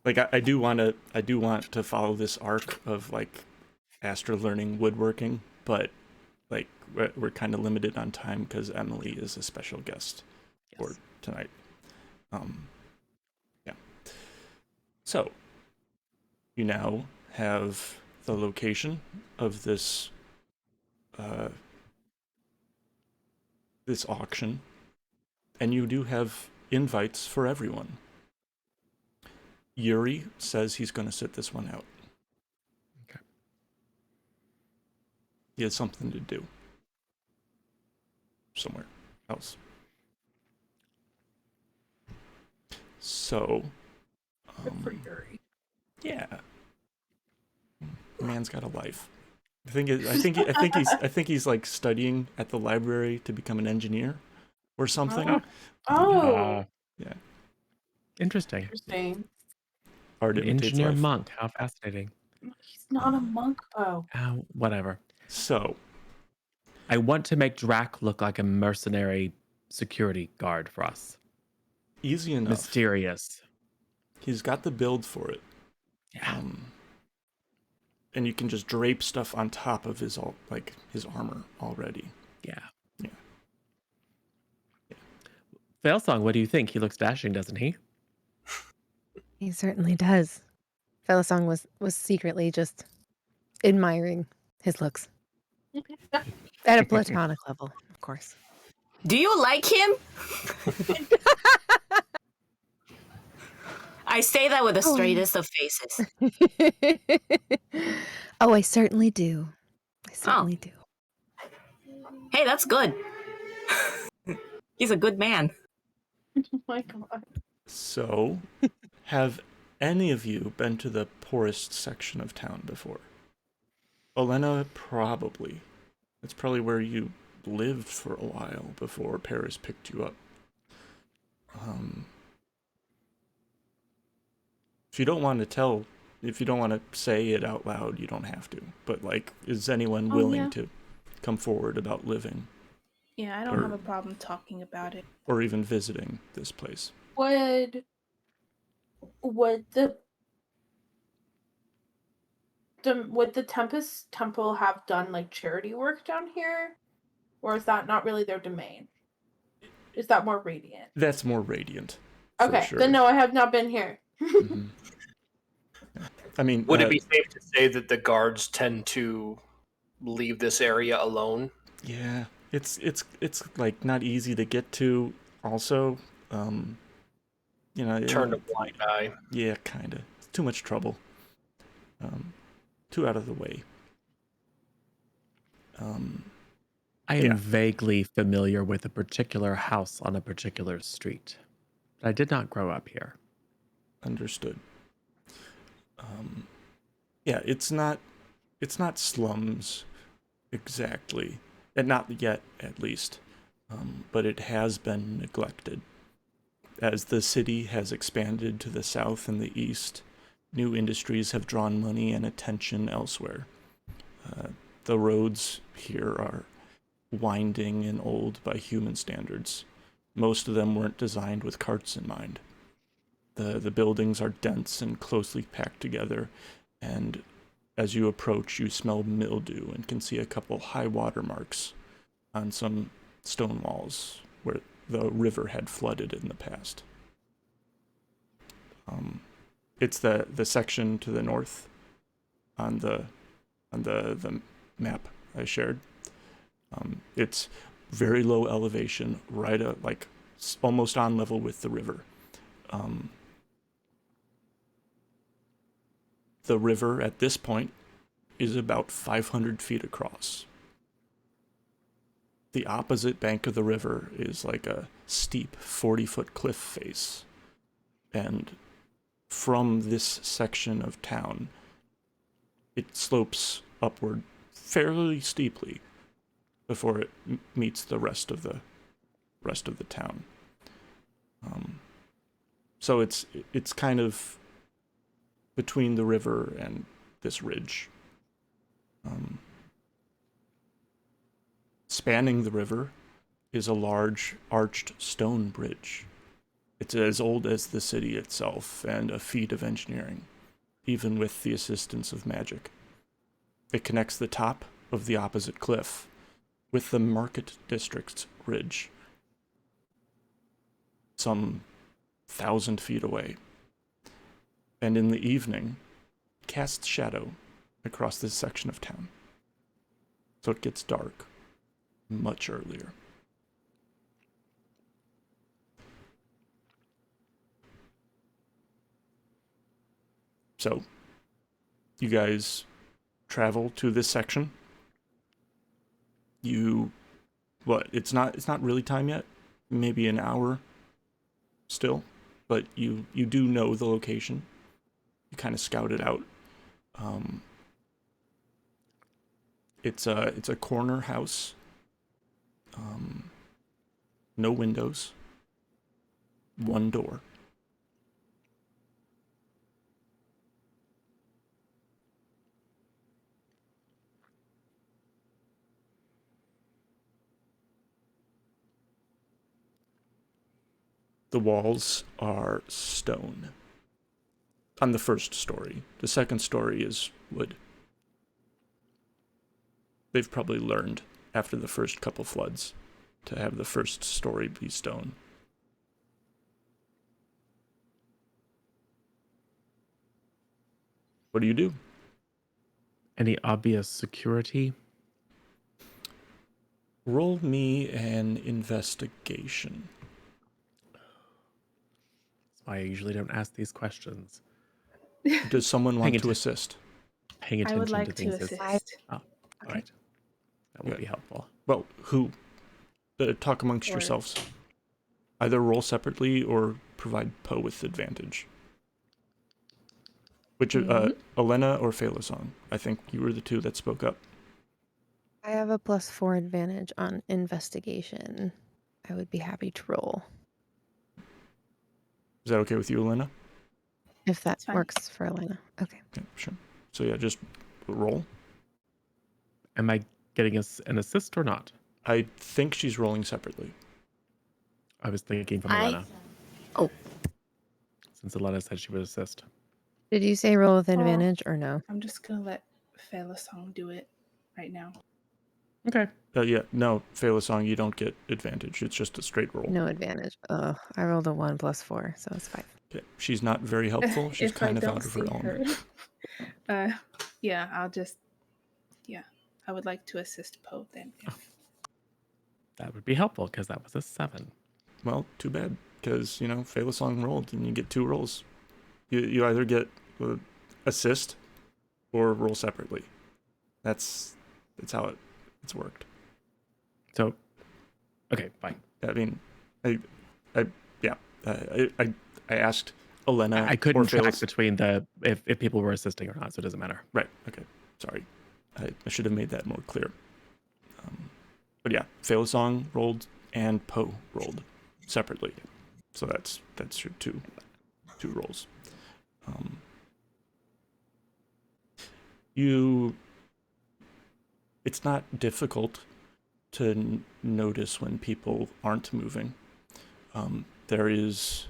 Like I do want to follow this arc of like Astra learning woodworking, but like we're kind of limited on time because Emily is a special guest for tonight. Yeah. So you now have the location of this this auction, and you do have invites for everyone. Yuri says he's going to sit this one out. Okay. He has something to do somewhere else. So, Good for Yuri. yeah, the man's got a life. I think he's like studying at the library to become an engineer or something. Oh, Yeah, Interesting. interesting. art An imitates engineer life. monk. How fascinating. He's not a monk, though. Whatever. So, I want to make Drak look like a mercenary security guard for us. easy enough. Mysterious. He's got the build for it. Yeah. And you can just drape stuff on top of his armor already. Yeah. Yeah. Veilsong, what do you think? He looks dashing, doesn't he? He certainly does. Felisong was secretly just admiring his looks. At a platonic level, of course. Do you like him? I say that with the straightest of faces. Oh, I certainly do. I certainly do. Hey, that's good. He's a good man. Oh my god. So, have any of you been to the poorest section of town before? Elena, probably. It's probably where you lived for a while before Paris picked you up. If you don't want to say it out loud, you don't have to. But like, is anyone willing to come forward about living? Yeah, I don't have a problem talking about it. Or even visiting this place? Would the Tempest Temple have done like charity work down here, or is that not really their domain? Is that more Radiant? That's more Radiant. For Okay, sure. then no, I have not been here. Mm-hmm. I mean, would it be safe to say that the guards tend to leave this area alone? Yeah, it's like not easy to get to. Also, turn a blind eye. Yeah, kind of. It's too much trouble. Two out of the way. I am Yeah. vaguely familiar with a particular house on a particular street. But I did not grow up here. Understood. Yeah, it's not slums exactly, and not yet at least, but it has been neglected. As the city has expanded to the south and the east, new industries have drawn money and attention elsewhere. The roads here are winding and old by human standards. Most of them weren't designed with carts in mind. The buildings are dense and closely packed together, and as you approach, you smell mildew and can see a couple high water marks on some stone walls where the river had flooded in the past. It's the section to the north on the map I shared. It's very low elevation, right almost on level with the river. The river at this point is about 500 feet across. The opposite bank of the river is like a steep 40-foot cliff face. And from this section of town, it slopes upward fairly steeply before it meets the rest of the town. So it's kind of between the river and this ridge. Spanning the river is a large arched stone bridge. It's as old as the city itself and a feat of engineering, even with the assistance of magic. It connects the top of the opposite cliff with the Market District's ridge, some 1,000 feet away. And in the evening, casts shadow across this section of town. So it gets dark much earlier. So, you guys travel to this section. It's not really time yet. Maybe an hour still, but you do know the location. You kind of scout it out. It's a corner house. No windows. One door. The walls are stone on the first story. The second story is wood. They've probably learned after the first couple floods to have the first story be stone. What do you do? Any obvious security? Roll me an investigation. That's why I usually don't ask these questions. Does someone want to Hang assist? Paying I attention would like to to things is... assist. Oh, all right. That would be helpful. Well, who? Talk amongst Or- yourselves. Either roll separately or provide Poe with advantage. Which, Elena or Phaelosong? I think you were the two that spoke up. I have a +4 advantage on investigation. I would be happy to roll. Is that okay with you, Elena? If that It's fine. works for Elena. Okay. Okay, sure. So yeah, just roll. Am I getting an assist or not? I think she's rolling separately. I was thinking from I- Elena. Oh. Since Elena said she would assist. Did you say roll with advantage or no? I'm just gonna let Phaelosong do it right now. Okay. Yeah, no, Phaelosong, you don't get advantage. It's just a straight roll. No advantage. Oh, I rolled a 1 + 4, so it's 5. Okay. She's not very helpful. She's If kind I of don't out of her see element. her. Yeah, I would like to assist Poe then. That would be helpful because that was a 7. Well, too bad, because, Phaelosong rolled and you get 2 rolls. You either get assist or roll separately. That's how it's worked. So, okay, fine. I mean, I asked Elena. I couldn't or track Phaelus- between the if people were assisting or not, so it doesn't matter. Right. Okay. Sorry. I should have made that more clear. But yeah, Phaelosong rolled and Poe rolled separately. So that's your two rolls. It's not difficult to notice when people aren't moving. There is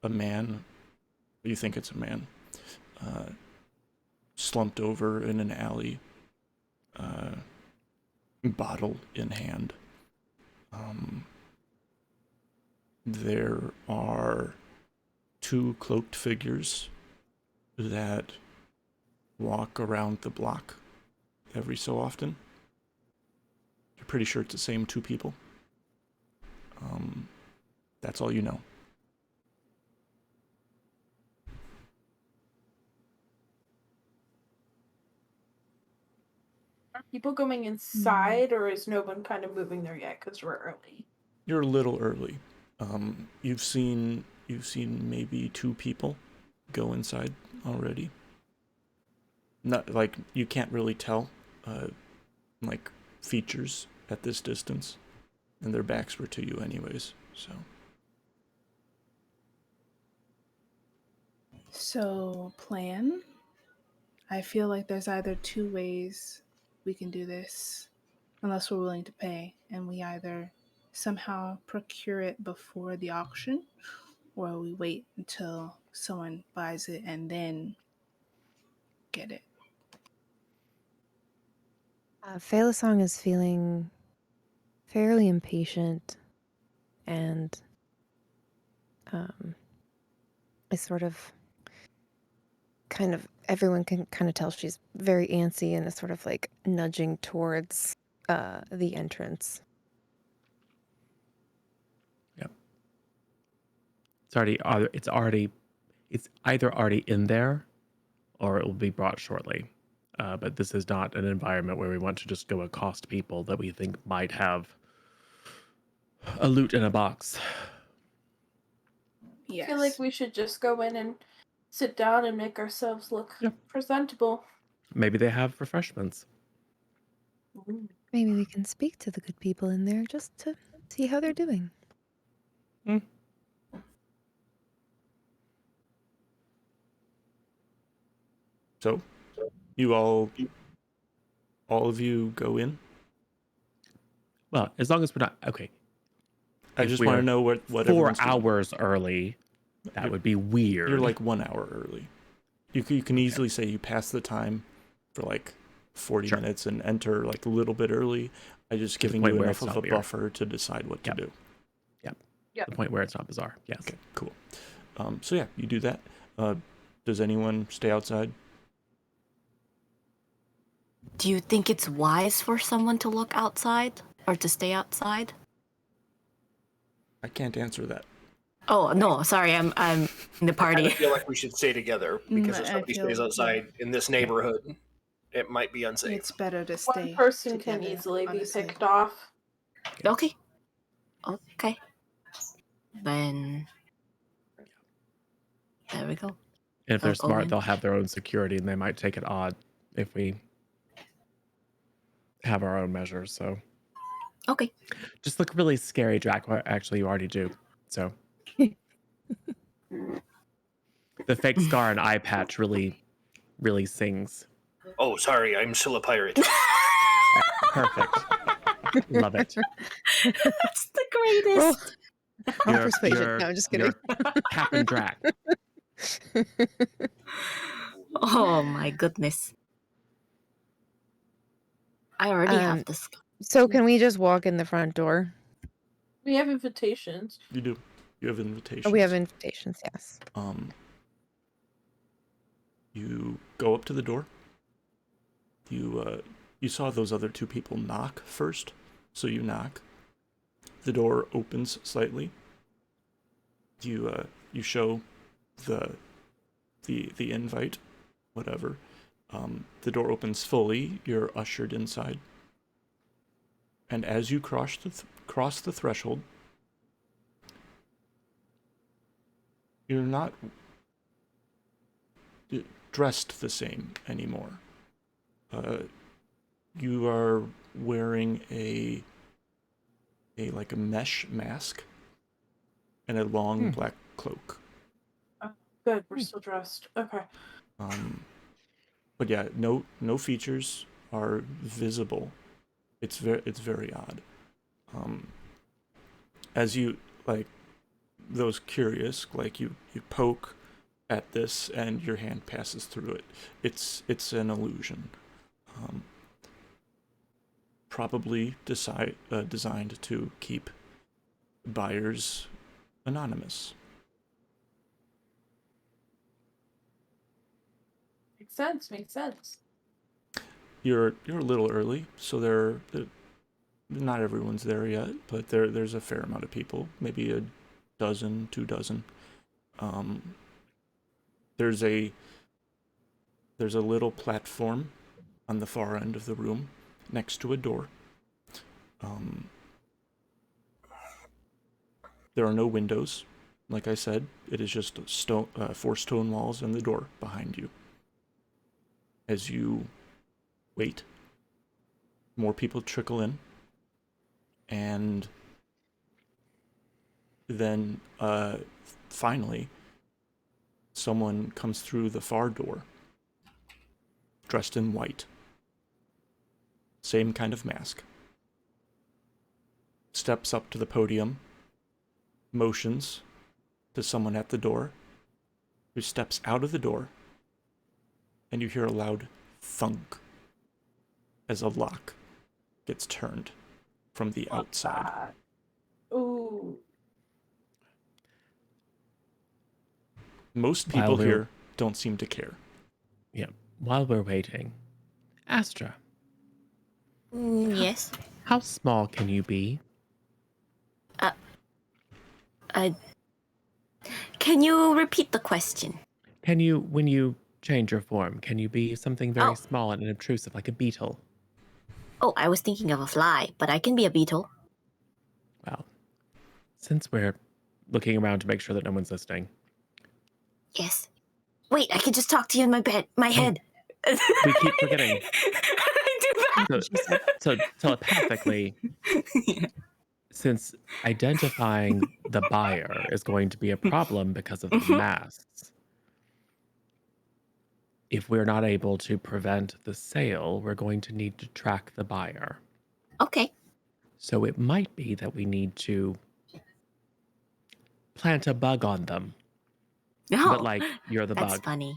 a man, you think it's a man, slumped over in an alley, bottle in hand. There are two cloaked figures that walk around the block every so often. You're pretty sure it's the same two people. That's all you know. Are people going inside, or is no one kind of moving there yet because we're early? You're a little early. You've seen maybe two people go inside already. Not like you can't really tell like features at this distance, and their backs were to you anyways. So, plan. I feel like there's either two ways we can do this, unless we're willing to pay, and we either somehow procure it before the auction, or we wait until someone buys it and then get it. Phaelosong is feeling fairly impatient, and is sort of everyone can kind of tell she's very antsy and is sort of like nudging towards the entrance. Yep. It's either already in there or it will be brought shortly. But this is not an environment where we want to just go accost people that we think might have a loot in a box. Yes. I feel like we should just go in and sit down and make ourselves look presentable. Maybe they have refreshments. Maybe we can speak to the good people in there just to see how they're doing. So, you all of you go in? Well, as long as we're not okay. I If just we want to are know what 4 everyone's doing. hours early. That would be weird. You're like 1 hour early. You can easily say you pass the time for like 40 minutes and enter like a little bit early. I just giving you enough of a buffer to decide what to do. Yep. The point where it's not bizarre. Yes. Okay, cool. So yeah, you do that. Does anyone stay outside? Do you think it's wise for someone to look outside or to stay outside? I can't answer that. Oh no, sorry, I'm in the party. I feel like we should stay together because if I somebody feel- stays outside in this neighborhood, it might be unsafe. It's better to stay. One person together, can easily honestly. be picked off. Okay. Okay. Then there we go. And if they're I'll go smart, in. they'll have their own security, and they might take it odd if we have our own measures. So Okay. just look really scary, Drak. Well, actually, you already do. So the fake scar and eye patch really, really sings. Oh, sorry, I'm still a pirate. Perfect. Love it. That's the greatest. I'll persuasion. No, I'm just kidding. Captain Drak. Oh my goodness. I already have this. So can we just walk in the front door? We have invitations. You do. You have invitations. Oh, we have invitations, yes. You go up to the door. You saw those other two people knock first, so you knock. The door opens slightly. You show the invite, whatever, The door opens fully. You're ushered inside. And as you cross the threshold, you're not dressed the same anymore. You are wearing a mesh mask and a long black cloak. Good, we're still dressed. Okay. But yeah, no features are visible. It's very odd. As you those curious, you poke at this and your hand passes through it. It's an illusion. Probably designed to keep buyers anonymous. Makes sense. You're a little early, so they're not everyone's there yet, but there's a fair amount of people, maybe a dozen, 2 dozen. There's a little platform on the far end of the room next to a door. There are no windows. Like I said, it is just 4 stone walls and the door behind you. As you wait, more people trickle in, and then finally someone comes through the far door dressed in white, same kind of mask, steps up to the podium, motions to someone at the door, who steps out of the door, and you hear a loud thunk as a lock gets turned from the outside. Ooh. Most people here don't seem to care. Yeah. While we're waiting, Astra, Yes. how small can you be? Can you repeat the question? Can you, when you change your form, can you be something very Oh. small and obtrusive, like a beetle? Oh, I was thinking of a fly, but I can be a beetle. Well, since we're looking around to make sure that no one's listening, Yes. Wait, I can just talk to you in my head. we keep forgetting. I do that. So telepathically, since identifying the buyer is going to be a problem because of the masks, if we're not able to prevent the sale, we're going to need to track the buyer. Okay. So it might be that we need to plant a bug on them. No. But like, you're the That's bug. funny.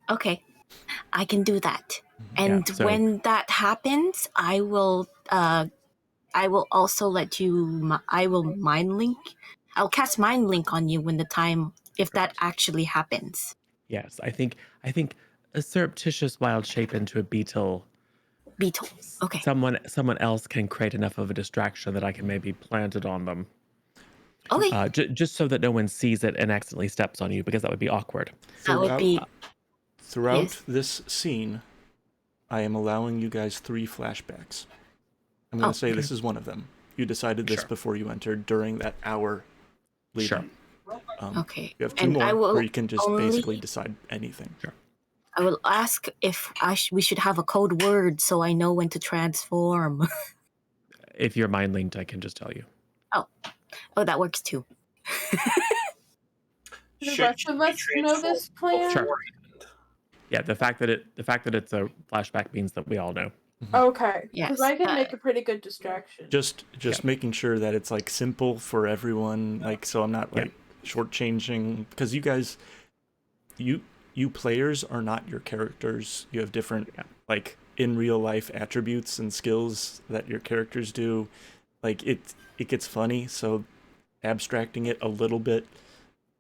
Okay. I can do that. And Yeah, so- when that happens, I will also let you I will mind link. I'll cast mind link on you when the time if that actually happens. Yes, I think a surreptitious wild shape into a beetle. Beetle. Okay. Someone else can create enough of a distraction that I can maybe plant it on them. Okay. Just so that no one sees it and accidentally steps on you, because that would be awkward. That would be Throughout yes. this scene, I am allowing you guys 3 flashbacks. I'm going to say this is one of them. You decided this before you entered during that hour lead Sure. up. Okay. You have 2 And more I will where you can just only- basically decide anything. Sure. I will ask if we should have a code word so I know when to transform. If you're mind linked, I can just tell you. Oh, that works too. The rest of us know this plan? Sure. Yeah, the fact that it's a flashback means that we all know. Okay. Yes, Because I can make a pretty good distraction. Just making sure that it's simple for everyone, so I'm not shortchanging, because you guys, you players are not your characters. You have different in real life attributes and skills that your characters do. It gets funny, so abstracting it a little bit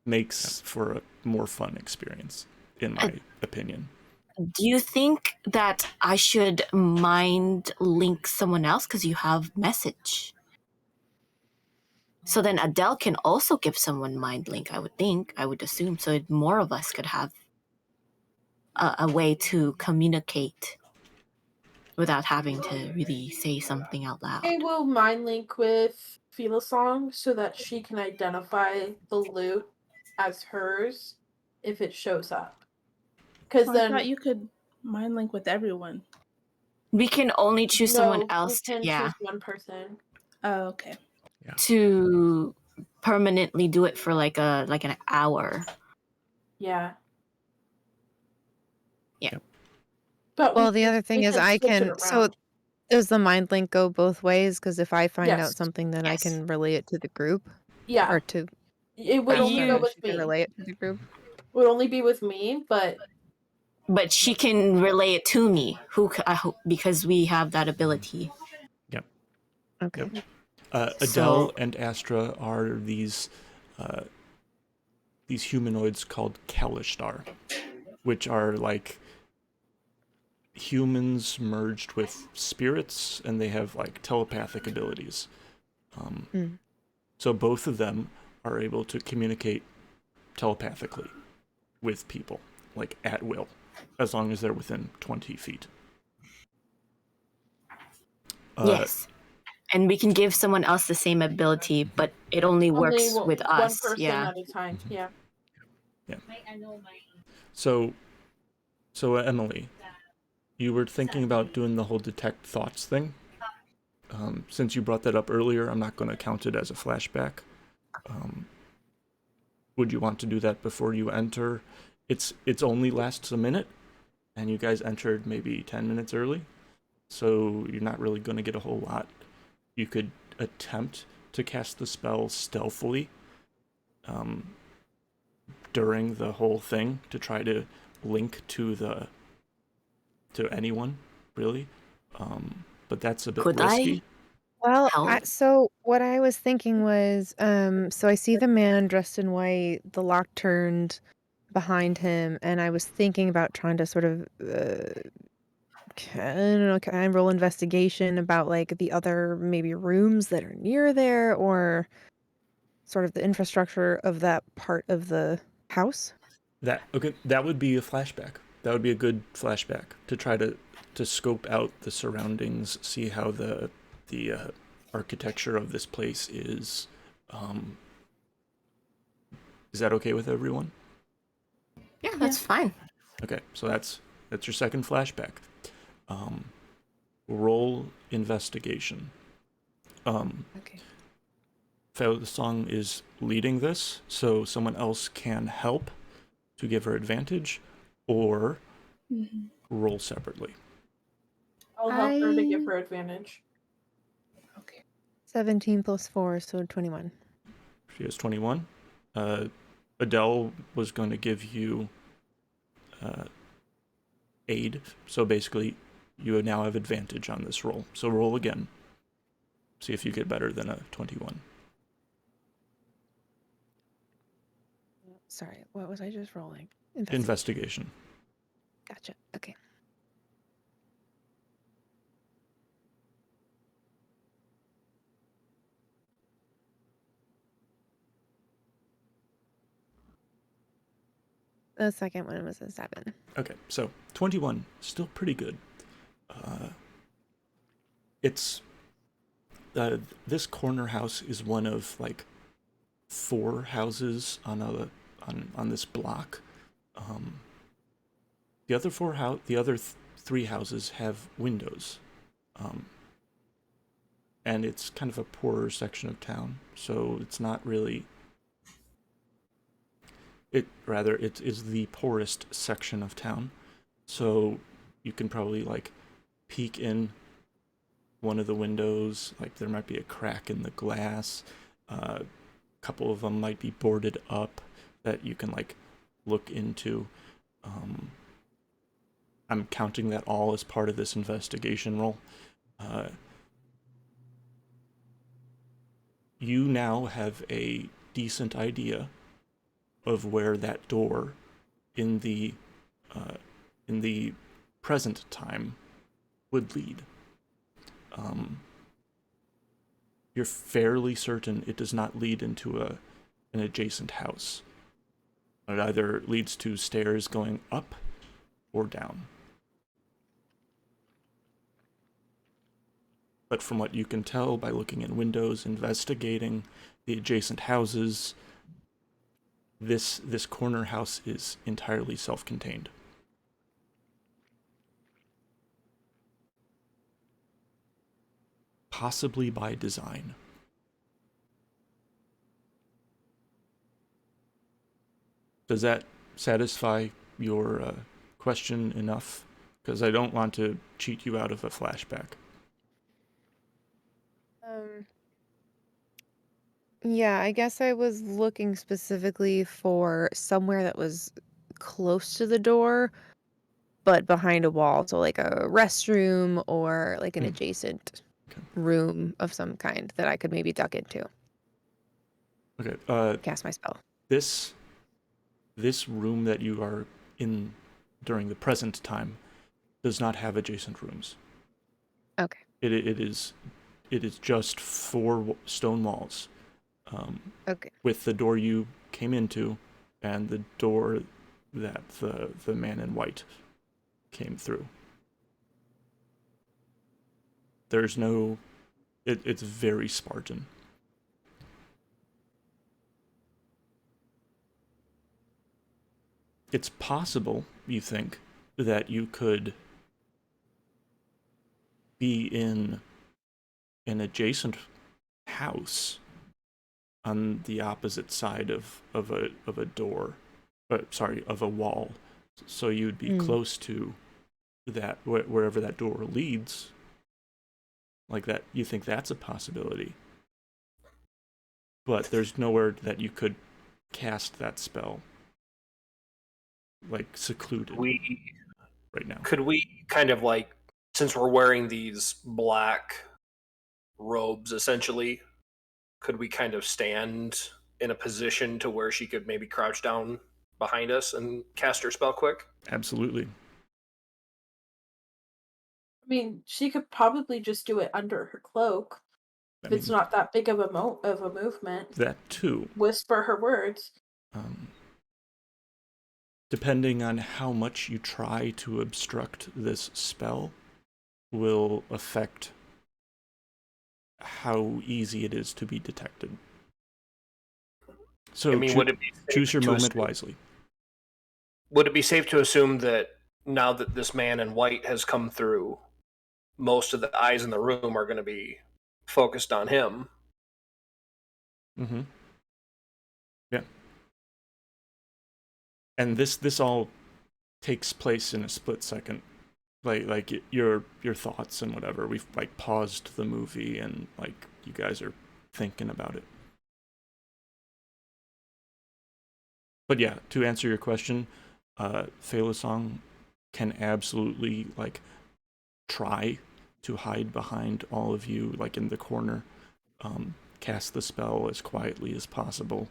makes for a more fun experience, in my opinion. Do you think that I should mind link someone else because you have message? So then Adele can also give someone mind link, I would assume. So more of us could have a way to communicate without having to really say something out loud. I will mind link with Song so that she can identify the loot as hers if it shows up. Because I then thought you could mind link with everyone. We can only choose someone else we can choose one person. Oh, okay. to permanently do it for like an hour. Yeah. Yeah. But Well, the other thing is I switch it can. So around. does the mind link go both ways? Because if I find Yes. out something, then I Yes. can relay it to the group, Yeah. or to It would Asta, only go and with she can me. relay it to the group. Would only be with me, but But she can relay it to me, because we have that ability. Okay. Yep. Adelle So- and Astra are these humanoids called Kalishtar, which are like humans merged with spirits, and they have like telepathic abilities. So both of them are able to communicate telepathically with people, like at will, as long as they're within 20 feet. Yes. And we can give someone else the same ability, but it only works with one us. person Yeah. at a time. Yeah. So Emily, you were thinking about doing the whole detect thoughts thing. Since you brought that up earlier, I'm not going to count it as a flashback. Would you want to do that before you enter? It's only lasts a minute, and you guys entered maybe 10 minutes early, so you're not really going to get a whole lot. You could attempt to cast the spell stealthily during the whole thing to try to link to anyone, really. But that's a bit Could risky. Well, Help? so what I was thinking was, so I see the man dressed in white, the lock turned behind him, and I was thinking about trying to sort of, I don't know, can I roll investigation about like the other maybe rooms that are near there, or sort of the infrastructure of that part of the house? That would be a flashback. That would be a good flashback to try to scope out the surroundings, see how the architecture of this place is. Is that okay with everyone? Yeah, that's fine. Okay, so that's your second flashback. Roll investigation. Okay. The song is leading this, so someone else can help to give her advantage, or roll separately. I'll help her to give her advantage. Okay. 17 plus 4, so 21. She has 21. Adelle was going to give you aid, so basically you now have advantage on this roll. So roll again. See if you get better than a 21. Sorry, what was I just rolling? Investigation. Gotcha. Okay. The second one was a 7. Okay, so 21, still pretty good. It's this corner house is one of like 4 houses on this block. The other 3 houses have windows, and it's kind of a poorer section of town, so it's not really. It is the poorest section of town, so you can probably like peek in one of the windows. Like there might be a crack in the glass. A couple of them might be boarded up that you can like look into. I'm counting that all as part of this investigation roll. You now have a decent idea of where that door in the present time would lead. You're fairly certain it does not lead into an adjacent house. It either leads to stairs going up or down. But from what you can tell by looking in windows, investigating the adjacent houses, this corner house is entirely self-contained. Possibly by design. Does that satisfy your question enough? Because I don't want to cheat you out of a flashback. Yeah, I guess I was looking specifically for somewhere that was close to the door, but behind a wall. So like a restroom or like an adjacent room of some kind that I could maybe duck into. Okay. Cast my spell. This room that you are in during the present time does not have adjacent rooms. Okay. It is just 4 stone walls. Okay. With the door you came into and the door that the man in white came through. There's no... It's very Spartan. It's possible, you think, that you could be in an adjacent house on the opposite side of a door, of a wall, so you'd be close to that wherever that door leads. Like that, you think that's a possibility, but there's nowhere that you could cast that spell, like secluded right now. Could we kind of like, since we're wearing these black robes essentially, could we kind of stand in a position to where she could maybe crouch down behind us and cast her spell quick? Absolutely. I mean, she could probably just do it under her cloak. If it's not that big of a movement. That too. Whisper her words. Depending on how much you try to obstruct this spell will affect how easy it is to be detected. So choose your moment wisely. Would it be safe to assume that now that this man in white has come through, most of the eyes in the room are going to be focused on him? Mm-hmm. Yeah. And this all takes place in a split second. Like your thoughts and whatever. We've like paused the movie and like you guys are thinking about it. But yeah, to answer your question, Phalasong can absolutely like try to hide behind all of you, like in the corner, cast the spell as quietly as possible.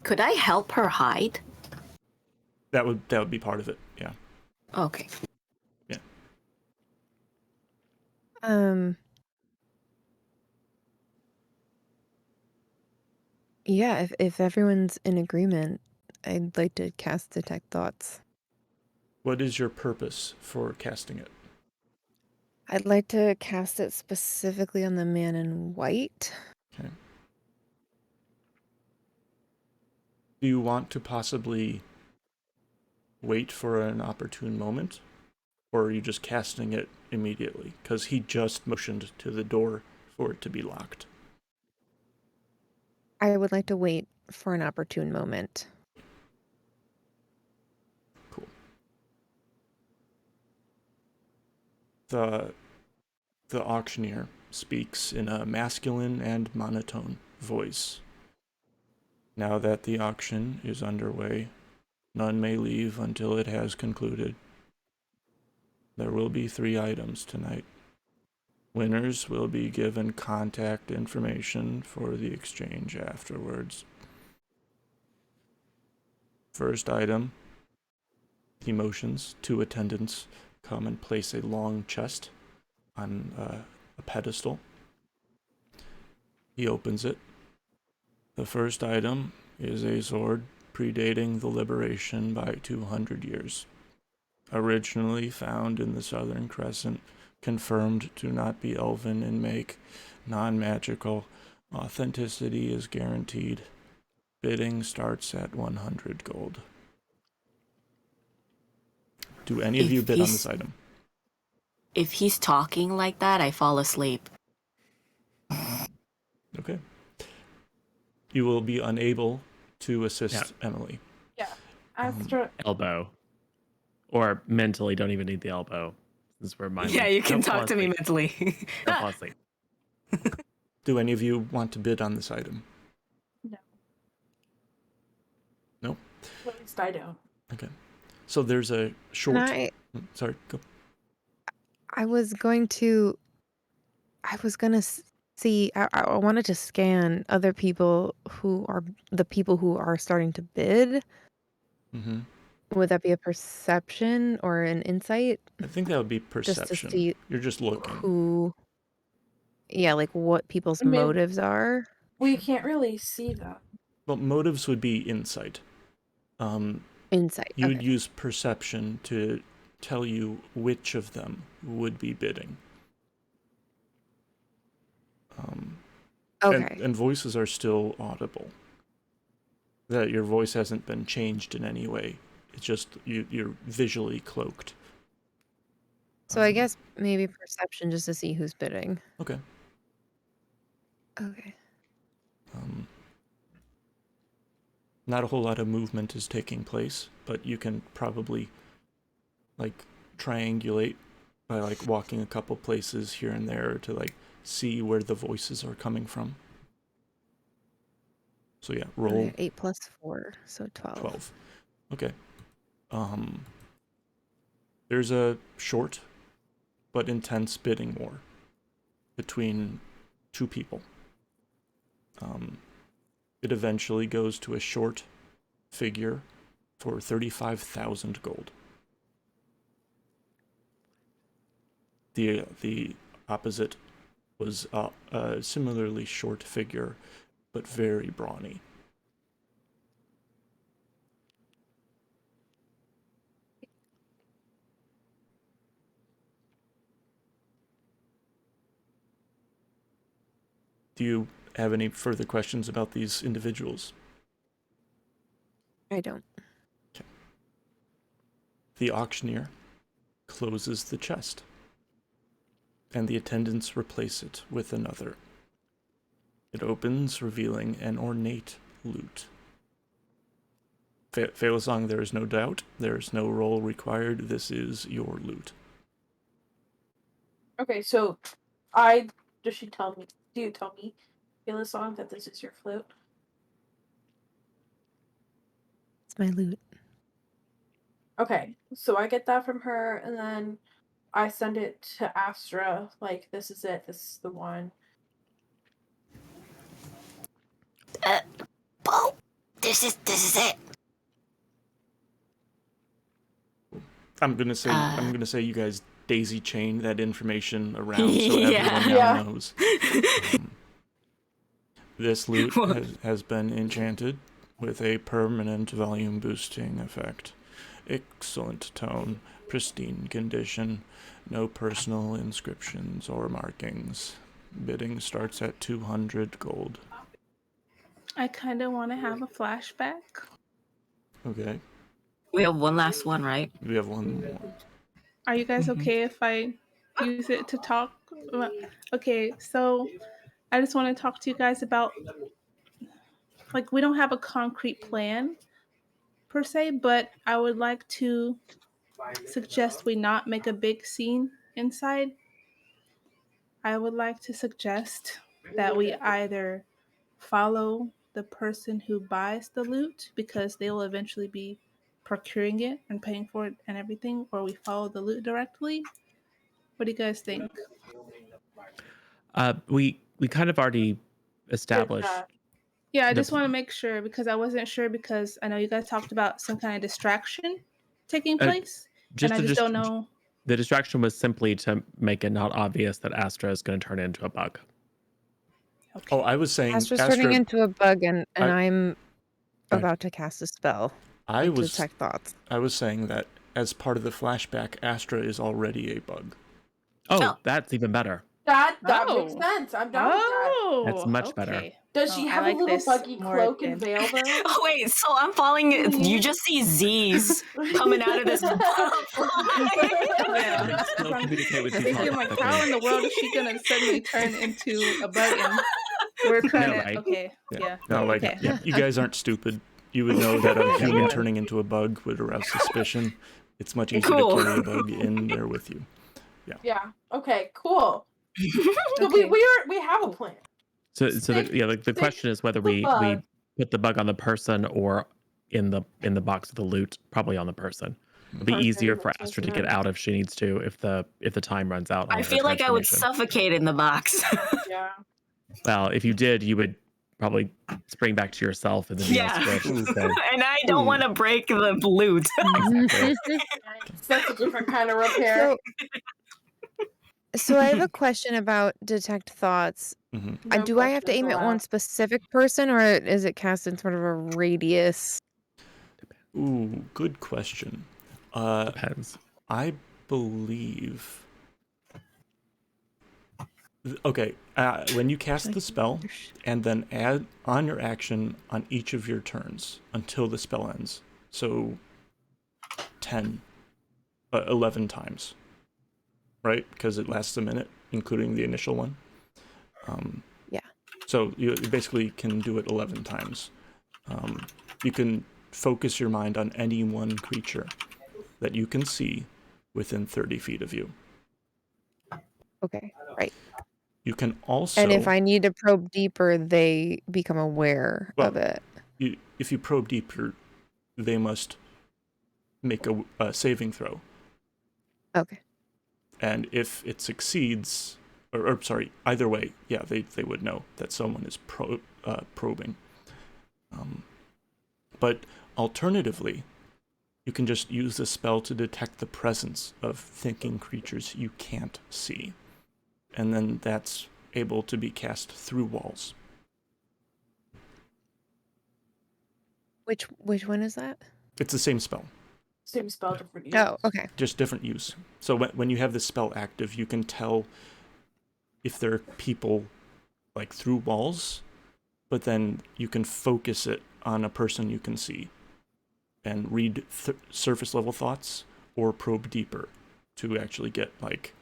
Could I help her hide? That would be part of it. Yeah. Okay. Yeah. Yeah, if everyone's in agreement, I'd like to cast Detect Thoughts. What is your purpose for casting it? I'd like to cast it specifically on the man in white. Okay. Do you want to possibly wait for an opportune moment? Or are you just casting it immediately? Because he just motioned to the door for it to be locked. I would like to wait for an opportune moment. Cool. The auctioneer speaks in a masculine and monotone voice. Now that the auction is underway, none may leave until it has concluded. There will be 3 items tonight. Winners will be given contact information for the exchange afterwards. First item, he motions. 2 attendants come and place a long chest on a pedestal. He opens it. The first item is a sword predating the liberation by 200 years. Originally found in the southern crescent, confirmed to not be elven in make, non-magical, authenticity is guaranteed. Bidding starts at 100 gold. Do any of you bid on this item? If he's talking like that, I fall asleep. Okay. You will be unable to assist Emily. Yeah. Astra. Elbow. Or mentally, don't even need the elbow. Since we're mindless. Yeah, you can Don't fall talk to me asleep. mentally. Don't fall asleep. Do any of you want to bid on this item? No. Nope. At least I don't. Okay. So there's a short... Sorry, go. I was gonna see, I wanted to scan other people who are the people who are starting to bid. Mm-hmm. Would that be a perception or an insight? I think that would be Just perception. to see You're just looking. like what people's I mean, motives are. We can't really see that. Well, motives would be insight. Insight. You'd Okay. use perception to tell you which of them would be bidding. Okay. And voices are still audible. That your voice hasn't been changed in any way. It's just you're visually cloaked. So I guess maybe perception just to see who's bidding. Okay. Okay. Not a whole lot of movement is taking place, but you can probably like triangulate by like walking a couple places here and there to like see where the voices are coming from. So yeah, roll. 8 plus 4, so 12. 12. Okay. There's a short but intense bidding war between two people. It eventually goes to a short figure for 35,000 gold. The opposite was a similarly short figure, but very brawny. Do you have any further questions about these individuals? I don't. Okay. The auctioneer closes the chest, and the attendants replace it with another. It opens, revealing an ornate lute. Faelisong, there is no doubt. There is no roll required. This is your lute. Okay, so does she tell me? Do you tell me, Faelisong, that this is your flute? It's my loot. Okay, so I get that from her, and then I send it to Astra. Like, this is it. This is the one. Bo, this is it. I'm gonna say you guys daisy chain that information around so Yeah. everyone now knows. This lute has been enchanted with a permanent volume boosting effect. Excellent tone, pristine condition, no personal inscriptions or markings. Bidding starts at 200 gold. I kind of want to have a flashback. Okay, We have one last one, right? we have one more. Are you guys okay if I use it to talk? Okay, so I just want to talk to you guys about, like, we don't have a concrete plan per se, but I would like to suggest we not make a big scene inside. I would like to suggest that we either follow the person who buys the loot because they will eventually be procuring it and paying for it and everything, or we follow the loot directly. What do you guys think? We kind of already established. Yeah, I The- just want to make sure because I wasn't sure because I know you guys talked about some kind of distraction taking place, and I just don't know. The distraction was simply to make it not obvious that Astra is going to turn into a bug. Okay. Oh, I was saying Astra's turning into a bug, and I'm Right. about to cast a spell I to was detect thoughts. I was saying that as part of the flashback, Astra is already a bug. Oh. That's even better. That makes Oh. sense. I'm down with that. Oh, That's much better. okay. Does Oh, she I have like a little this buggy more cloak than- and veil though? Oh, wait, so I'm falling. You just see Z's coming out of this butterfly. Yeah. Still communicate with you Thinking like, telepathically. how in the world is she gonna suddenly turn into a bug? And we're trying No, to. right? Okay. Yeah. Yeah. No, like Okay. you guys aren't stupid. You would know that a human Yeah. turning into a bug would arouse suspicion. It's much easier Cool. to carry a bug in there with you. Yeah. Okay. Cool. So Okay. we have a plan. So Stick- the question is whether the we bug. put the bug on the person or in the box with the loot. Probably on the person. It'd be Person, easier for which Astra is to get nice. out if she needs to. If the time runs out. On I her feel like I would transformation. suffocate in the box. Yeah. Well, if you did, you would probably spring back to yourself and then be all Yeah. squished. So. And I don't Ooh. want to break the loot. Exactly. That's a different kind of repair. So I have a question about detect thoughts. Mhm. No Do I have to questions aim at one allowed. specific person, or is it cast in sort of a radius? Ooh, good question. Depends. I believe. Okay, when you cast the spell, and then add on your action on each of your turns until the spell ends. So 11 times. Right? Because it lasts a minute, including the initial one. Yeah. So you basically can do it 11 times. You can focus your mind on any one creature that you can see within 30 feet of you. Okay, right. You can also... And if I need to probe deeper, they become aware of it. If you probe deeper, they must make a saving throw. Okay. And if it succeeds, or sorry, either way, yeah, they would know that someone is probing. But alternatively, you can just use the spell to detect the presence of thinking creatures you can't see. And then that's able to be cast through walls. Which one is that? It's the same spell, Same spell, different use. Oh, okay. just different use. So when you have this spell active, you can tell if there are people like through walls, but then you can focus it on a person you can see and read surface level thoughts or probe deeper to actually get like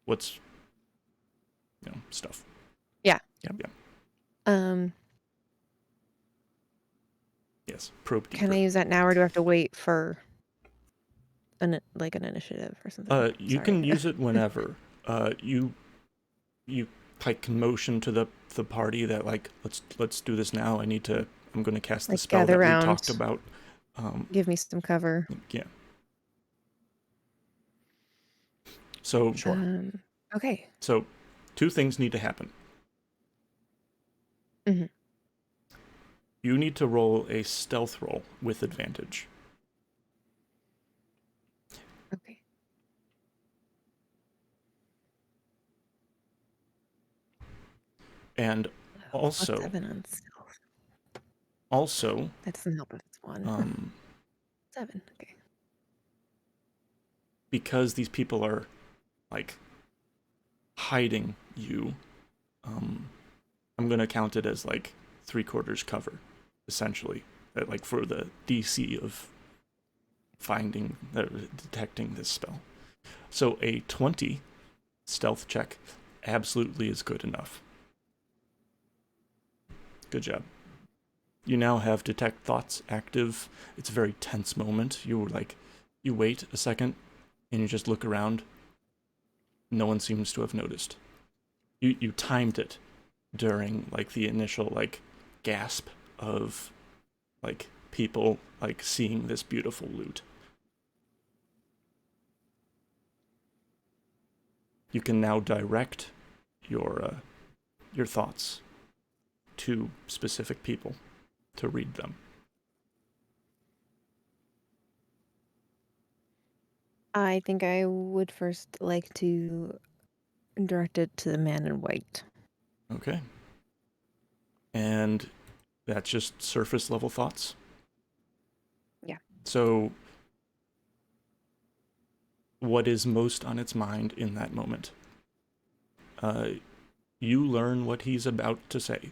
what's stuff. Yeah. Yeah. Yes, probe deeper. Can I use that now, or do I have to wait for an initiative or something? You can use it whenever. You like can motion to the party that like let's do this now. I'm going to cast the Like, spell that gather we round. talked about. Give me some cover. Yeah. So Okay. So, two things need to happen. Mhm. You need to roll a stealth roll with advantage. Okay. And also, +7 on stealth. also, That doesn't help if it's 1. 7. Okay. because these people are like hiding you, I'm gonna count it as like 3/4 cover, essentially. That like for the DC of detecting this spell. So a 20 stealth check absolutely is good enough. Good job. You now have detect thoughts active. It's a very tense moment. You wait a second and you just look around. No one seems to have noticed. You timed it during like the initial like gasp of like people like seeing this beautiful loot. You can now direct your thoughts to specific people to read them. I think I would first like to direct it to the man in white. Okay. And That's just surface level thoughts. Yeah. So, what is most on its mind in that moment? You learn what he's about to say.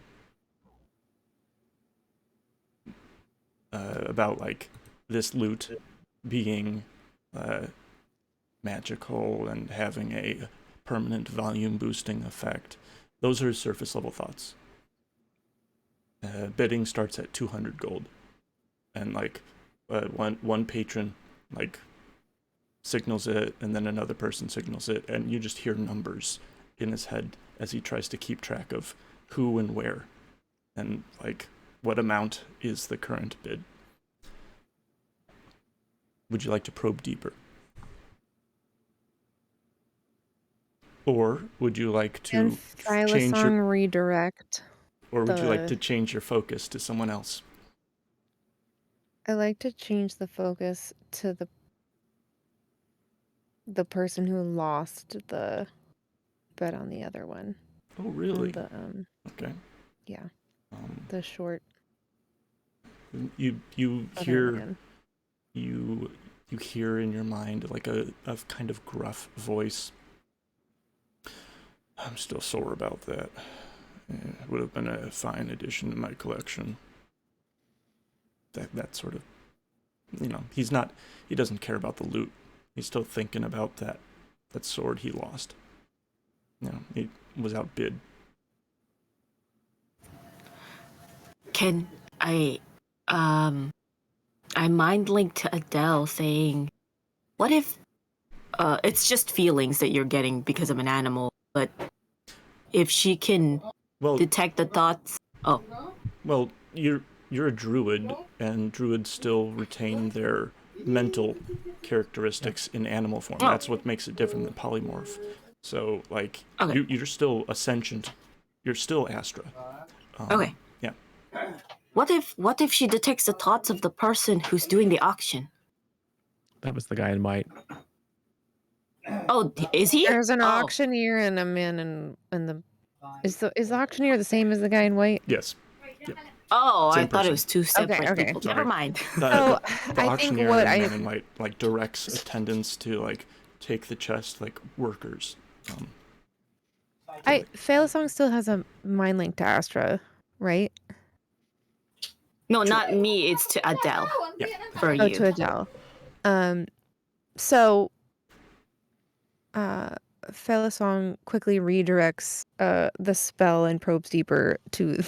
About, like, this loot being magical and having a permanent volume boosting effect. Those are surface level thoughts. Bidding starts at 200 gold. And, like, one patron, like, signals it, and then another person signals it, and you just hear numbers in his head as he tries to keep track of who and where, and, like, what amount is the current bid. Would you like to probe deeper? Or would you like to And change Thylacine your, redirect. or would you like the- to change your focus to someone else? I like to change the focus to the person who lost the bet on the other one. Oh, On really? the Okay. yeah, Um, the short you other hear man. you hear in your mind, like, a kind of gruff voice. I'm still sore about that. It would have been a fine addition to my collection. That sort of, he doesn't care about the loot. He's still thinking about that sword he lost. He was outbid. Can I mind link to Adele saying, what if it's just feelings that you're getting because of an animal, but if she can Well, detect the thoughts. Oh, well, you're a druid, and druids still retain their mental characteristics in animal form. Oh. That's what makes it different than polymorph. So, like, Okay. you're still a sentient. You're still Astra. Okay. Yeah. What if she detects the thoughts of the person who's doing the auction? That was the guy in white. Oh, is he? There's an Oh. auctioneer and a man and the is the auctioneer the same as the guy in white? Yes. Oh, Same I thought person. it was two separate okay. people. Sorry. Never mind. The So I think auctioneer what and I man in white, like, directs attendants to, like, take the chest like workers. Thylacine still has a mind link to Astra, right? No, not me. It's to Adele. Yeah. For Oh, you. to Adele. So Thylacine quickly redirects the spell and probes deeper to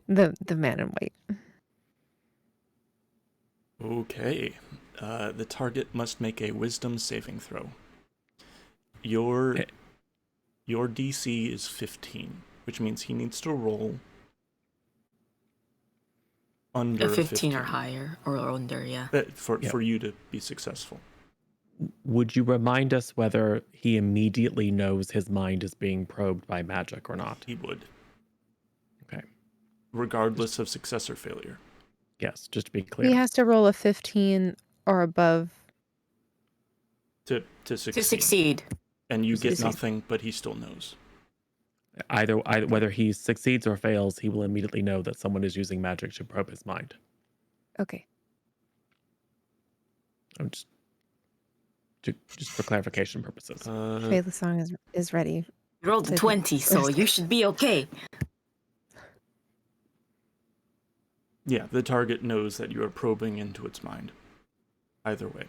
the man in white. Okay. The target must make a wisdom saving throw. Your DC is 15, which means he needs to roll under A 15 or higher or under, yeah. for you to be successful. Would you remind us whether he immediately knows his mind is being probed by magic or not? He would. Okay. Regardless of success or failure. Yes, just to be clear. He has to roll a 15 or above To succeed. To succeed. And you To get succeed. nothing, but he still knows. Either whether he succeeds or fails, he will immediately know that someone is using magic to probe his mind. Okay. I'm just for clarification purposes. Thylacine is ready. You rolled a 20, so you should be okay. Yeah, the target knows that you are probing into its mind. Either way.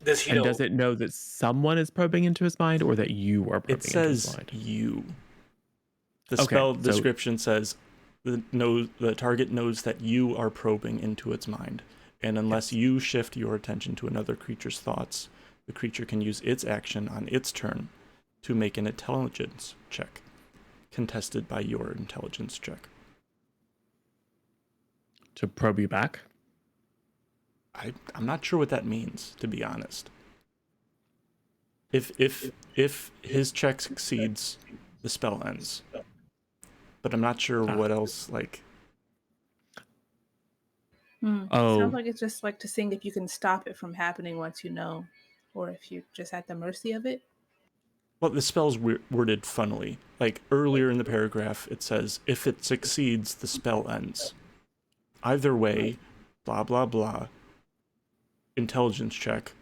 Does he And know? does it know that someone is probing into his mind or that you are probing It into his says mind? you. The Okay, spell so- description says the target knows that you are probing into its mind, and unless you shift your attention to another creature's thoughts, the creature can use its action on its turn to make an intelligence check, contested by your intelligence check. To probe you back? I'm not sure what that means, to be honest. If his check succeeds, the spell ends. But I'm not sure what else, like... Oh. Sounds like it's just like to seeing if you can stop it from happening once you know, or if you're just at the mercy of it. Well, the spell's worded funnily. Like earlier in the paragraph, it says, if it succeeds, the spell ends. Either way, blah, blah, blah. Intelligence check.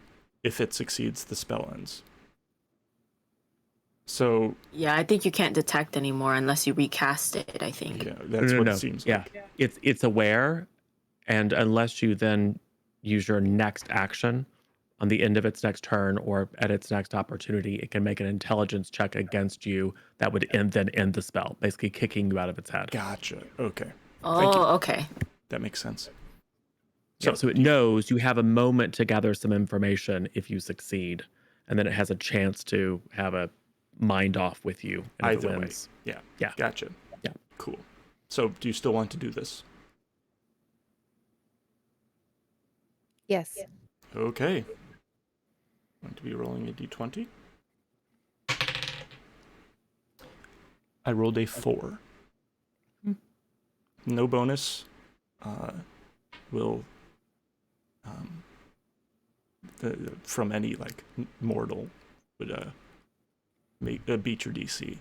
If it succeeds, the spell ends. So... Yeah, I think you can't detect anymore unless you recast it, I think. Yeah, that's what it seems like. Yeah, it's aware, and unless you then use your next action on the end of its next turn or at its next opportunity, it can make an intelligence check against you that would then end the spell, basically kicking you out of its head. Gotcha. Okay. Thank Oh, you. okay. That makes sense. So it knows you have a moment to gather some information if you succeed, and then it has a chance to have a mind off with you. And if Either it way. wins, Yeah. Yeah. Gotcha. Yeah. Cool. So do you still want to do this? Yes. Okay. Going to be rolling a d20. I rolled a 4. No bonus. Will from any like mortal would make beat your DC.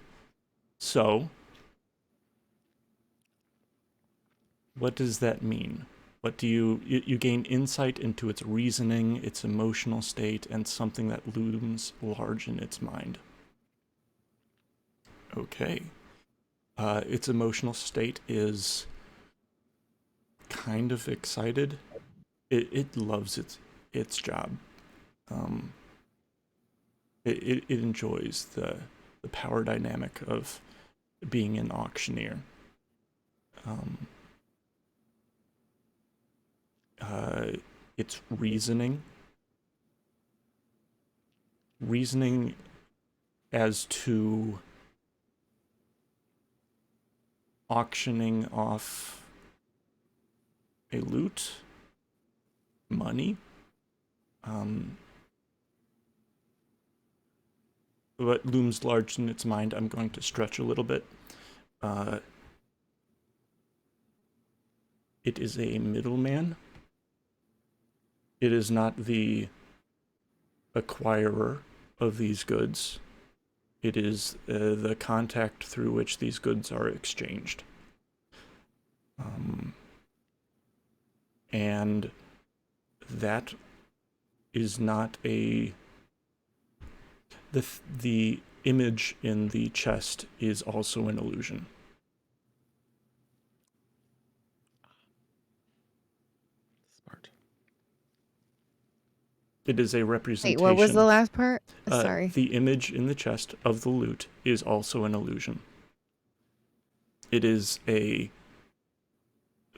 So what does that mean? What do you gain insight into its reasoning, its emotional state, and something that looms large in its mind. Okay. Its emotional state is kind of excited. It loves its job. It enjoys the power dynamic of being an auctioneer. Its reasoning as to auctioning off a loot, money, what looms large in its mind. I'm going to stretch a little bit. It is a middleman. It is not the acquirer of these goods. It is the contact through which these goods are exchanged. And that is not a... The image in the chest is also an illusion. Smart. It is a representation. Wait, what was the last part? Sorry. The image in the chest of the loot is also an illusion. It is a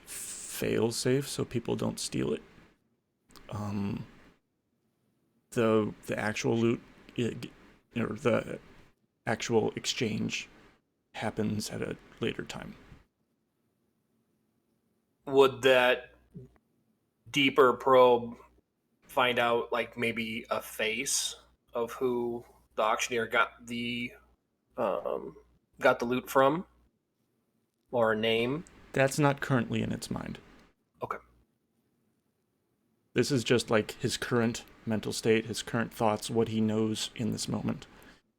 fail-safe so people don't steal it. The actual loot, or the actual exchange, happens at a later time. Would that deeper probe find out, like, maybe a face of who the auctioneer got the loot from, or a name? That's not currently in its mind. Okay. This is just like his current mental state, his current thoughts, what he knows in this moment.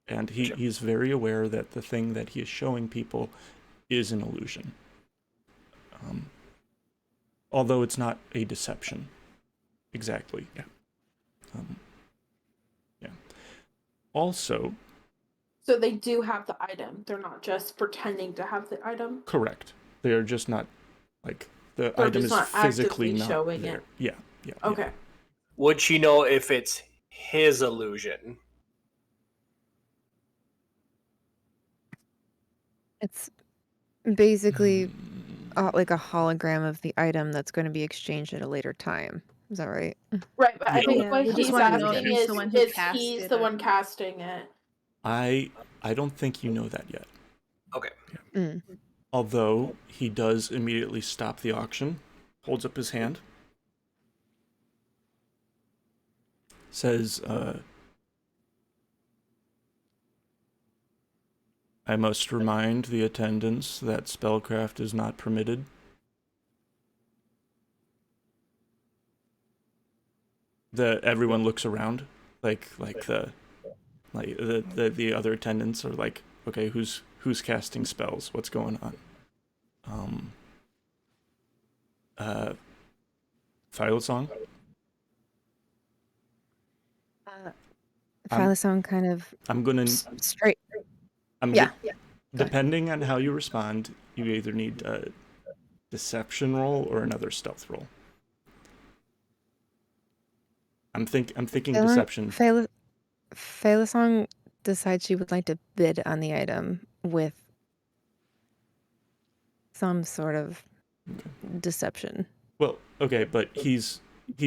And he's very aware that the thing that he is showing people is an illusion. Although it's not a deception. Exactly. Yeah. Yeah. Also... So they do have the item. They're not just pretending to have the item. Correct. They are just not, like, the They're item just is not physically actively not showing there. it. Yeah. Yeah. Okay. Yeah. Would she know if it's his illusion? It's basically like a hologram of the item that's going to be exchanged at a later time. Is that right? Right, but I Yeah. think Yeah, what we just he's wanna know if asking he's is the one who if cast he's it the or- one casting it. I don't think you know that yet. Okay. Mm. Although he does immediately stop the auction, holds up his hand, says, I must remind the attendants that spellcraft is not permitted. Everyone looks around, like the Like the other attendants are like, okay, who's casting spells? What's going on? Violet Song. Phalosong kind of I'm gonna straight. yeah. Depending on how you respond, you either need a deception roll or another stealth roll. I'm thinking deception. Phalosong decides she would like to bid on the item with some sort of deception. Well, okay, but he's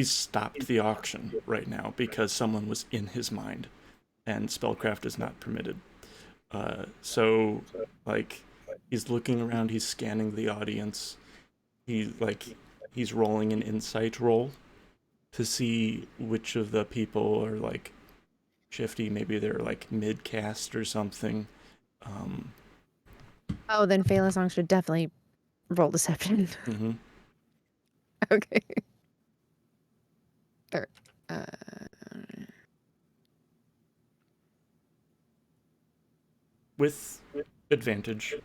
stopped the auction right now because someone was in his mind, and spellcraft is not permitted. So like he's looking around, he's scanning the audience. He's rolling an insight roll to see which of the people are like shifty. Maybe they're like mid cast or something. Oh, then Phalosong should definitely roll deception. Mm-hmm. Okay. With advantage,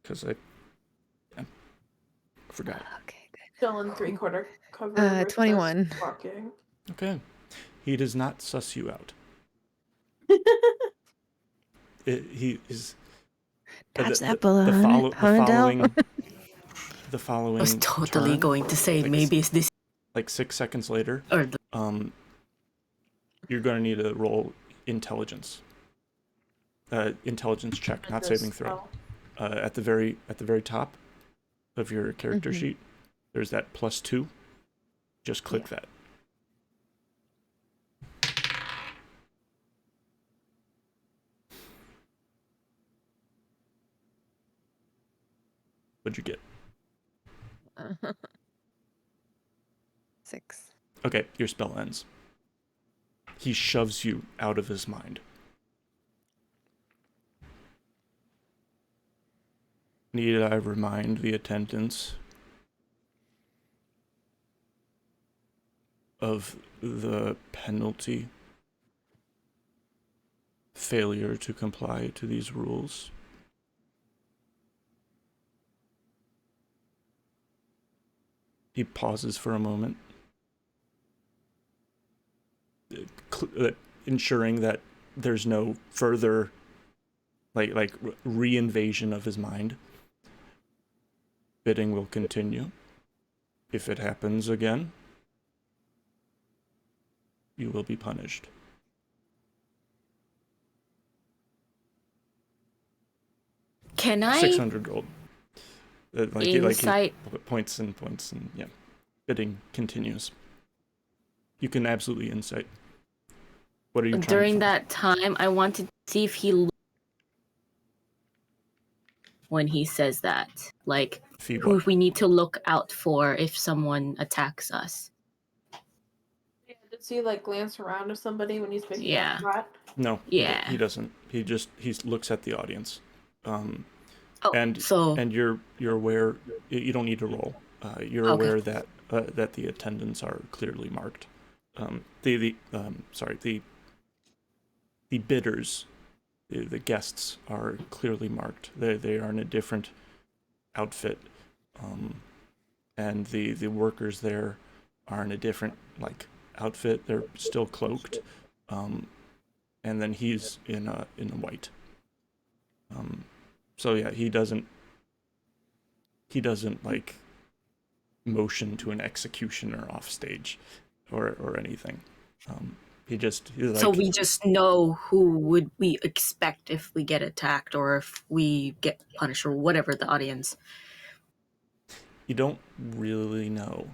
because I forgot. Okay, good. Still in 3/4 cover. versus 21. Walking. Okay. He does not suss you out. He is. Dodge that bullet, Adelle. The following. I was totally turn, going to say like, maybe it's this like 6 seconds later, or you're going to need to roll intelligence. Intelligence check, not saving throw. At the very top of your character sheet, there's that +2. Just click that. What'd you get? 6. Okay, your spell ends. He shoves you out of his mind. Need I remind the attendants of the penalty? Failure to comply to these rules. He pauses for a moment, ensuring that there's no further like re-invasion of his mind. Bidding will continue. If it happens again, you will be punished. Can I 600 gold. insight Points and yeah. Bidding continues. You can absolutely insight. What are you trying during to that time? I wanted to see if when he says that, like who we need to look out for if someone attacks us. Yeah, does he like glance around to somebody when he's making Yeah. that shot? No, Yeah. he doesn't. He looks at the audience. Oh, and so you're aware. You don't need to roll. You're Okay. aware that the attendants are clearly marked. The bidders, the guests are clearly marked. They are in a different outfit, and the workers there are in a different outfit. They're still cloaked, and then he's in white. So yeah, he doesn't like motion to an executioner off stage or anything. He's like, so we just know who would we expect if we get attacked or if we get punished or whatever the audience. You don't really know.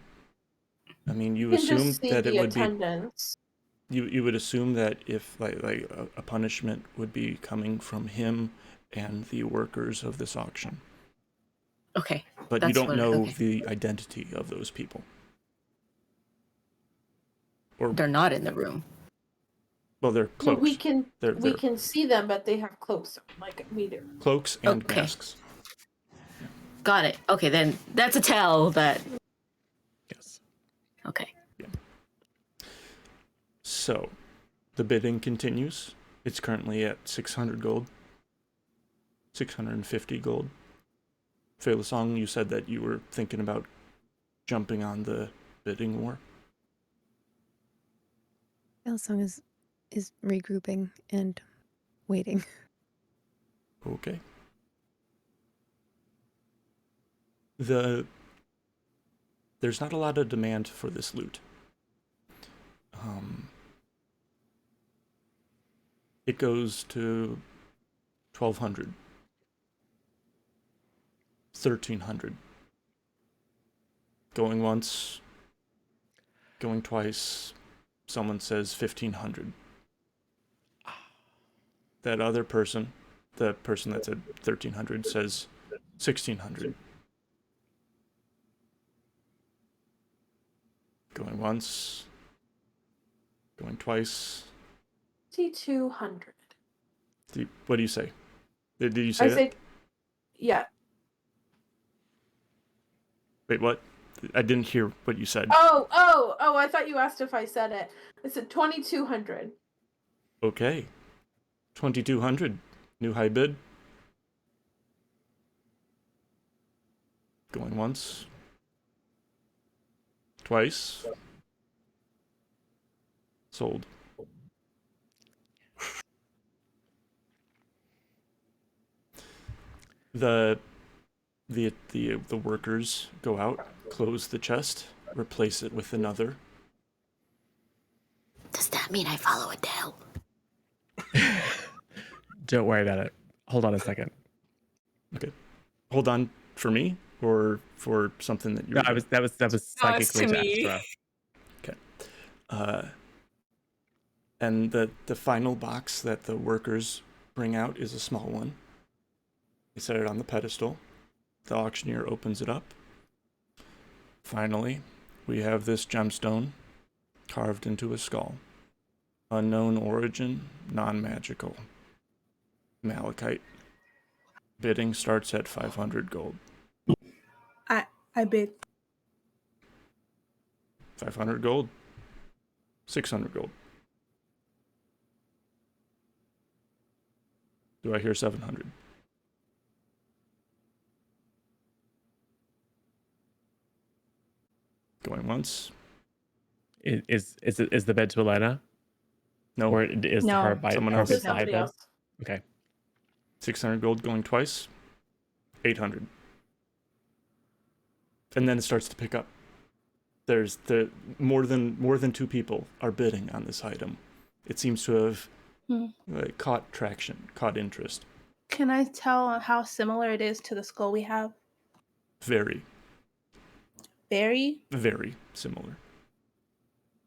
I mean, you You can assume just see that the it would attendance. be you would assume that if like a punishment would be coming from him and the workers of this auction. Okay. But you don't know okay. the identity of those people. Or They're not in the room. well, they're No, cloaks. we can They're can see them, but they have cloaks like we do. cloaks and Okay. masks. Got it. Okay, then that's a tell that. Yes. Okay. So, the bidding continues. It's currently at 600 gold. 650 gold. Felisong, you said that you were thinking about jumping on the bidding war. Elsong is regrouping and waiting. Okay. There's not a lot of demand for this loot. It goes to 1,200. 1,300. Going once, going twice, someone says 1,500. That other person, the person that's at 1,300, says 1,600. Going once, going twice. 200. What do you say? Did you say I that? say, yeah. Wait, what? I didn't hear what you said. Oh, I thought you asked if I said it. I said 2,200. Okay. 2,200. New high bid. Going once. Twice. Sold. The workers go out, close the chest, replace it with another. Does that mean I follow Adelle? Don't worry about it. Hold on a second. Okay. Hold on, for me or for something that you No, were that was psychically to to me. Astra. and the final box that the workers bring out is a small one. They set it on the pedestal. The auctioneer opens it up. Finally, we have this gemstone carved into a skull. Unknown origin, non-magical. Malachite. Bidding starts at 500 gold. I bid 500 gold. 600 gold. Do I hear 700? Going once. Is the bid to Elena? No. Or is No. her by Someone her else. It's side somebody bid? else. Okay. 600 gold going twice. 800. And then it starts to pick up. There's more than two people are bidding on this item. It seems to have caught traction, caught interest. Can I tell how similar it is to the skull we have? Very, Very? very similar.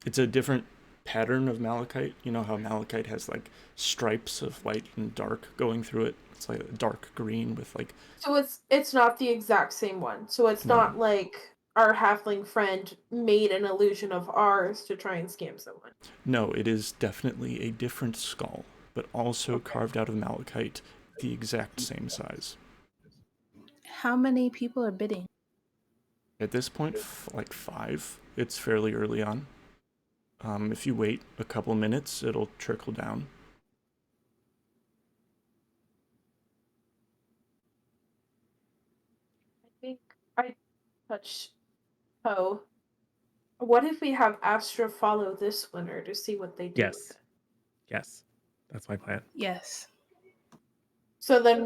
It's a different pattern of malachite. You know how malachite has like stripes of white and dark going through it? It's like a dark green with like... So it's not the exact same one. So it's No. not like our halfling friend made an illusion of ours to try and scam someone. No, it is definitely a different skull, but also carved out of malachite, the exact same size. How many people are bidding? At this point, like 5. It's fairly early on. If you wait a couple minutes, it'll trickle down. I think I touched Poe. What if we have Astra follow this winner to see what they do with Yes. it? Yes. That's my plan. Yes. So then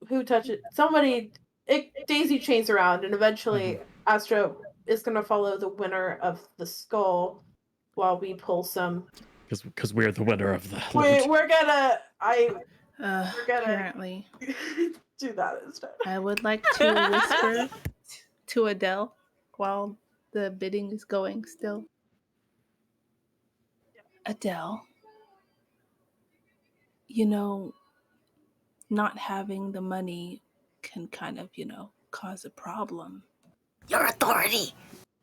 who touches somebody? Daisy chains around, and eventually Astra is going to follow the winner of the skull, while we pull some. Because we're the winner of the We're gonna Apparently. do that instead. I would like to whisper to Adelle while the bidding is going still. Adelle, not having the money can kind of, cause a problem. Your authority.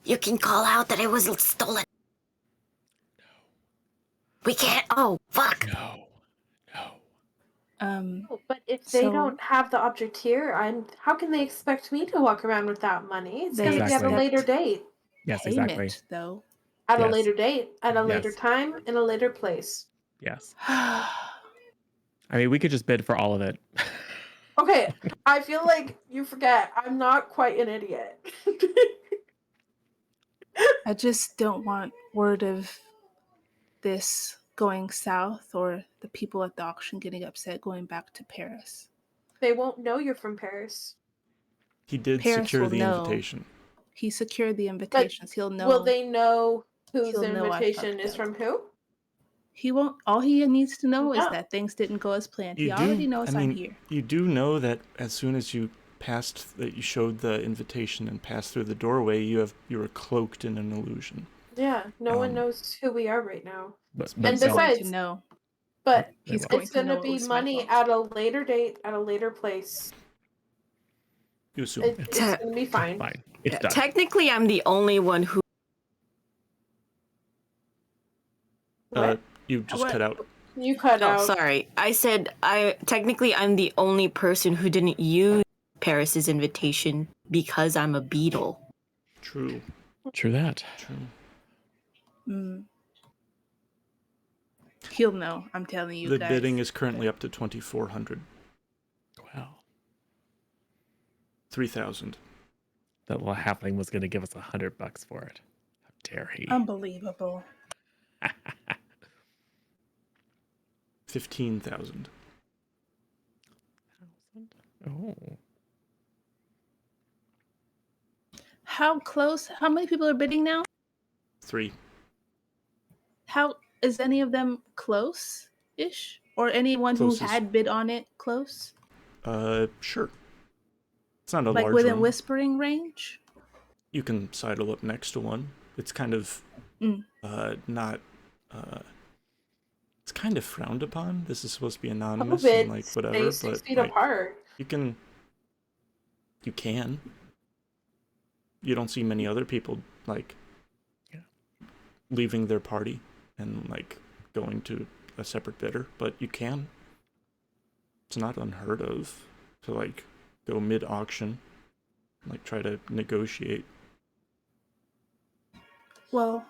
You can call out that it was stolen. We can't. Oh, fuck. No. But if they So- don't have the object here, how can they expect me to walk around with that money? It's They gonna be at a Exactly. later date. Yes, Payment, exactly. though. At a Yes. later date, at a later Yes. time, in a later place. Yes. I mean, we could just bid for all of it. Okay, I feel like you forget I'm not quite an idiot. I just don't want word of this going south or the people at the auction getting upset going back to Paris. They won't know you're from Paris. He did Paris secure will the know. invitation. He secured the invitations. He'll know. Will they know whose He'll know I invitation fucked is up. from who? He won't. All he needs to know is No. that things didn't go as planned. He You already do. knows I mean, I'm here. you do know that as soon as you that you showed the invitation and passed through the doorway, you were cloaked in an illusion. Yeah, no one Um, knows who we are right now. But And He's going besides, to know. but They He's will. going it's to know gonna it be was my money fault. at a later date, at a later place. you assume. It's Te- gonna be fine. Fine. It's Yeah, done. technically, I'm the only one who. What? You just What? cut out. You cut Oh, out. sorry. I said I'm the only person who didn't use Paris's invitation because I'm a beetle. True. True that. True. Mm. He'll know. I'm telling you The guys. bidding is currently up to 2,400. Wow. 3,000. That little halfling was going to give us $100 for it. How dare he? Unbelievable. 15,000. Oh. How close? How many people are bidding now? 3. How is any of them close-ish? Or anyone Closest. who had bid on it close? Sure. It's not a Like large within room. whispering range? You can sidle up next to one. It's kind of not. It's kind of frowned upon. This is supposed to be anonymous and like whatever, Stay 6 but feet like, apart. you can. You can. You don't see many other people like leaving their party and like going to a separate bidder, but you can. It's not unheard of to like go mid-auction, like try to negotiate. Well,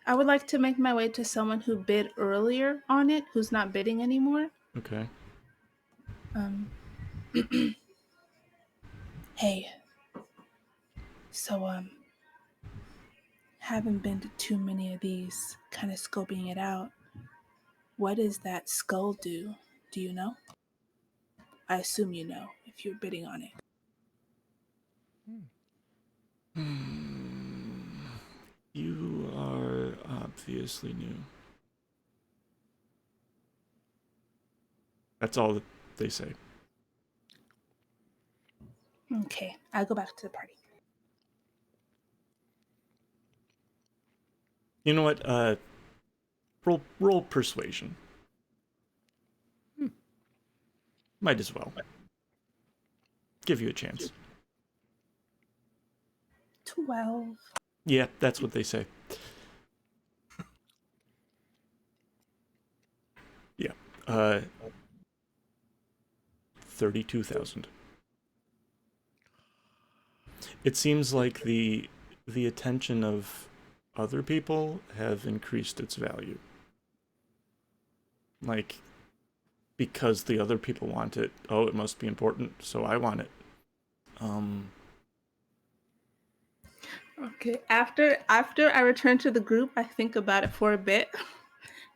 I would like to make my way to someone who bid earlier on it, who's not bidding anymore. Okay. Hey. So, haven't been to too many of these, kind of scoping it out. What does that skull do? Do you know? I assume you know if you're bidding on it. You are obviously new. That's all that they say. Okay, I'll go back to the party. You know what? Roll persuasion. Might as well. Give you a chance. 12. Yeah, that's what they say. Yeah. 32,000. It seems like the attention of other people have increased its value. Like, because the other people want it. Oh, it must be important, so I want it. Okay, after I return to the group, I think about it for a bit,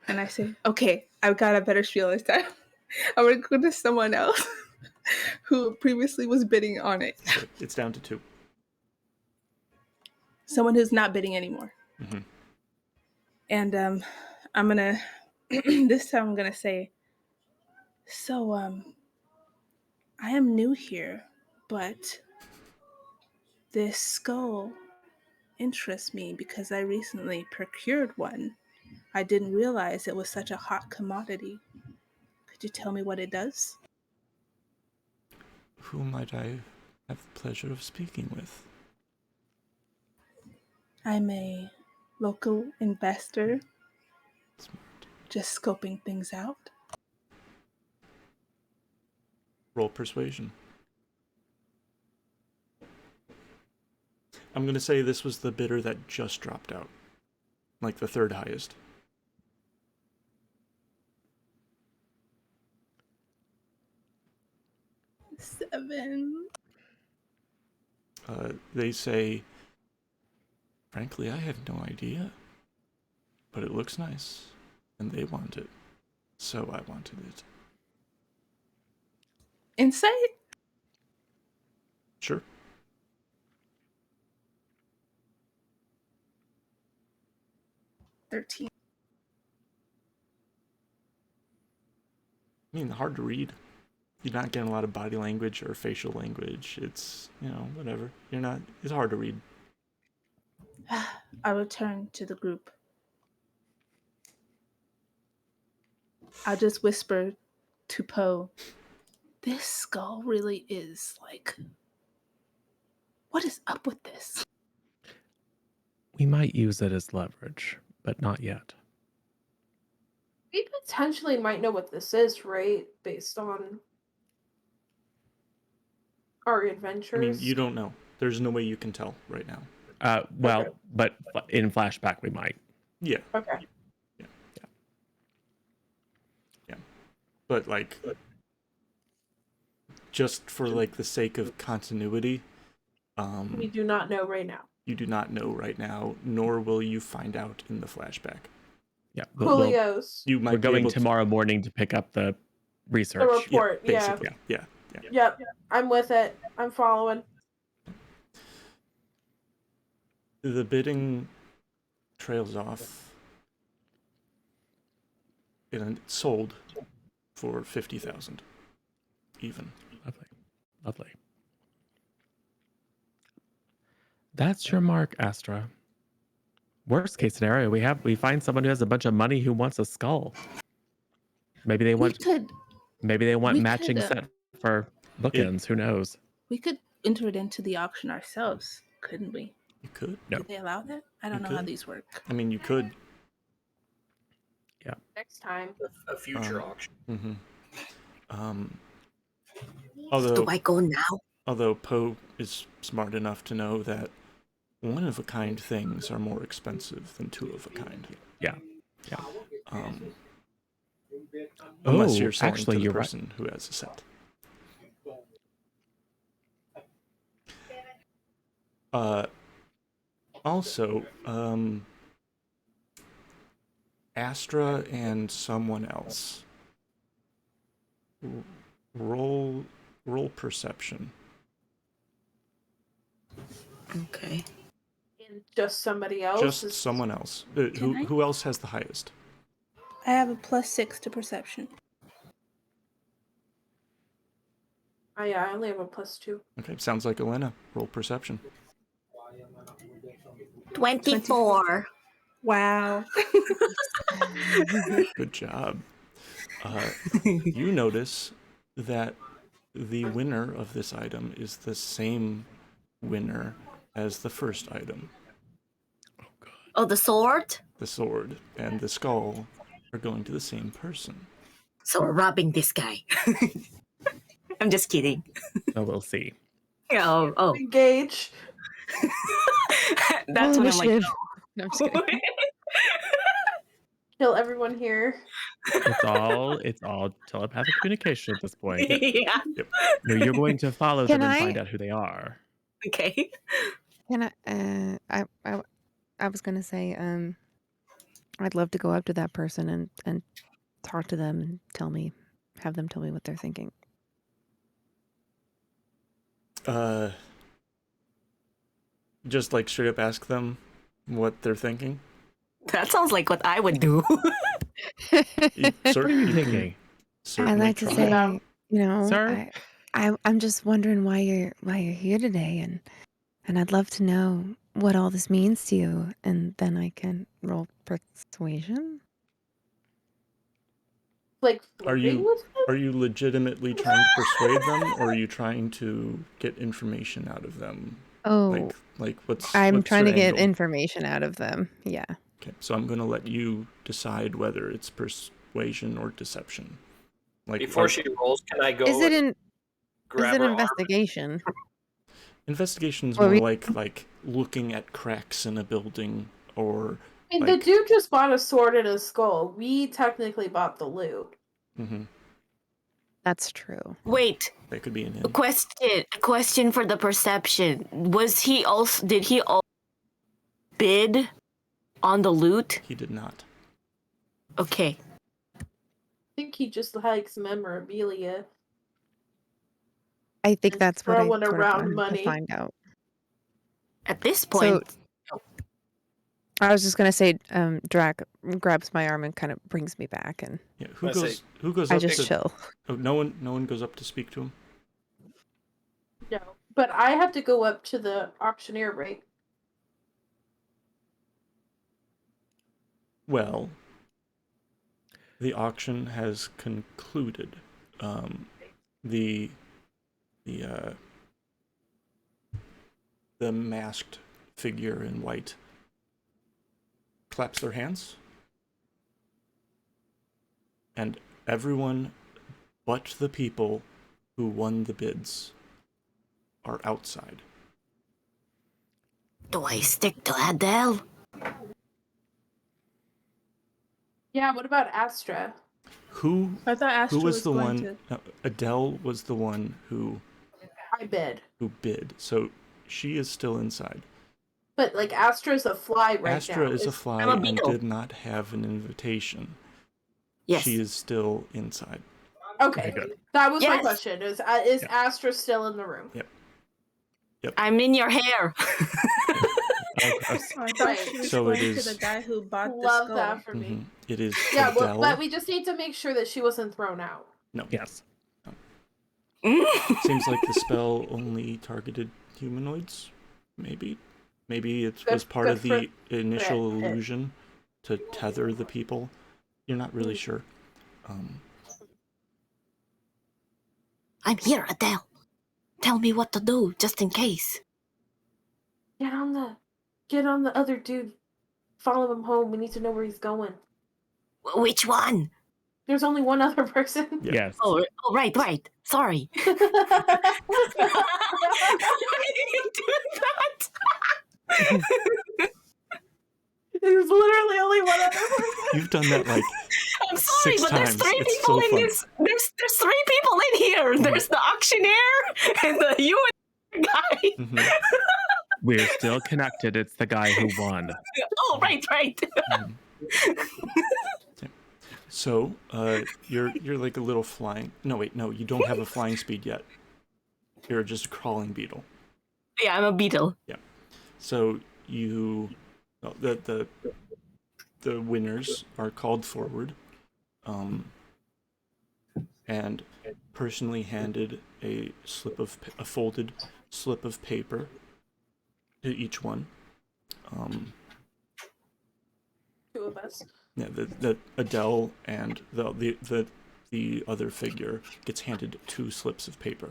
and I say, okay, I've got a better spiel this time. I'm going to go to someone else who previously was bidding on it. Okay, it's down to 2. Someone who's not bidding anymore. Mm-hmm. And I'm going to, this time I'm going to say, so I am new here, but this skull interests me because I recently procured one. I didn't realize it was such a hot commodity. Could you tell me what it does? Who might I have the pleasure of speaking with? I'm a local investor, Smart. just scoping things out. Roll persuasion. I'm going to say this was the bidder that just dropped out. Like the third highest. 7. They say, frankly, I have no idea, but it looks nice, and they want it, so I wanted it. Insight? Sure. $13. I mean, hard to read. You're not getting a lot of body language or facial language. It's, whatever. It's hard to read. I return to the group. I'll just whisper to Poe, this skull really is like, what is up with this? We might use it as leverage, but not yet. We potentially might know what this is, right? Based on our adventures. I mean, you don't know. There's no way you can tell right now. Okay. But in flashback we might. Yeah. Okay. Yeah. But just for the sake of continuity, We do not know right now. you do not know right now, nor will you find out in the flashback. Yeah. Julios. You might We're be going able tomorrow morning to pick up the research. The report, yeah. basically. Yeah. Yep. I'm with it. I'm following. The bidding trails off. And it's sold for 50,000 even. Lovely. That's your mark, Astra. Worst case scenario, we find someone who has a bunch of money who wants a skull. Maybe they want matching set for bookends. Who knows? We could enter it into the auction ourselves, couldn't we? You could. No. Do they allow that? I don't know how these work. I mean, you could. Yeah. Next time. A future auction. Mm-hmm. Do I go now? Although Poe is smart enough to know that one-of-a-kind things are more expensive than two-of-a-kind. Yeah. Unless you're selling actually, to the you're person who has a set. Also, Astra and someone else. Roll perception. Okay. And just somebody else. Just someone else. Who else has the highest? I have a +6 to perception. Oh, yeah, I only have a +2. Okay, sounds like Elena. Roll perception. 24. Wow. Good job. You notice that the winner of this item is the same winner as the first item. Oh, the sword? The sword and the skull are going to the same person. So we're robbing this guy. I'm just kidding. So we'll see. Oh. Engage. That's what I'm like. No, I'm just kidding. Kill everyone here. It's all telepathic communication at this point. Yeah. Yep. No, you're going to follow Can them and I- find out who they are. Okay. Can I was gonna say, I'd love to go up to that person and talk to them and have them tell me what they're thinking. Just straight up ask them what they're thinking. That sounds like what I would do. You What are you thinking? I'd like to try. say, Sir? I'm just wondering why you're here today, and I'd love to know what all this means to you, and then I can roll persuasion. Like, Are flirting you with them? are you legitimately trying to persuade them, or are you trying to get information out of them? Oh, What's I'm trying to your get angle? information out of them. Yeah. Okay, so I'm going to let you decide whether it's persuasion or deception. Before she rolls, can I go Is it and grab her arm? investigation? Investigation's Well, more like looking at cracks in a building, or And the dude just bought a sword and a skull. We technically bought the loot. Mhm. That's true. Wait, That could be an a inn. question for the perception. Did he also bid on the loot? He did not. Okay. I think he just likes memorabilia. I think And that's what I throwing sort of around wanted money. to find out. At this point, I was just gonna say, Drak grabs my arm and kind of brings me back, and Yeah. I say- Who goes I up just to? chill. Oh, no one goes up to speak to him. No. But I have to go up to the auctioneer, right? Well, the auction has concluded. The masked figure in white claps their hands, and everyone but the people who won the bids are outside. do I stick to Adele? Yeah, what about Astra? Who I thought Astra was the going one? to. No, Adele was the one who I bid. bid, so she is still inside. But like Astra's a fly right Astra now. is a fly I'm a and beetle. did not have an invitation. Yes. She is still inside. Okay. Very good. That was my Yes. question. Is Yeah. Astra still in the room? Yep. I'm in your hair. Oh, gross. Oh, I thought Right. she was So it going to is- the guy who bought the Love skull. that for me. Mhm. It is Yeah, well, Adele. but we just need to make sure that she wasn't thrown out. No. Yes. Seems like the spell only targeted humanoids. Maybe it Good- was part good of the for initial it. illusion to tether the people. You're not really sure. I'm here, Adele. Tell me what to do, just in case. Get on the other dude. Follow him home. We need to know where he's going. Which one? There's only one other person. Yeah. Yes. Oh, right. Sorry. There's Why did you do that? literally only one other person. You've done that like I'm sorry, 6 but there's times. 3 It's people so in fun. this. There's 3 people in here. There's the auctioneer and the you and the guy. Mhm. We're still connected. It's the guy who won. Oh, right. Mhm. Yeah. So, you're like a little flying. No, wait, no, you don't have a flying speed yet. You're just a crawling beetle. Yeah, I'm a beetle. So you, well, the winners are called forward, and personally handed a folded slip of paper to each one. Two of us. Yeah, the Adele and the other figure gets handed 2 slips of paper.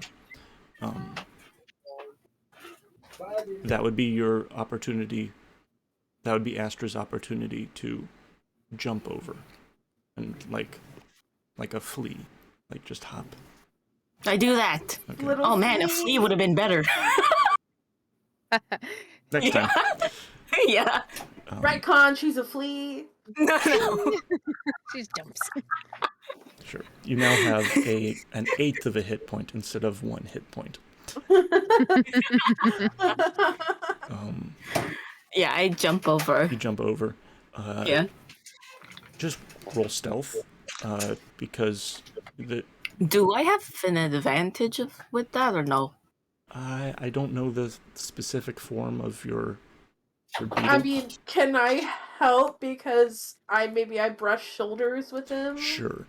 That would be your opportunity. That would be Astra's opportunity to jump over, and like a flea, like just hop. I do that. Okay. Little Oh man, a flea would have been better. Next time. Yeah. Right, Con, she's a flea. No. She jumps. Sure. You now have an 1/8 of a hit point instead of 1 hit point. Yeah, I jump over. You jump over. Yeah. Just roll stealth, because Do I have an advantage with that or no? I don't know the specific form of your beetle. I mean, can I help because I brush shoulders with him? Sure.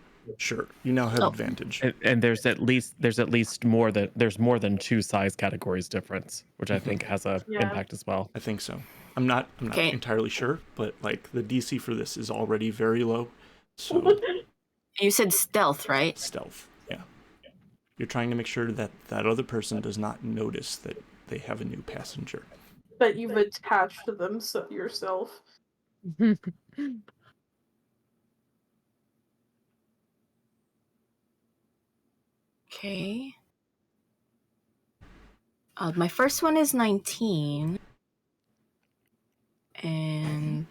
You now have Oh. advantage. And there's at least more than 2 size categories difference, which I think has a Yeah. impact as well. I think so. I'm not Okay. entirely sure, but like the DC for this is already very low. So You said stealth, right? stealth. Yeah. You're trying to make sure that other person does not notice that they have a new passenger. But you've attached to them yourself. Okay. My first one is 19. And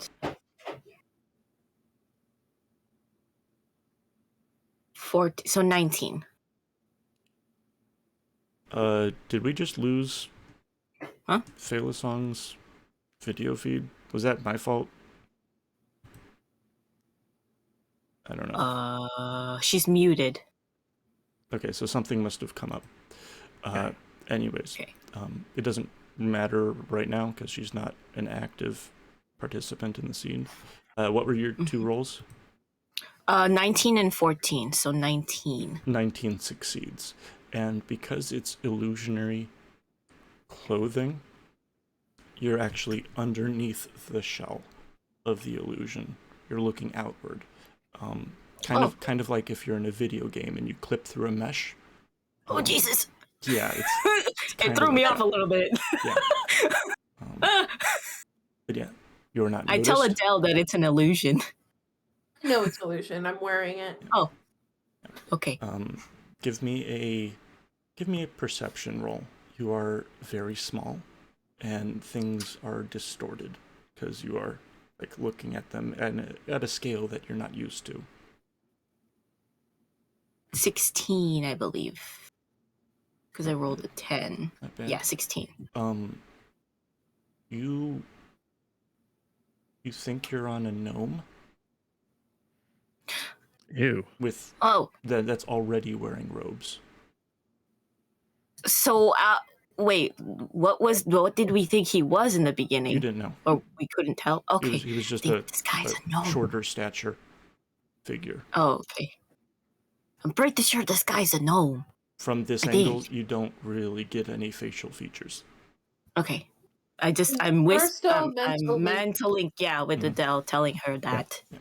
40, so 19. Did we just lose Huh? Song's video feed? Was that my fault? I don't know. She's muted. Okay, so something must have come up. Anyways, Okay. it doesn't matter right now because she's not an active participant in the scene. What were your two rolls? 19 and 14, so 19. 19 succeeds. And because it's illusionary clothing, you're actually underneath the shell of the illusion. You're looking outward. Kind of like if you're in a video game and you clip through a mesh. Oh, Jesus! Yeah, it's It threw me off a little bit. Yeah. But yeah, you're not I noticed. tell Adelle that it's an illusion. No, it's illusion. I'm wearing it. Oh. Okay. Give me a perception roll. You are very small, and things are distorted because you are like looking at them at a scale that you're not used to. 16, I believe. Because I rolled a 10. Not bad. Yeah, 16. You think you're on a gnome Ew. with that's already wearing robes. So, wait, what did we think he was in the beginning? You didn't know. Or we couldn't tell? Okay. He was just This guy's a gnome. shorter stature figure. Oh, okay. I'm pretty sure this guy's a gnome. From this angle, you don't really get any facial features. Okay. I'm still mentally, with Adelle, telling her that. Yeah.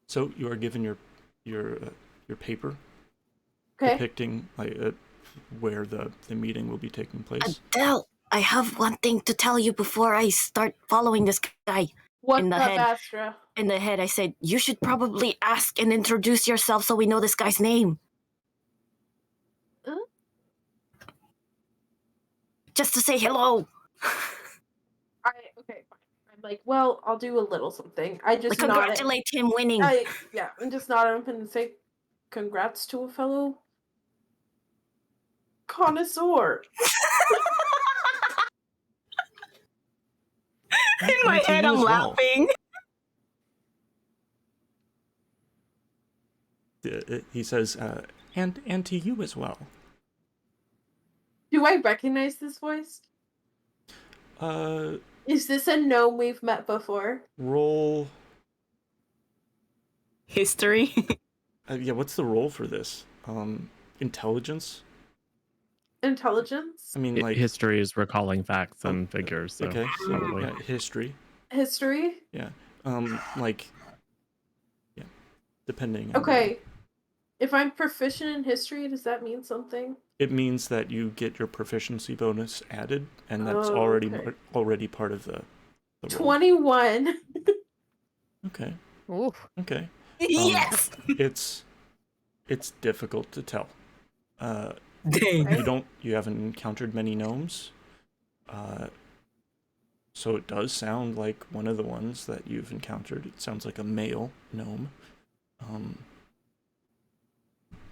So you are given your paper depicting where the meeting will be taking place. Adelle, I have one thing to tell you before I start following this guy. What's in the up, head. Astra? In the head, I said, you should probably ask and introduce yourself so we know this guy's name. Just to say hello. Okay, fine. I'm like, well, I'll do a little something. I just congratulate him winning. I'm just nod him and say, congrats to a fellow connoisseur. In my head, I'm laughing. He says, and to you as well. Do I recognize this voice? Is this a gnome we've met before? Roll history. What's the roll for this? Intelligence. Intelligence. I mean, like history is recalling facts and figures. So okay, probably. History. History. Yeah. Depending. Okay. If I'm proficient in history, does that mean something? It means that you get your proficiency bonus added, and that's already part of the roll. 21. Okay. Ooh. Okay. Yes. It's difficult to tell. Dang. You haven't encountered many gnomes. So it does sound like one of the ones that you've encountered. It sounds like a male gnome.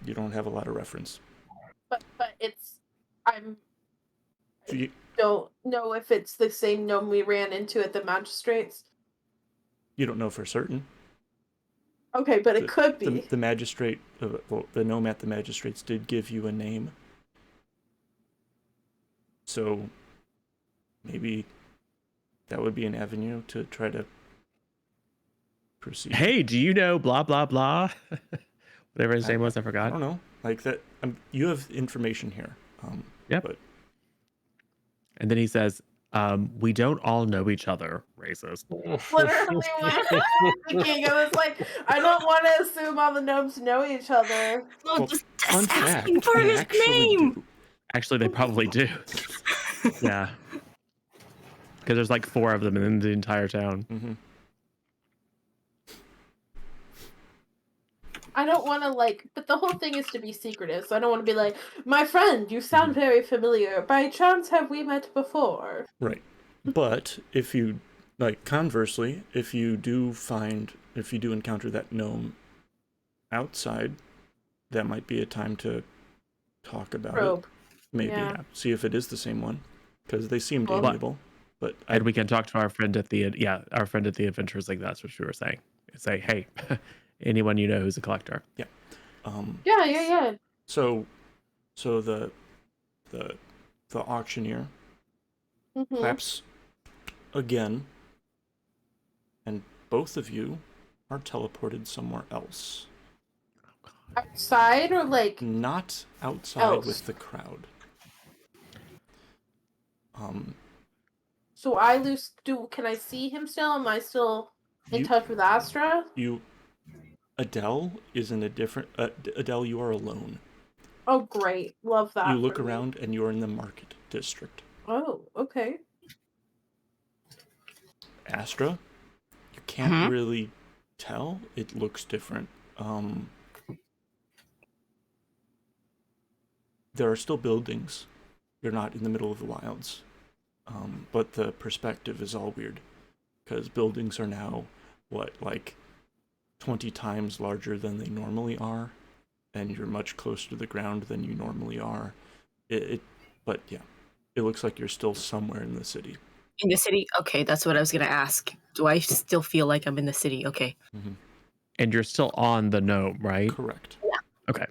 You don't have a lot of reference. But I don't know if it's the same gnome we ran into at the magistrates. You don't know for certain. Okay, but it could be. The magistrate, the gnome at the magistrates did give you a name. So maybe that would be an avenue to try to proceed. Hey, do you know blah, blah, blah? Whatever his name was, I forgot. I don't know. Like that, you have information here. Yep. But... And then he says, we don't all know each other, racist. Literally what I'm thinking. I was like, I don't want to assume all the gnomes know each other. Well, just asking for his name. Actually, they probably do. Yeah. Because there's like 4 of them in the entire town. Mm-hmm. I don't want to but the whole thing is to be secretive, so I don't want to be like, my friend, you sound very familiar. By chance, have we met before? Right. But if you, conversely, if you do encounter that gnome outside, that might be a time to talk about Probe. it. Maybe, Yeah. yeah. See if it is the same one, because they seemed Well- amiable. But And we can talk to our friend at the Adventurers League. That's what we were saying. Say, hey, anyone you know who's a collector. Yeah. So the auctioneer Mm-hmm. claps again, and both of you are teleported somewhere else. Outside or like Not outside Else. with the crowd. so I lose can I see him still? Am I still in You- touch with Astra? Adelle is in a different. Adelle, you are alone. Oh great. Love that. You look for me. around, and you're in the market district. Oh, okay. Astra, you can't really tell. It looks different. There are still buildings. You're not in the middle of the wilds. But the perspective is all weird. Because buildings are now, like 20 times larger than they normally are. And you're much closer to the ground than you normally are. But yeah, it looks like you're still somewhere in the city. In the city? Okay, that's what I was gonna ask. Do I still feel like I'm in the city? Okay. Mm-hmm. And you're still on the gnome, right? Correct. Okay.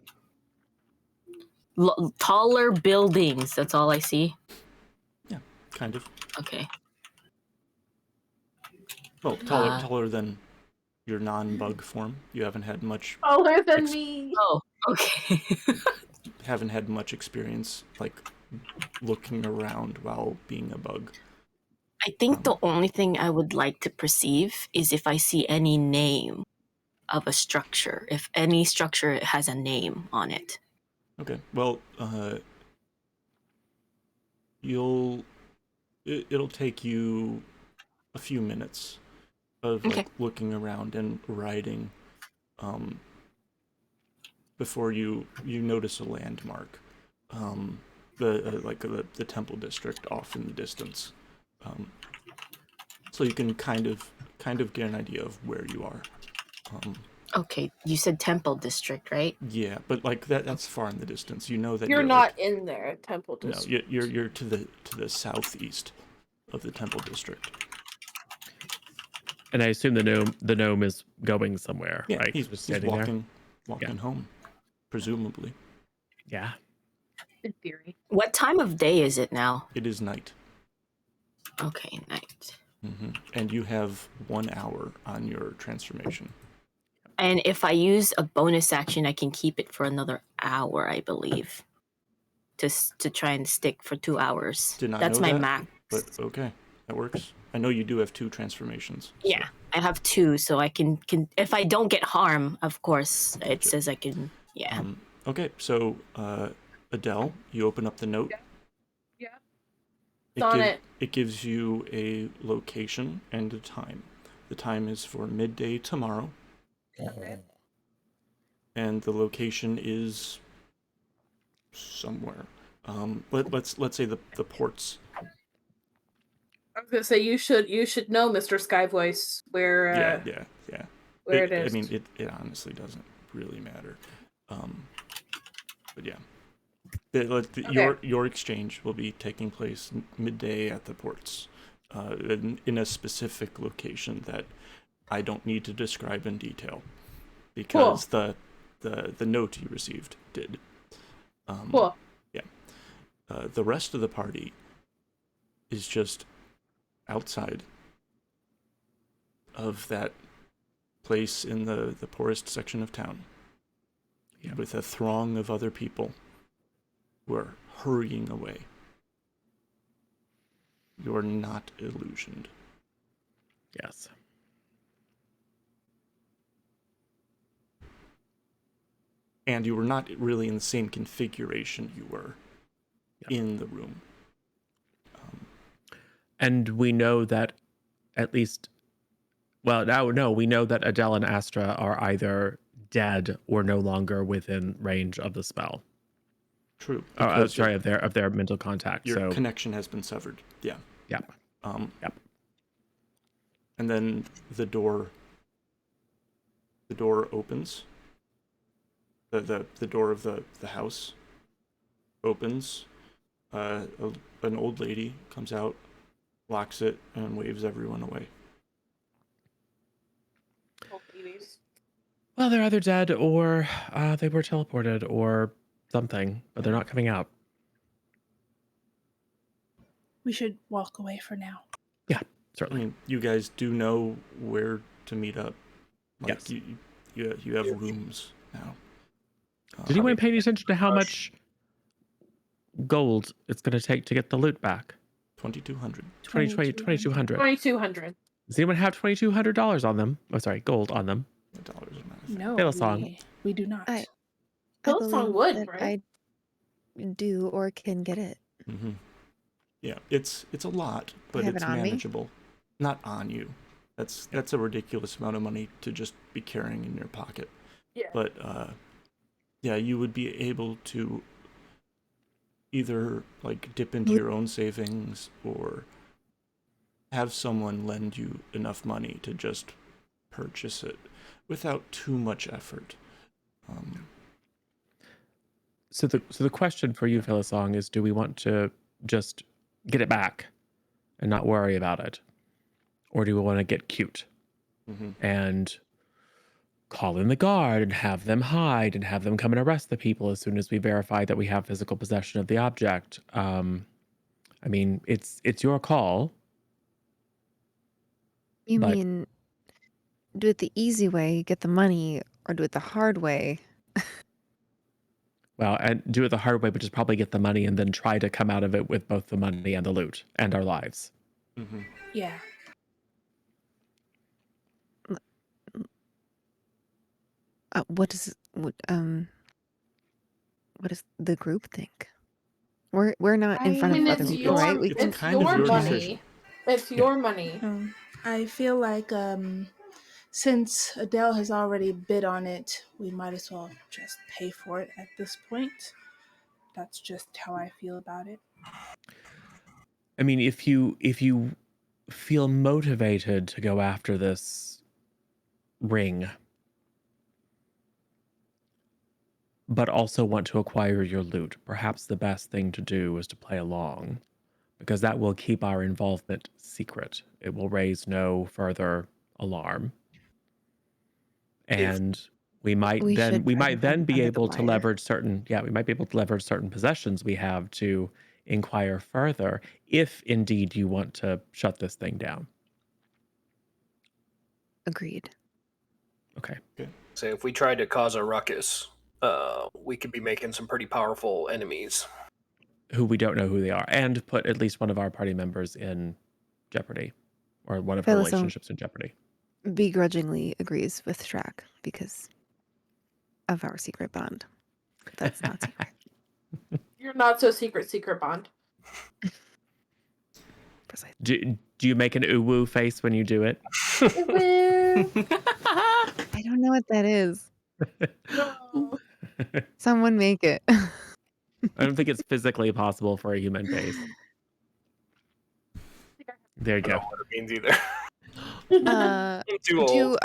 Taller buildings. That's all I see. Yeah, kind of. Okay. Well, taller than your non-bug form. You haven't had much Taller than me. Oh, okay. haven't had much experience like looking around while being a bug. I think the only thing I would like to perceive is if I see any name of a structure. If any structure has a name on it. Okay. Well, it'll take you a few minutes of like looking around and writing before you notice a landmark. The temple district off in the distance. So you can kind of get an idea of where you are. Okay, you said Temple District, right? Yeah, but like that's far in the distance. You know that You're you're not like, in there, Temple no, District. you're to the southeast of the temple district. And I assume the gnome is going somewhere, Yeah, right? he's Just walking there. walking home, presumably. Yeah. In theory. What time of day is it now? It is night. Okay, night. And you have 1 hour on your transformation. And if I use a bonus action, I can keep it for another hour, I believe. To try and stick for 2 hours. Did not That's know my that, max. But okay, that works. I know you do have 2 transformations. So. Yeah, I have 2, so I can if I don't get harm, of course, it says I can. Yeah. Okay, so Adelle, you open up the note. Yeah. It's on it. It gives you a location and a time. The time is for midday tomorrow. Okay. And the location is somewhere. Let's say the ports. I was gonna say you should know, Mr. Sky Voice, where Yeah. where it is. I mean, it honestly doesn't really matter. But yeah. Your exchange will be taking place midday at the ports, in a specific location that I don't need to describe in detail, because the note you received did. Cool. Yeah. The rest of the party is just outside of that place in the poorest section of town, with a throng of other people who are hurrying away. You're not illusioned. Yes. And you were not really in the same configuration you were in the room. And we know that at least, well, now no, we know that Adelle and Astra are either dead or no longer within range of the spell. True. Oh, sorry, of their mental contact. Your so connection has been severed. Yeah. Yep. Yep. And then the door opens. The door of the house opens, an old lady comes out, locks it, and waves everyone away. Old ladies. Well, they're either dead or they were teleported or something, but they're not coming out. We should walk away for now. Yeah, I certainly. mean, you guys do know where to meet up. Like, Yes. you have rooms now. Did anyone pay any attention to how much gold it's going to take to get the loot back? 2,200. 2,200. 2,200. Does anyone have $2,200 on them? Oh, sorry, gold on them. Dollars is not a thing. No, Philosong. we do not. I Hillsong believe would, that right? I do or can get it. Mm-hmm. Yeah, it's a lot, but have it's it on me? manageable. Not on you. That's a ridiculous amount of money to just be carrying in your pocket. Yeah. But yeah, you would be able to either like dip into your own savings or have someone lend you enough money to just purchase it without too much effort. So the question for you, Philosong, is: do we want to just get it back and not worry about it, or do we want to get cute and call in the guard and have them hide and have them come and arrest the people as soon as we verify that we have physical possession of the object? I mean, it's your call. You But- mean do it the easy way, get the money, or do it the hard way? Well, and do it the hard way, but just probably get the money and then try to come out of it with both the money and the loot and our lives. Mm-hmm. Yeah. What does the group think? We're not in front I of mean, other it's people, your, right? We it's can. it's kind of your your money. decision. It's your money. I feel like since Adele has already bid on it, we might as well just pay for it at this point. That's just how I feel about it. I mean, if you feel motivated to go after this ring, but also want to acquire your loot, perhaps the best thing to do is to play along, because that will keep our involvement secret. It will raise no further alarm. And we might We then should we try to might then hunt be under the able to wire. leverage certain we might be able to leverage certain possessions we have to inquire further if indeed you want to shut this thing down. Agreed. Okay. So if we tried to cause a ruckus, we could be making some pretty powerful enemies. Who we don't know who they are, and put at least one of our party members in jeopardy, or one of her Phyllis, relationships in jeopardy. begrudgingly agrees with Drak because of our secret bond. That's not secret. You're not so secret bond. Precisely. Do you make an uwu face when you do it? I don't know what that is. No. Someone make it. I don't think it's physically possible for a human face. There you I don't go. know what it means either. Uh, I'm too old.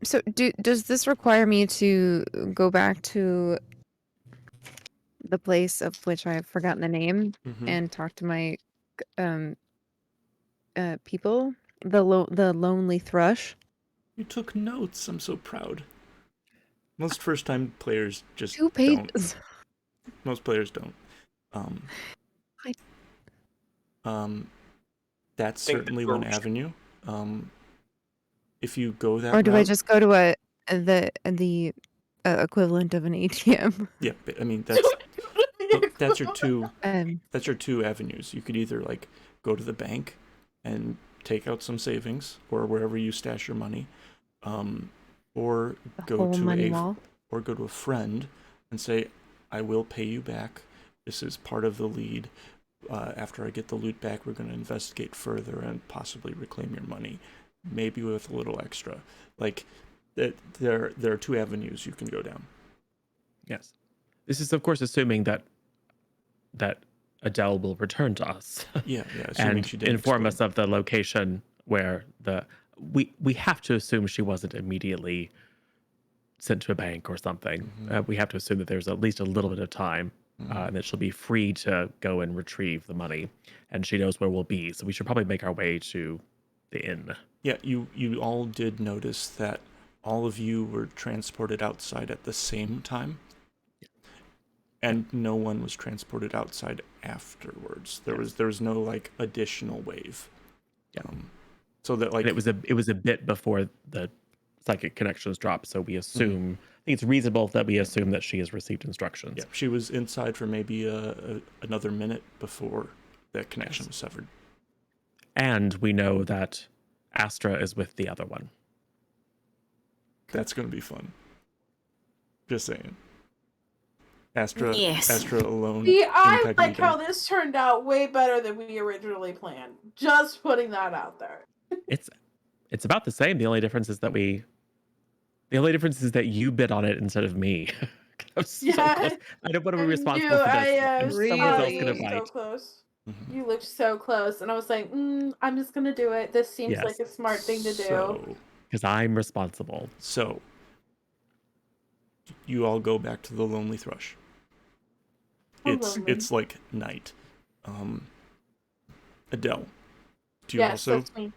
so does this require me to go back to the place of which I've forgotten the name Mm-hmm. and talk to my people? The lonely thrush. You took notes. I'm so proud. Most first-time players just 2 don't. pages. Most players don't. That's Think certainly the one approach. avenue. If you go that Or do I route, just go to the equivalent of an ATM? yeah, but, I mean that's your two. That's your two avenues. You could either like go to the bank and take out some savings or wherever you stash your money, or The go whole to money a wall. or go to a friend and say, I will pay you back. This is part of the lead. After I get the loot back, we're going to investigate further and possibly reclaim your money, maybe with a little extra. Like there are two avenues you can go down. Yes. This is, of course, assuming that Adele will return to us. Yeah, assuming and she didn't inform explode. us of the location where we have to assume she wasn't immediately sent to a bank or something. Mhm. We have to assume that there's at least a little bit of time and that she'll be free to go and retrieve the money, and she knows where we'll be. So we should probably make our way to the inn. Yeah, you all did notice that all of you were transported outside at the same time, and no one was transported outside afterwards. There was no like additional wave. Yeah. So that like And it was a bit before the psychic connections dropped, so we assume I think it's reasonable that we assume that she has received instructions. yeah, she was inside for maybe another minute before that connection was severed. And we know that Astra is with the other one. That's gonna be fun. Just saying. Astra Yes. alone. See, I like incognito. how this turned out way better than we originally planned. Just putting that out there. It's about the same. The only difference is that you bid on it instead of me. I'm so Yeah. close. I don't want to be And responsible you, for this. I, And someone else Really? gonna so bite. close. Mhm. You looked so close, and I was like, I'm just gonna do it. This seems Yes. like a smart thing to do. Because I'm responsible. So you all go back to the Lonely Thrush. Oh, It's lonely. it's like night. Adele, do you Yes, also? that's me.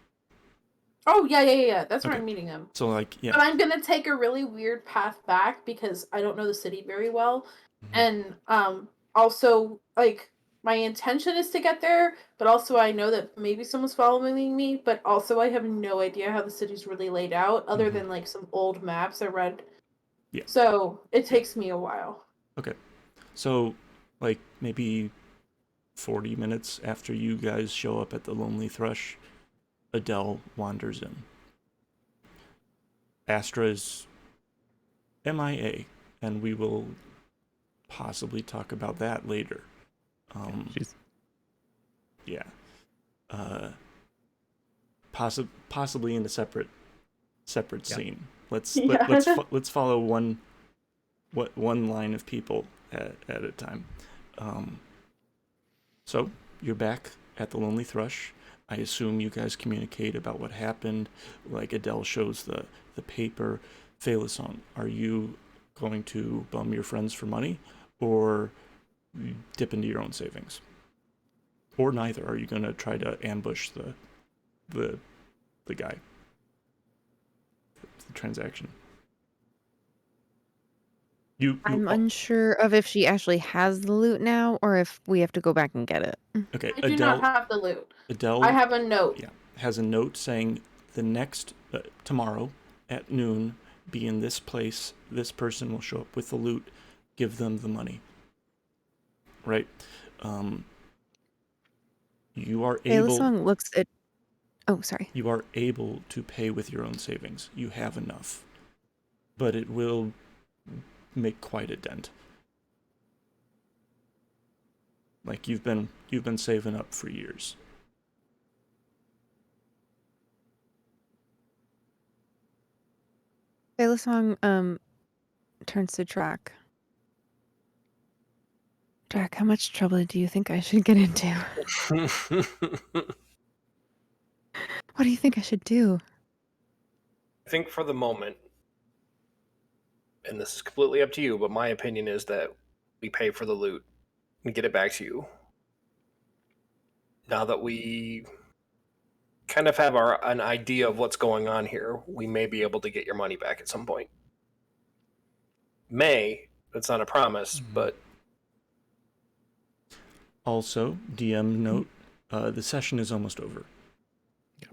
Oh yeah. That's where Okay. I'm meeting him. So like yeah. But I'm gonna take a really weird path back because I don't know the city very well, Mhm. and also like my intention is to get there, but also I know that maybe someone's following me, but also I have no idea how the city's really laid out, other Mhm. than like some old maps I read. Yeah. So it takes me a while. Okay. So like maybe 40 minutes after you guys show up at the Lonely Thrush, Adele wanders in. Astra is MIA, and we will possibly talk about that later. She's Yeah. Possibly in a separate Yeah. scene. Let's Yeah. let's follow one line of people at a time. So you're back at the Lonely Thrush. I assume you guys communicate about what happened. Like Adele shows the paper. Phaelisong, are you going to bum your friends for money, or dip into your own savings, or neither? Are you going to try to ambush the guy, the transaction? I'm unsure of if she actually has the loot now or if we have to go back and get it. Okay, I do not have the loot. Adele I have a note. yeah, has a note saying the next tomorrow at noon, be in this place. This person will show up with the loot. Give them the money. Right? You are able. Phaelisong looks at. Oh, sorry. You are able to pay with your own savings. You have enough, but it will make quite a dent. Like you've been saving up for years. Phaelisong turns to Drak. Drak, how much trouble do you think I should get into? What do you think I should do? I think for the moment, and this is completely up to you, but my opinion is that we pay for the loot and get it back to you. Now that we kind of have an idea of what's going on here, we may be able to get your money back at some point. That's not a promise, but Also, DM note, the session is almost over. Yeah.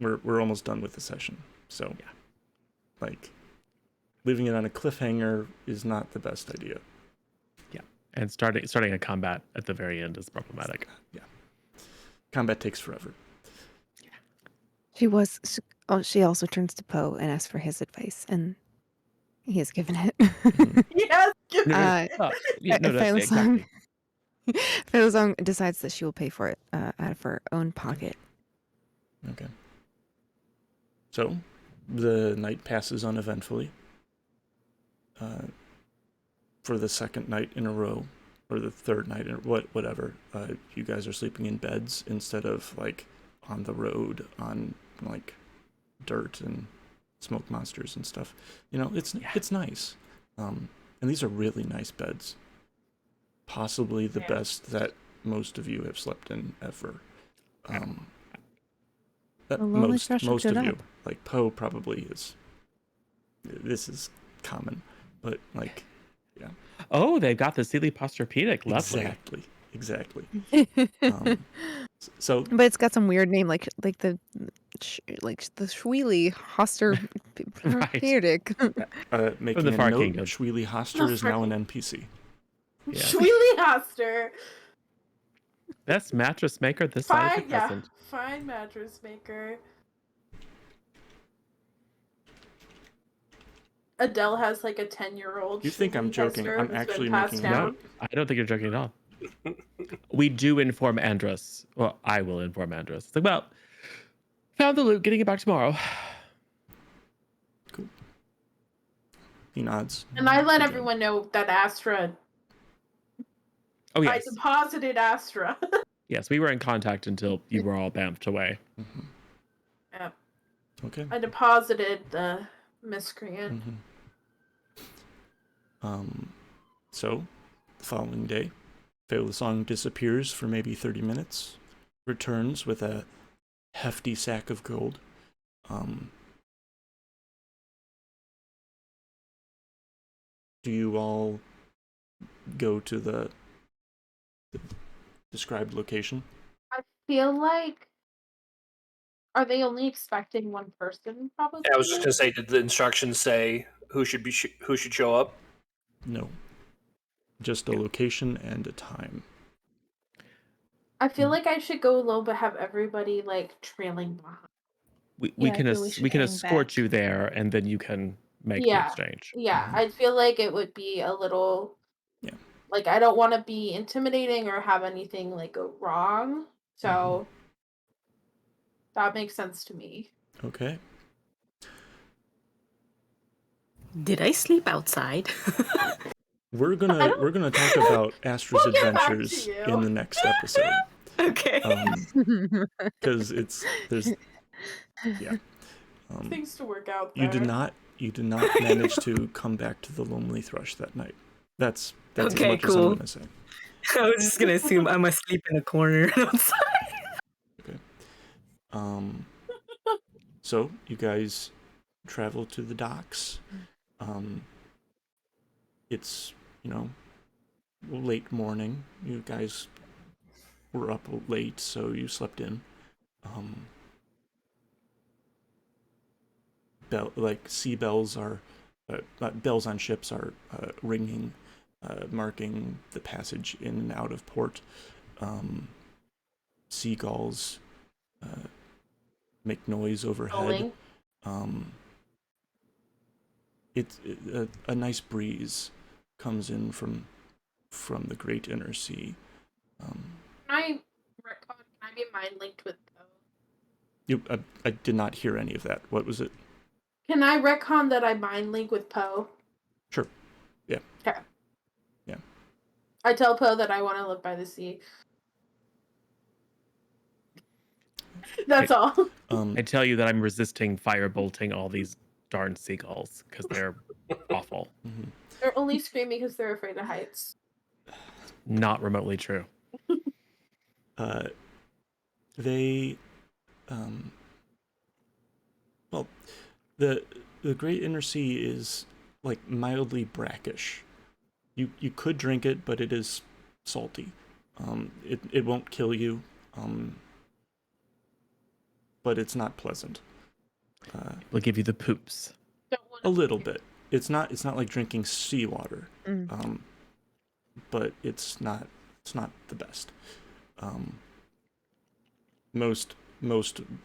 We're almost done with the session. So, yeah. Like, leaving it on a cliffhanger is not the best idea. Yeah. And starting a combat at the very end is problematic. Yeah. Combat takes forever. She also turns to Poe and asks for his advice, and he has given it. Yes. Phaelisong Phaelisong decides that she will pay for it out of her own pocket. Okay. So, the night passes uneventfully. For the second night in a row, or the third night, whatever, you guys are sleeping in beds instead of like on the road on like dirt and smoke monsters and stuff. You know, it's nice. And these are really nice beds. Possibly the Yeah. best that most of you have slept in ever. That The Lonely most Thrush hooked of it you. up. Like Poe probably is. This is common, but like, yeah. Oh, they've got the Sealy Posturpedic. Lovely. Exactly. So But it's got some weird name, like the Schweely Hoster Right. Periodic. making the a Far note, Kingdom. Schweely Hoster is now an NPC. Yeah. Schweely Hoster. Best mattress maker this side of the Fine, yeah. crescent. Fine mattress maker. Adele has like a 10-year-old. You think I'm joking? I'm actually making a No, note. I don't think you're joking at all. We do inform Andrus. Well, I will inform Andrus. It's like, well, found the loot, getting it back tomorrow. Cool. He nods. And I let Good job. everyone know that Astra. Oh, yes. I deposited Astra. Yes, we were in contact until you were all bamfed away. Mm-hmm. Yep. Okay. I deposited the miscreant. So, the following day, Faerie disappears for maybe 30 minutes, returns with a hefty sack of gold. Do you all go to the described location? I feel like. Are they only expecting one person? Probably. I was just gonna say, did the instructions say who should show up? No. Just a location and a time. I feel like I should go low, but have everybody like trailing behind. We Yeah, I can feel we should hang escort back. you there, and then you can make the Yeah. exchange. Yeah, I feel like it would be a little. Yeah. Like I don't want to be intimidating or have anything like go wrong, so that makes sense to me. Okay. Did I sleep outside? We're gonna talk about Astra's We'll get back to adventures you. in the next episode. Okay. Because there's Things to work out. you There. did not manage to come back to the Lonely Thrush that night. That's as Okay, much as I'm cool. gonna say. I was just gonna assume I'm asleep in a corner outside. Okay. So you guys travel to the docks. It's, late morning. You guys were up late, so you slept in. Sea bells are, bells on ships are ringing, marking the passage in and out of port. Seagulls make noise overhead. A nice breeze comes in from the great inner sea. Can I be mind linked with Poe? I did not hear any of that. What was it? Can I retcon that I mind link with Poe? Sure. Yeah. Okay. Yeah. I tell Poe that I want to live by the sea. That's all. I tell you that I'm resisting firebolting all these darn seagulls because they're awful. They're only screaming because they're afraid of heights. Not remotely true. They, well, the great inner sea is like mildly brackish. You could drink it, but it is salty. It won't kill you. But it's not pleasant. We'll give you the poops. A little bit. It's not like drinking seawater. But it's not the best. Most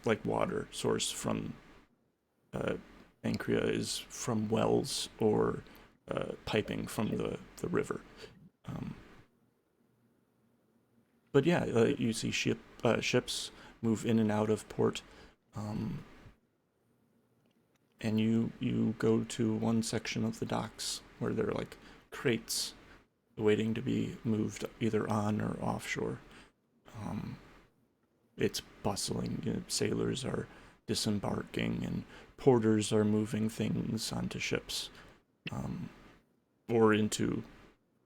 like water source from Ancria is from wells or piping from the river. But yeah, you see ships move in and out of port, and you go to one section of the docks where there are like crates waiting to be moved either on or offshore. It's bustling. Sailors are disembarking and porters are moving things onto ships. or into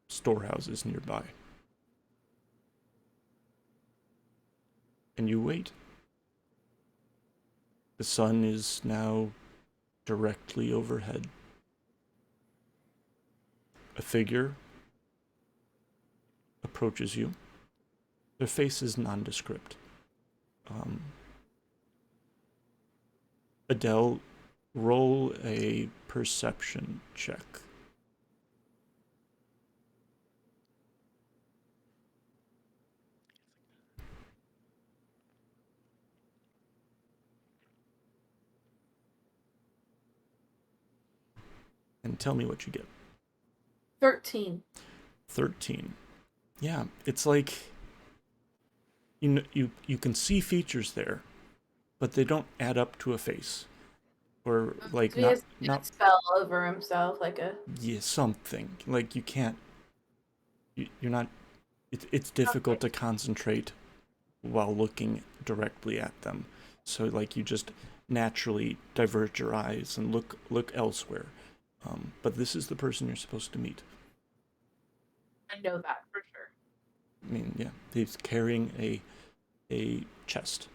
storehouses nearby. And you wait. The sun is now directly overhead. A figure approaches you. Their face is nondescript. Adelle, roll a perception check. And tell me what you get. 13. 13. Yeah, it's like you can see features there, but they don't add up to a face. Or like So he has not a spell over himself, like a. yeah, something. Like you can't you're not it's difficult to concentrate while looking directly at them. So like you just naturally divert your eyes and look elsewhere. But this is the person you're supposed to meet. I know that for sure. I mean, yeah, he's carrying a chest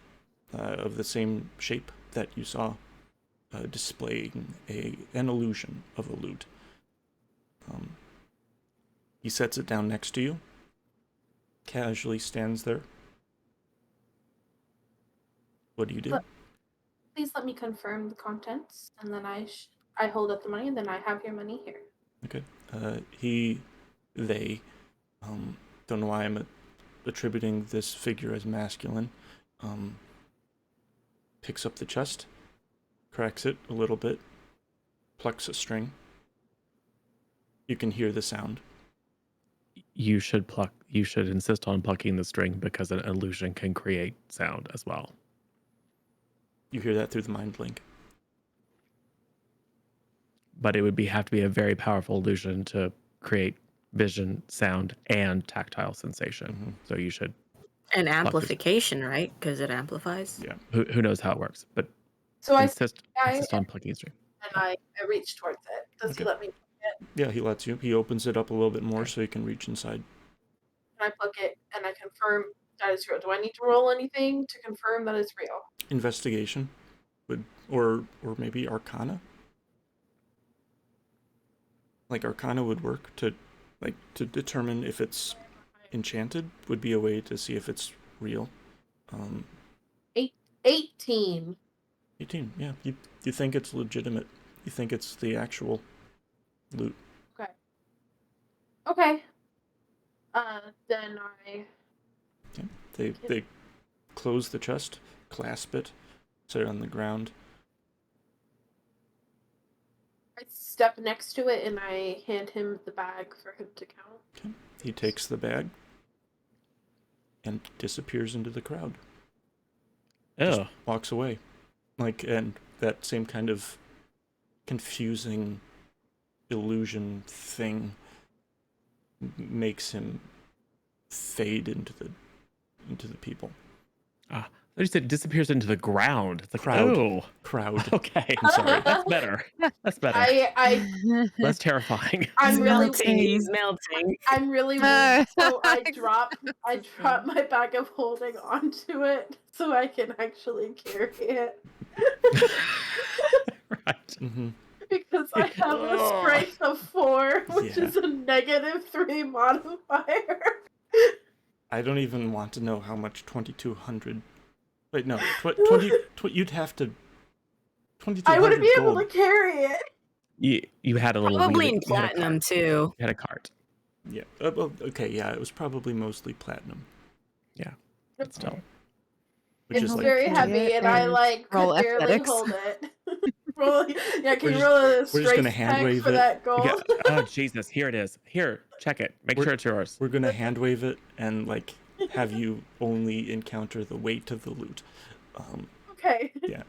of the same shape that you saw, displaying an illusion of a lute. He sets it down next to you, casually stands there. What do you do? Please let me confirm the contents, and then I hold up the money, and then I have your money here. Okay. They, don't know why I'm attributing this figure as masculine, picks up the chest, cracks it a little bit, plucks a string. You can hear the sound. You should insist on plucking the string because an illusion can create sound as well. You hear that through the mind link. But it would have to be a very powerful illusion to create vision, sound, and tactile sensation. Mm-hmm. So you should. And amplification, right? Because it amplifies. Yeah. Who knows how it works? But So insist on plucking a string. And I reach towards it. Does he let me pluck it? Yeah, he lets you. He opens it up a little bit more so you can reach inside. And I pluck it, and I confirm that it's real. Do I need to roll anything to confirm that it's real? Investigation or maybe Arcana. Like Arcana would work to determine if it's enchanted. Would be a way to see if it's real. 18. 18. Yeah, you think it's legitimate. You think it's the actual loot. Okay. Then I. Yeah. They close the chest, clasp it, set it on the ground. I step next to it and I hand him the bag for him to count. Okay. He takes the bag and disappears into the crowd. Just walks away. And that same kind of confusing illusion thing makes him fade into the people. They just said disappears into the ground. It's like, Crowd. Okay. I'm sorry. That's better. That's better. I Less terrifying. I'm really He's melting. I'm really weak, so I drop my bag of holding onto it so I can actually carry it. Right. Mm-hmm. Because I have a strength of 4, which is a -3 modifier. I don't even want to know how much 2,200. Wait, no, 20. You'd have to. 2,200. I wouldn't be able gold. to carry it. You had a little Probably wheel- in you had a platinum cart. too. You had a cart. Yeah. Well, okay. Yeah, it was probably mostly platinum. Yeah. But still. Which It's is like very heavy, and I roll could barely athletics. hold it. Roll, yeah, can We're you just- roll a we're just strength gonna hand check wave for it. that gold? Yeah. Oh Jesus! Here it is. Here, check it. Make sure it's yours. we're gonna hand wave it and have you only encounter the weight of the loot. Okay. Yeah.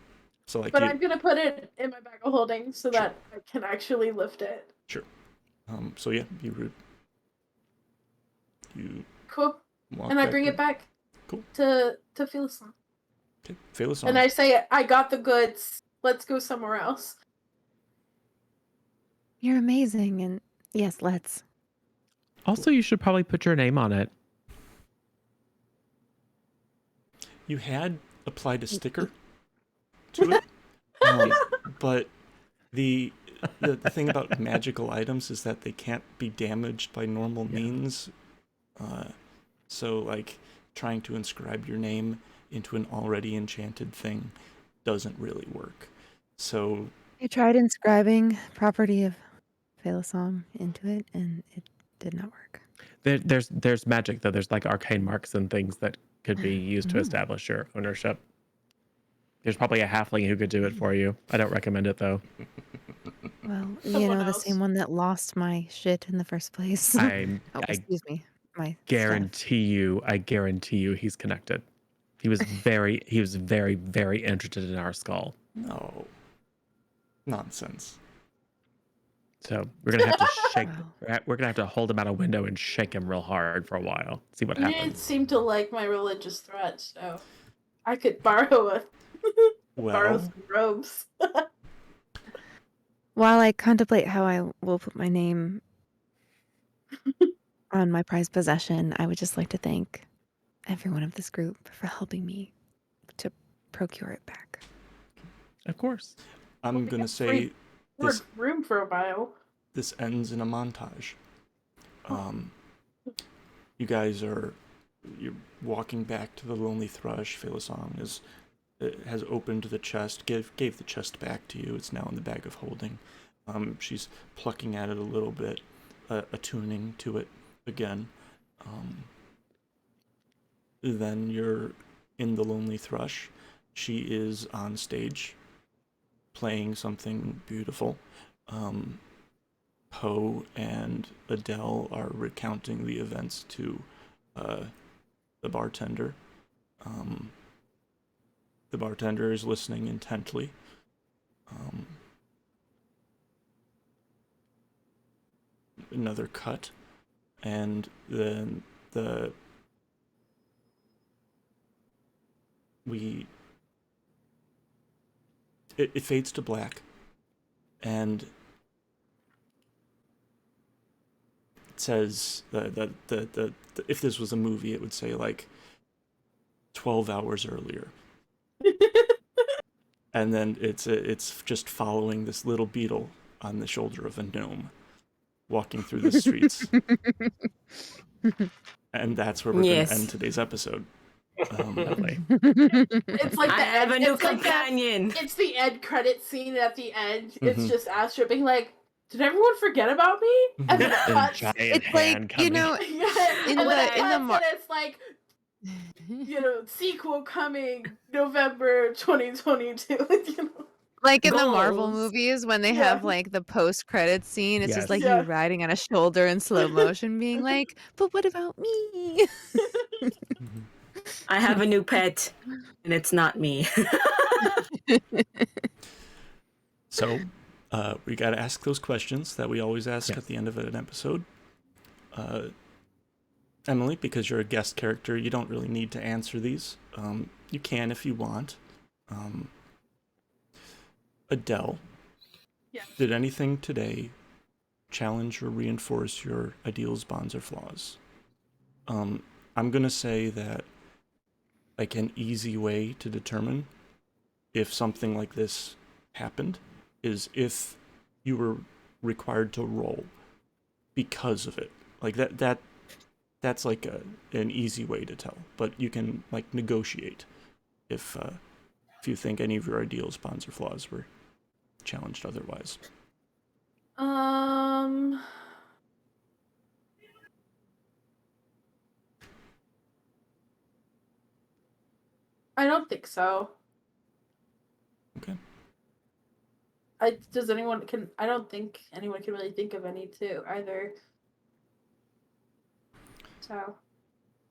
So But I'm gonna put it in my bag of holding so Sure. that I can actually lift it. Sure. So yeah, you Cool. walk And I back bring to- it back. Cool. To Phyllis. Okay, Phyllis And I say, I got the goods. Let's go somewhere else. You're amazing, and Yes, let's. Also, you should probably put your name on it. You had applied a sticker to it, but the thing about magical items is that they can't be damaged by normal means. So, like, trying to inscribe your name into an already enchanted thing doesn't really work. So, I tried inscribing property of Song into it, and it did not work. There's magic though. There's like arcane marks and things that could be used to Ooh. establish your ownership. There's probably a halfling who could do it for you. I don't recommend it though. Well, Someone the else. same one that lost my shit in the first place. I Excuse me, my stuff. guarantee you he's connected. He was very very interested in our skull. no. Nonsense. So we're gonna have to shake. Wow. We're gonna have to hold him out a window and shake him real hard for a while. See what You didn't happens. seem to like my religious threat, so I could borrow Well, some robes. While I contemplate how I will put my name on my prized possession, I would just like to thank everyone of this group for helping me to procure it back. Of course. I'm going to say this room for a while. this ends in a montage. You guys you're walking back to the Lonely Thrush. Felisong has opened the chest, gave the chest back to you. It's now in the bag of holding. She's plucking at it a little bit, attuning to it again. Then you're in the Lonely Thrush. She is on stage, playing something beautiful. Poe and Adelle are recounting the events to the bartender. The bartender is listening intently. Another cut, and then it fades to black, and it says that if this was a movie, it would say like 12 hours earlier. And then it's just following this little beetle on the shoulder of a gnome walking through the streets. And that's where we're going to end today's episode. Lovely. It's like I have a new companion. It's the end credit scene at the end. It's just Astra being like, "Did everyone forget about me?" And then it cuts. It's like, and in then the it's like, sequel coming November 2022. Like in the Marvel movies when they have like the post-credit scene, it's just like you riding on a shoulder in slow motion being like, but what about me? I have a new pet, and it's not me. So, we got to ask those questions that we always ask at the end of an episode. Emily, because you're a guest character, you don't really need to answer these. You can if you want. Adelle, did anything today challenge or reinforce your ideals, bonds, or flaws? I'm going to say that like an easy way to determine if something like this happened is if you were required to roll because of it. Like that's like an easy way to tell, but you can like negotiate if you think any of your ideals, bonds, or flaws were challenged otherwise. I don't think so. Okay. I don't think anyone can really think of any too either. So.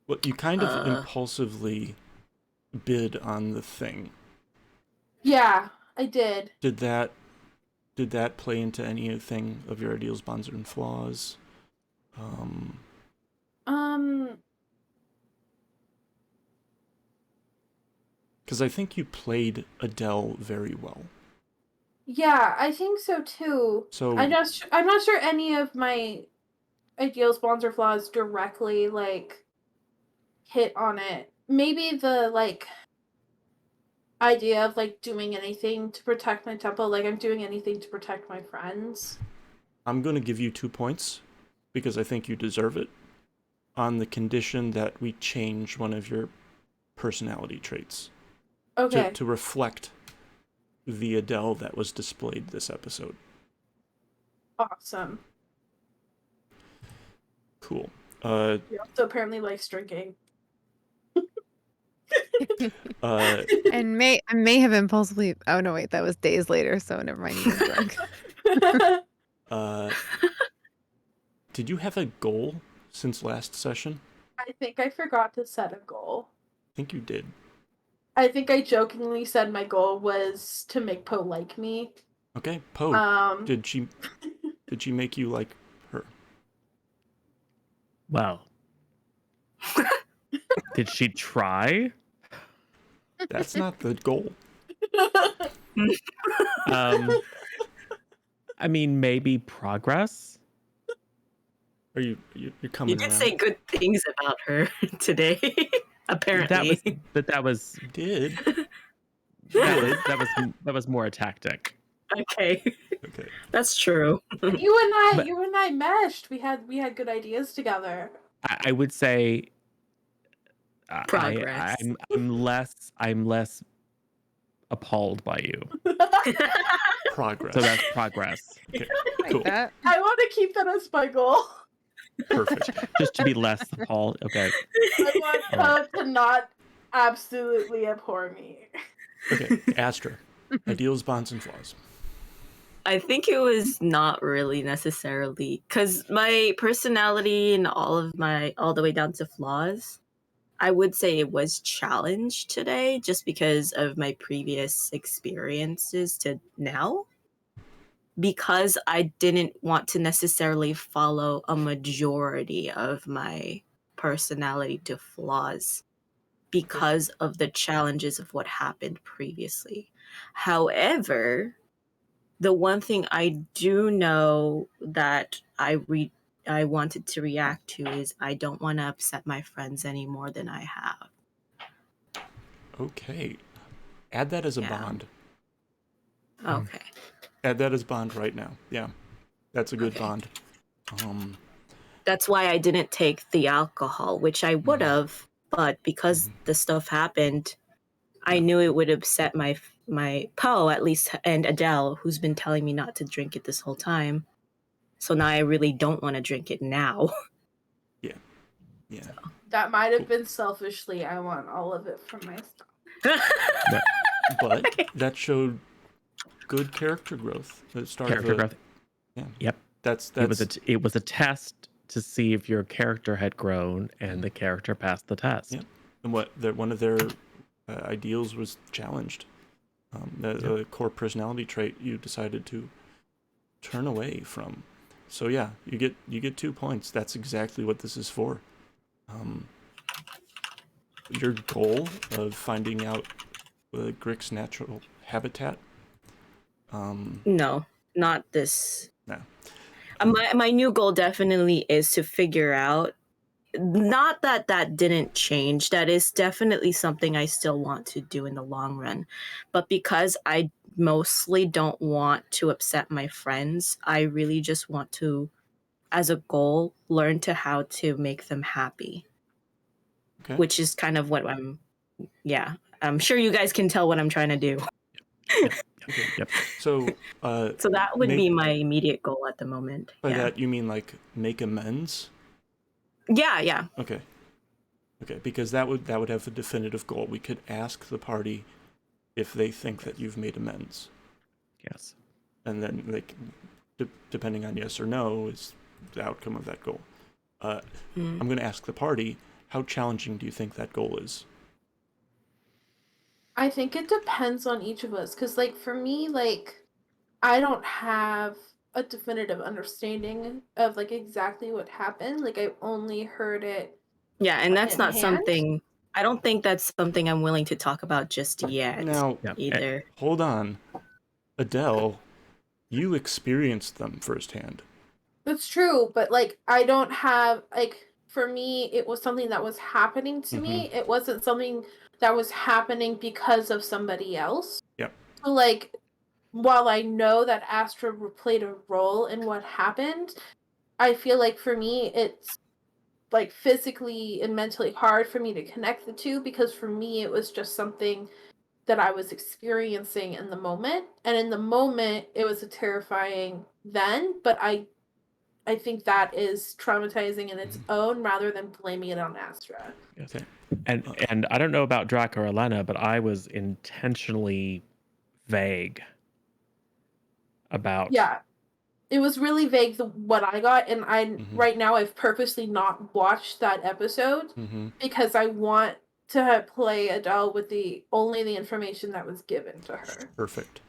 Well, you kind of impulsively bid on the thing. Yeah, I did. Did that play into anything of your ideals, bonds, and flaws? Because I think you played Adelle very well. Yeah, I think so too. So I'm not sure any of my ideals, bonds, or flaws directly like hit on it. Maybe the like idea of like doing anything to protect my temple, like I'm doing anything to protect my friends. I'm going to give you 2 points because I think you deserve it, on the condition that we change one of your personality traits Okay. to reflect the Adelle that was displayed this episode. Awesome. Cool. He also apparently likes drinking. And I may have impulsively. Oh no, wait, that was days later, so never mind. He was drunk. Did you have a goal since last session? I think I forgot to set a goal. I think you did. I think I jokingly said my goal was to make Poe like me. Okay, Poe. Did she make you like her? Well, did she try? That's not the goal. I mean, maybe progress. You're coming You did around? say good things about her today. Apparently, that was You did. that was more a tactic. okay. Okay. That's true. You and I meshed. We had good ideas together. I would say Progress. I'm less appalled by you. Progress. So that's progress. Okay. Like Cool. that. I want to keep that as my goal. Perfect. Just to be less appalled. Okay. I want Poe to not absolutely abhor me. Okay. Astra. Ideals, bonds, and flaws. I think it was not really necessarily because my personality and all the way down to flaws, I would say it was challenged today just because of my previous experiences to now. Because I didn't want to necessarily follow a majority of my personality to flaws because of the challenges of what happened previously. However, the one thing I do know that I wanted to react to is I don't want to upset my friends any more than I have. Okay. Add that as a bond. Okay. Add that as bond right now. Yeah. That's a good Okay. bond. That's why I didn't take the alcohol, which I would have, but because the stuff happened, I knew it would upset my Poe, at least, and Adelle, who's been telling me not to drink it this whole time. So now I really don't want to drink it now. Yeah. Yeah. So, that might have been selfishly. I want all of it for myself. But that showed good character growth. The start Character of growth. Yeah. Yep. That's It was a test to see if your character had grown, and the character passed the test. Yeah. And one of their ideals was challenged. The core personality trait you decided to turn away from. So yeah, you get 2 points. That's exactly what this is for. Your goal of finding out Grick's natural habitat. No, not this. No. My new goal definitely is to figure out. Not that didn't change. That is definitely something I still want to do in the long run. But because I mostly don't want to upset my friends, I really just want to, as a goal, learn to how to make them happy. Okay. Which is kind of what I'm sure you guys can tell what I'm trying to do. Okay. Yep. So So that would be my immediate goal at the moment. By that you mean like make amends? Yeah. Okay, because that would have a definitive goal. We could ask the party if they think that you've made amends. Yes. And then, like, depending on yes or no, is the outcome of that goal. I'm going to ask the party, how challenging do you think that goal is? I think it depends on each of us, because, like, for me, like, I don't have a definitive understanding of, like, exactly what happened. Like, I've only heard it. Yeah, and that's not hand. something. I don't think that's something I'm willing to talk about just yet. Now, either. hold on. Adelle, you experienced them firsthand. That's true, but like I don't have like for me it was something that was happening to me. It wasn't something that was happening because of somebody else. Yep. So like while I know that Astra played a role in what happened, I feel like for me it's like physically and mentally hard for me to connect the two because for me it was just something that I was experiencing in the moment. And in the moment it was a terrifying then, but I think that is traumatizing in its own rather than blaming it on Astra. Okay. And I don't know about Drak or Elena, but I was intentionally vague about. Yeah. It was really vague what I got, and right now I've purposely not watched that episode because I want to play Adele with only the information that was given to her. Perfect.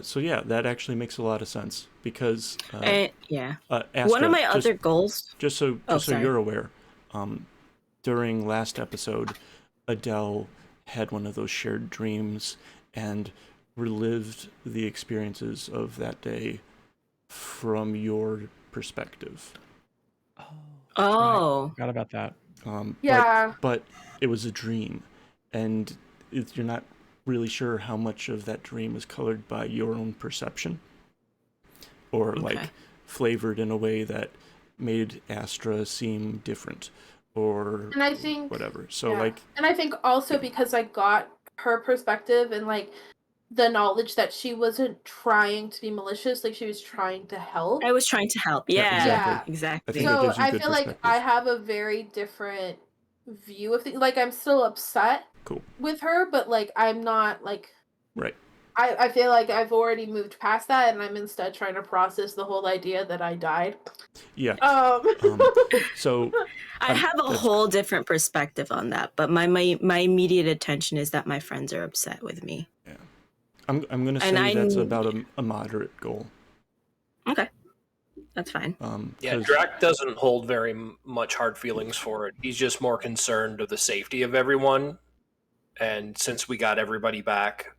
So yeah, that actually makes a lot of sense because yeah. Astra, One of my other goals. Just so sorry. you're aware, during last episode, Adele had one of those shared dreams and relived the experiences of that day from your perspective. Oh. Right. Forgot about that. Yeah. But it was a dream, and you're not really sure how much of that dream is colored by your own perception or like flavored in a way that made Astra seem different or and I think whatever. So like, and I think also because I got her perspective and like the knowledge that she wasn't trying to be malicious, like she was trying to help. I was trying to help. Yeah, exactly. I think it So gives you I good feel like perspective. I have a very different view of things. Like I'm still upset with her, but like I'm not like right. I feel like I've already moved past that, and I'm instead trying to process the whole idea that I died. Yeah. So I have a whole different perspective on that, but my immediate attention is that my friends are upset with me. Yeah. I'm going to say that's about a moderate goal. Okay. That's fine. Yeah, Drak doesn't hold very much hard feelings for it. He's just more concerned of the safety of everyone. And since we got everybody back,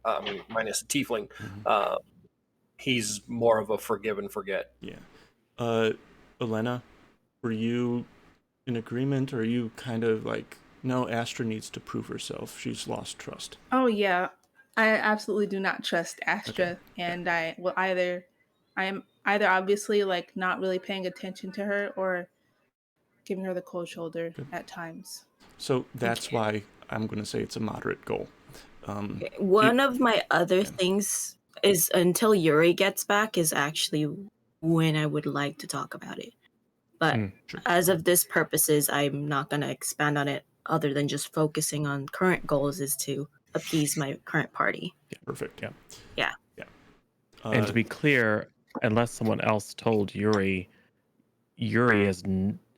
minus the tiefling, he's more of a forgive and forget. Yeah. Elena, were you in agreement, or are you kind of like, no, Astra needs to prove herself. She's lost trust. Oh yeah, I absolutely do not trust Astra, and I am either obviously like not really paying attention to her or giving her the cold shoulder at times. So that's why I'm going to say it's a moderate goal. One of my other things is until Yuri gets back is actually when I would like to talk about it. But as of this purposes, I'm not going to expand on it other than just focusing on current goals is to appease my current party. Yeah, perfect. Yeah. Yeah. Yeah. And to be clear, unless someone else told Yuri is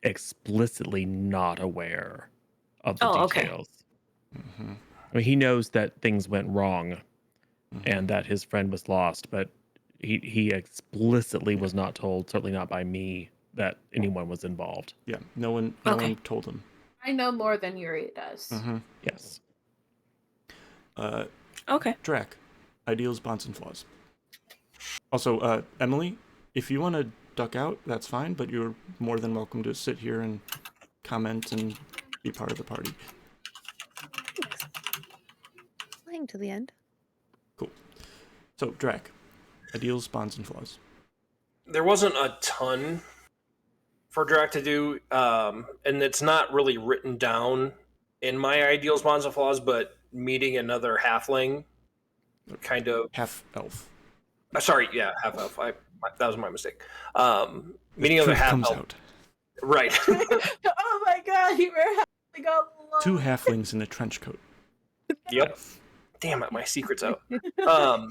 explicitly not aware of the details. I mean, he knows that things went wrong and that his friend was lost, but he explicitly was not told, certainly not by me, that anyone was involved. Yeah, no one told him. I know more than Yuri does. Yes. Drak, ideals, bonds, and flaws. Also, Emily, if you want to duck out, that's fine, but you're more than welcome to sit here and comment and be part of the party. Playing to the end. Cool. So, Drak, ideals, bonds, and flaws. There wasn't a ton for Drak to do, and it's not really written down in my ideals, bonds, and flaws, but meeting another halfling, kind of... Half-elf. Sorry, yeah, half-elf. That was my mistake. Meeting another half-elf. Right. Oh my god, you were having all along. 2 halflings in a trench coat. Yep. Damn it, my secret's out. Yeah,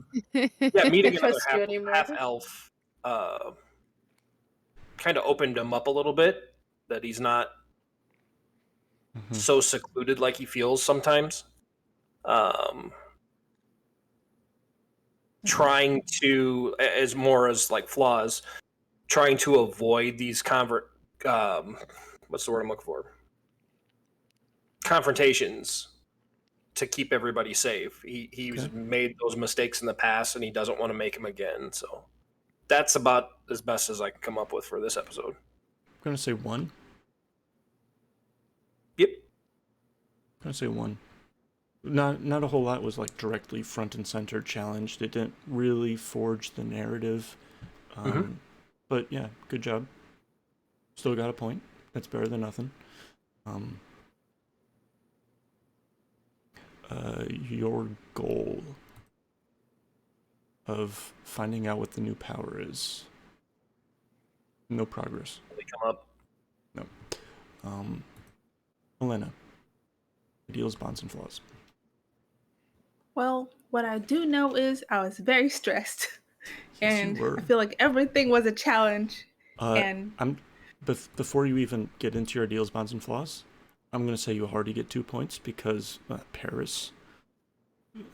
meeting another half-elf kind of opened him up a little bit, that he's not so secluded like he feels sometimes. Trying to, as more as like flaws, trying to avoid these what's the word I'm looking for? Confrontations to keep everybody safe. He's Okay. made those mistakes in the past, and he doesn't want to make them again. So that's about as best as I can come up with for this episode. I'm gonna say 1. Yep. I'm gonna say 1. Not a whole lot was like directly front and center challenged. It didn't really forge the narrative. But yeah, good job. Still got a point. That's better than nothing. Your goal of finding out what the new power is. No progress. They come up. No. Elena. Ideals, bonds, and flaws. Well, what I do know is I was very stressed, Yes, you and were. I feel like everything was a challenge. And Before you even get into your ideals, bonds, and flaws, I'm going to say you already get 2 points because Paris,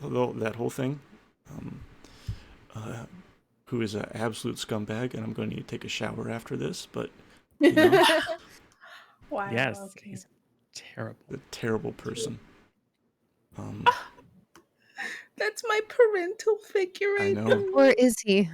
that whole thing, who is an absolute scumbag, and I'm going to need to take a shower after this, but, you know, wow, Yes, okay. he's terrible. a terrible person. That's my parental figure. I right know. there. Or is he?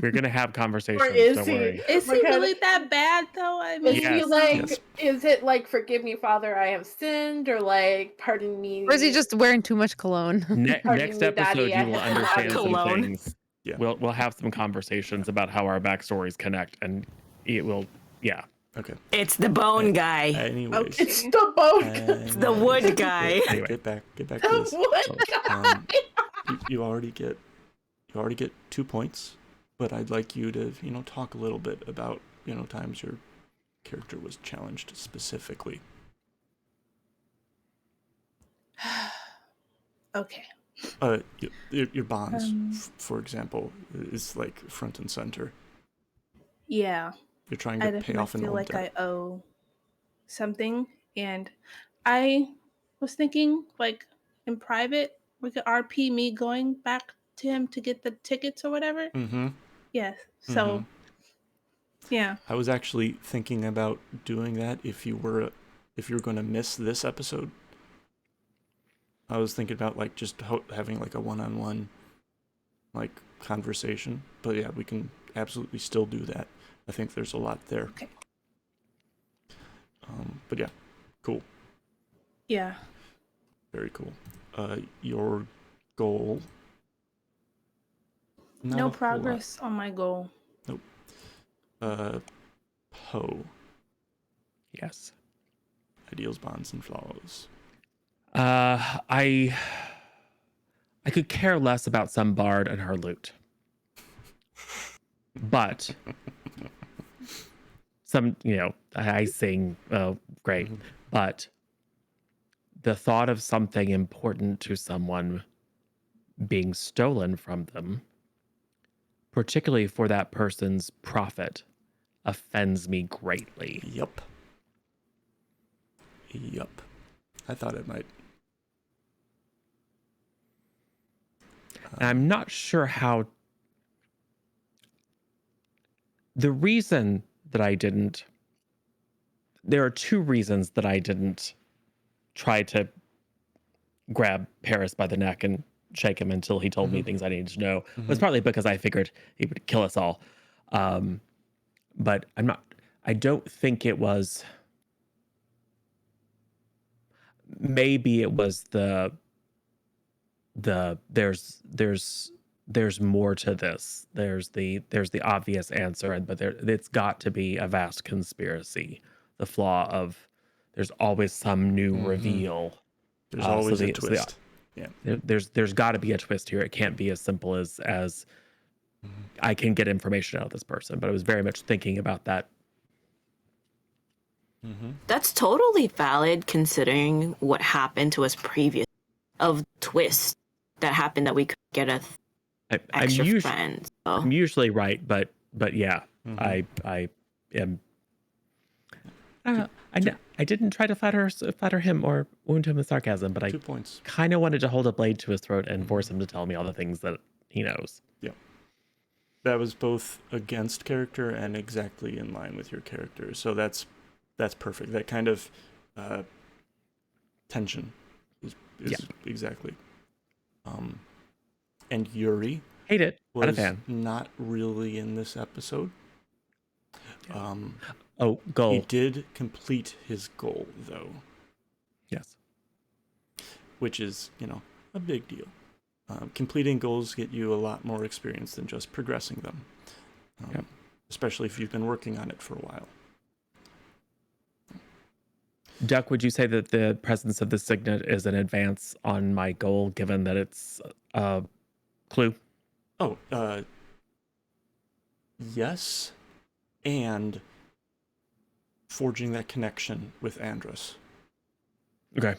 We're gonna have conversations. Or is Don't he? worry. Is What he kind of- really that bad though? I Is mean, he Yes, like? yes. Is it like "Forgive me, Father, I have sinned," or like "Pardon me"? Or is he just wearing too much cologne? Next me, episode, Daddy, I you will have been understand some Cologne. things. Yeah. We'll have some conversations about how our backstories connect, and it will. Yeah. Okay. It's the bone guy. Anyways. Okay. It's the boat. It's the wood guy. Anyway. Get back to this. What? You already get 2 points, but I'd like you to talk a little bit about times your character was challenged specifically. okay. Your bonds, for example, is like front and center. Yeah, You're trying I to pay definitely off an feel old like debt. I owe something, and I was thinking like in private we could RP me going back to him to get the tickets or whatever. Mm-hmm. Yes. So yeah. I was actually thinking about doing that if you were going to miss this episode. I was thinking about like just having like a one-on-one like conversation, but yeah, we can absolutely still do that. I think there's a lot there. Okay. But yeah, cool, Yeah. very cool. Your goal. Not a No whole lot. progress on my goal. Poe. Yes. Ideals, bonds, and flaws. I could care less about some bard and her loot, but I sing. Oh, great, but the thought of something important to someone being stolen from them, particularly for that person's profit, offends me greatly. Yup. I thought it might. And I'm not sure how. The reason that I didn't. There are 2 reasons that I didn't try to grab Paris by the neck and shake him until he told me things I needed to know. It was partly because I figured he would kill us all. But I don't think it was. Maybe it was there's more to this. There's the obvious answer, but it's got to be a vast conspiracy. The flaw of there's always some new reveal. There's always a twist. There's got to be a twist here. It can't be as simple as I can get information out of this person. But I was very much thinking about that. That's totally valid considering what happened to us previous of twist that happened that we could get a extra friend. So. I'm usually right, but yeah, I am. I didn't try to flatter him or wound him with sarcasm, but I 2 points. kind of wanted to hold a blade to his throat and force him to tell me all the things that he knows. Yeah. That was both against character and exactly in line with your character. So that's perfect. That kind of tension is exactly. And Yuri Hate it. Not a was fan. not really in this episode. Oh, He goal. did complete his goal, though, Yes. which is, a big deal. Completing goals get you a lot more experience than just progressing them, especially if you've been working on it for a while. Duck, would you say that the presence of the signet is an advance on my goal, given that it's a clue? Oh, yes, and forging that connection with Andrus. Okay.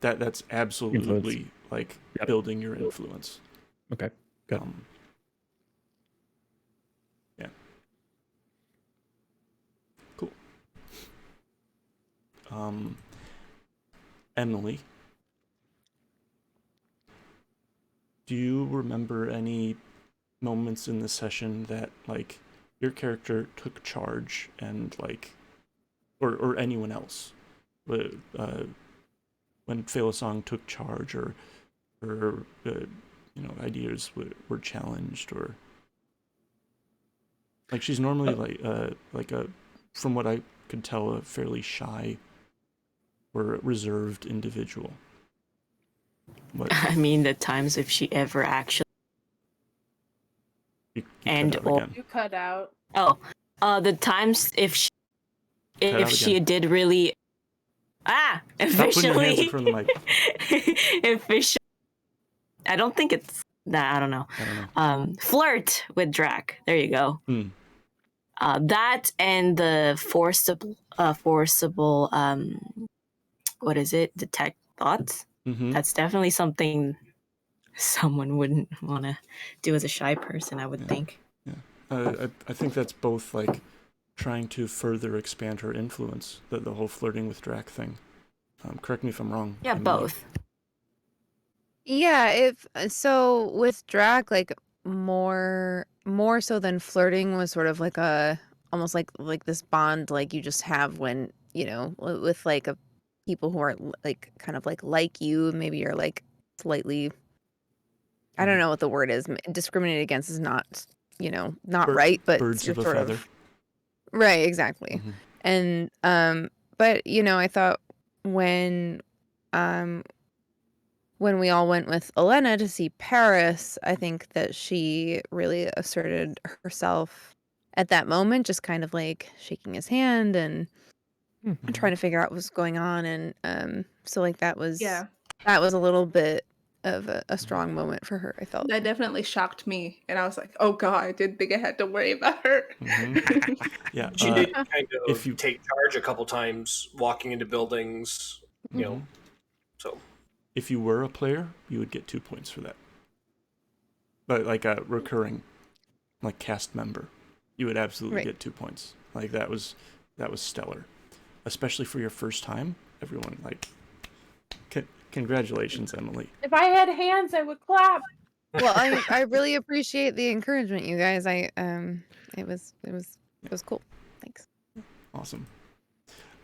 That's absolutely Influence. building your influence. Okay. Good. Yeah. Cool. Emily, do you remember any moments in the session that your character took charge and or anyone else, when Phalasong took charge or ideas were challenged, or she's normally from what I could tell, a fairly shy or reserved individual. I mean, the times if she ever actually You cut out again. the times if she again. did really Stop putting your hands in officially front of the mic. officially, I don't think it's I don't know. Flirt with Drak. There you go. That and the forcible what is it? Detect thoughts. Mm-hmm. That's definitely something someone wouldn't want to do as a shy person, I would think. Yeah. I think that's both trying to further expand her influence, the whole flirting with Drak thing. Correct me if I'm wrong. Yeah, both. Yeah, if so with Drak, more so than flirting was sort of almost like this bond you just have when, with people who are kind of like you, maybe you're slightly, I don't know what the word is. Discriminated against is not, not right, but birds you're of a sort feather. of right, exactly. Mm-hmm. And but I thought when we all went with Elena to see Paris, I think that she really asserted herself at that moment, just kind of shaking his hand and trying to figure out what's going on. And so that was a little bit of a strong moment for her, I felt. That definitely shocked me, and I was like, "Oh God, I didn't think I had to worry about her." Mm-hmm. Yeah, she did kind of take charge a couple times, walking into buildings, So, if you were a player, you would get 2 points for that. But a recurring, cast member, you would absolutely get 2 points. That was stellar, especially for your first time. Everyone, congratulations, Emily. If I had hands, I would clap. Well, I really appreciate the encouragement, you guys. It was cool. Thanks. Awesome.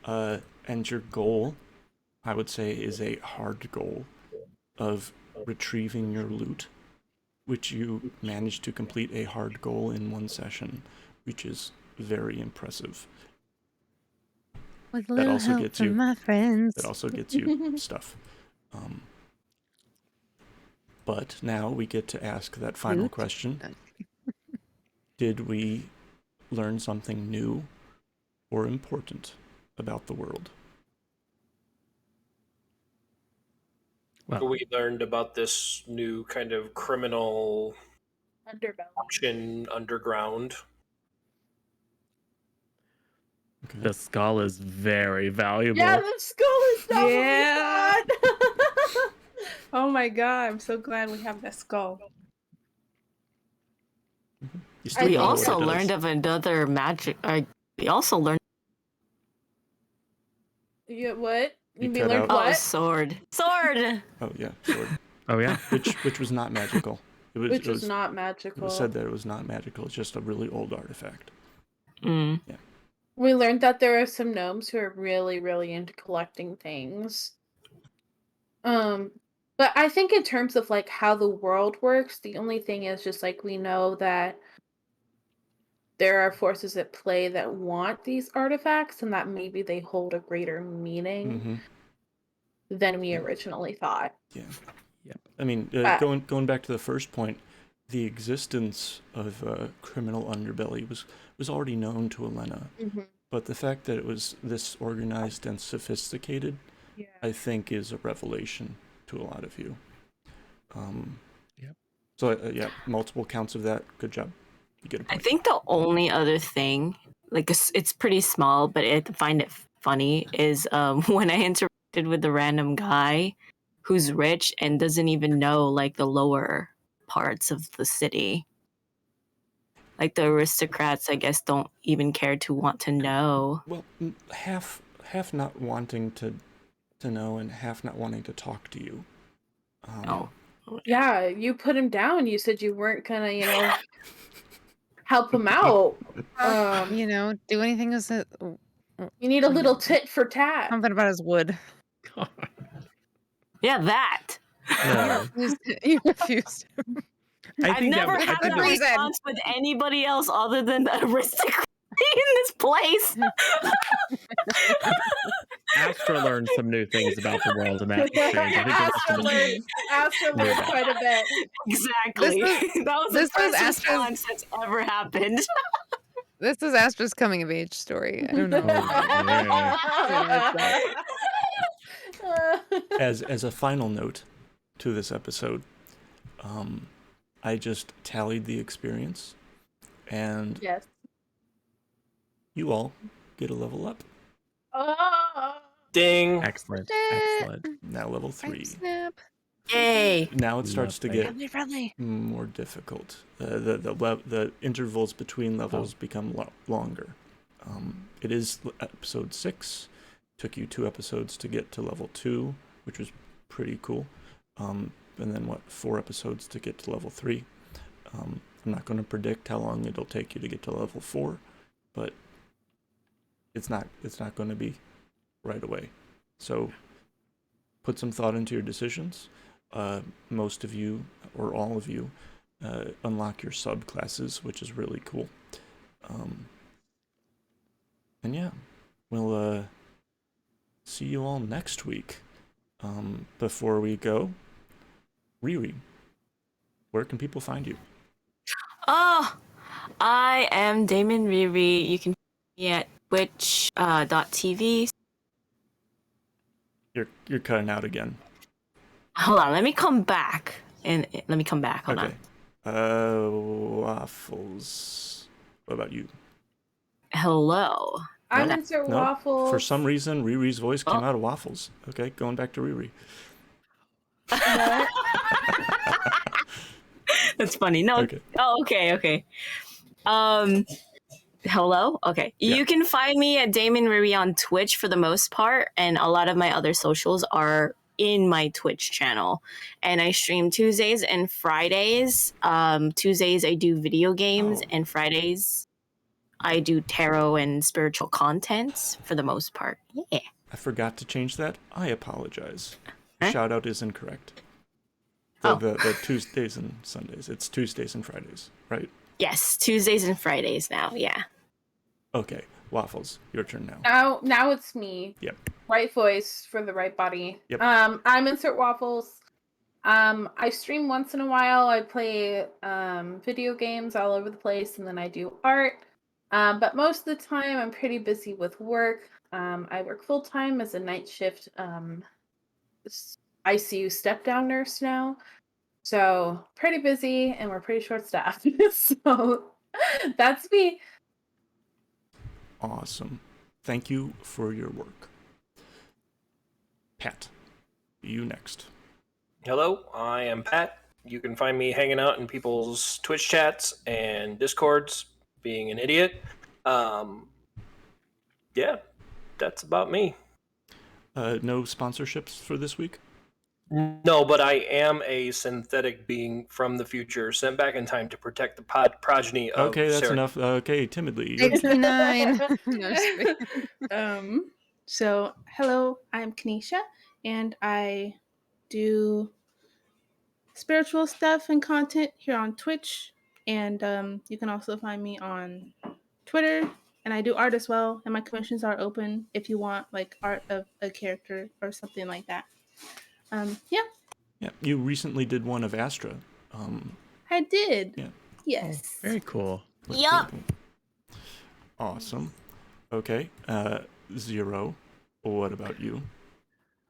And your goal, I would say, is a hard goal of retrieving your loot, which you managed to complete a hard goal in one session, which is very impressive. With a little help from my friends. That also gets you stuff. But now we get to ask that final question. Did we learn something new or important about the world? Well, we learned about this new kind of criminal option underground. Okay. The skull is very valuable. Yeah, the skull is definitely fun. Oh my God, I'm so glad we have that skull. We also learned of another magic. We also learned. What? You We cut learned out- what? Oh, sword. Sword. Oh yeah, sword. Oh yeah. which was not magical. Which was not magical. It was said that it was not magical. It's just a really old artifact. Mm. Yeah. We learned that there are some gnomes who are really, really into collecting things. But I think in terms of like how the world works, the only thing is just like we know that there are forces at play that want these artifacts and that maybe they hold a greater meaning Mm-hmm. than we originally thought. Yeah. Yep. I mean, going back to the first point, the existence of criminal underbelly was already known to Elena, but the fact that it was this organized and sophisticated, Yeah. I think, is a revelation to a lot of you. Yep. So yeah, multiple counts of that. Good job. You get a I point. think the only other thing, like it's pretty small, but I find it funny, is when I interacted with the random guy who's rich and doesn't even know like the lower parts of the city. Like the aristocrats, I guess, don't even care to want to know. Well, half not wanting to know and half not wanting to talk to you. Oh. Yeah, you put him down. You said you weren't gonna, help him out. Do anything as a You need a little tit for tat. something about his wood. Yeah, that. You refused. I've never had a response with anybody else other than the aristocrat in this place. Astra learned some new things about the world in that exchange. I think Astra learned quite a bit. Exactly. That was the first response that's ever happened. This is Astra's coming of age story. I don't know. As a final note to this episode, I just tallied the experience, and yes, you all get a level up. Ding. Excellent. Now level 3. Snap. Yay. Now it starts to get Friendly. more difficult. The intervals between levels become longer. It is episode 6. Took you 2 episodes to get to level 2, which was pretty cool. And then 4 episodes to get to level 3. I'm not going to predict how long it'll take you to get to level 4, but it's not going to be right away. So put some thought into your decisions. Most of you, or all of you, unlock your subclasses, which is really cool. And yeah, we'll see you all next week. Before we go, Riri, where can people find you? Oh, I am Damon Riri. You can find me at twitch.tv. You're cutting out again. Hold on, let me come back. Hold on. Waffles. What about you? Hello. I'm Nope. Insert Nope. Waffles. For some reason, Riri's voice came out of Waffles. Okay, going back to Riri. That's funny. No. Okay. Oh, okay. Hello? Okay. Yeah. You can find me at Damon Riri on Twitch for the most part, and a lot of my other socials are in my Twitch channel. And I stream Tuesdays and Fridays. Tuesdays I do video games, and Fridays I do tarot and spiritual content for the most part. Yeah. I forgot to change that. I apologize. Huh? Shout out is incorrect. Oh. The Tuesdays and Sundays. It's Tuesdays and Fridays, right? Yes, Tuesdays and Fridays now. Yeah. Okay, Waffles, your turn now. Now it's me. Yep. Right voice for the right body. Yep. I'm Insert Waffles. I stream once in a while. I play video games all over the place, and then I do art. But most of the time, I'm pretty busy with work. I work full time as a night shift ICU step-down nurse now. So pretty busy, and we're pretty short-staffed. So that's me. Awesome. Thank you for your work. Pat, you next. Hello, I am Pat. You can find me hanging out in people's Twitch chats and Discords, being an idiot. Yeah, that's about me. No sponsorships for this week? No, but I am a synthetic being from the future, sent back in time to protect the progeny of Okay, that's Sarah. enough. Okay, timidly. 69. No, just kidding. So hello, I'm Kanisha, and I do spiritual stuff and content here on Twitch. And you can also find me on Twitter. And I do art as well. And my commissions are open if you want like art of a character or something like that. Yeah, Yeah, you recently did one of Astra. I did. Yeah. Yes. Oh, very cool. Looked Yup. pretty cool. Awesome. Okay, Zero, what about you?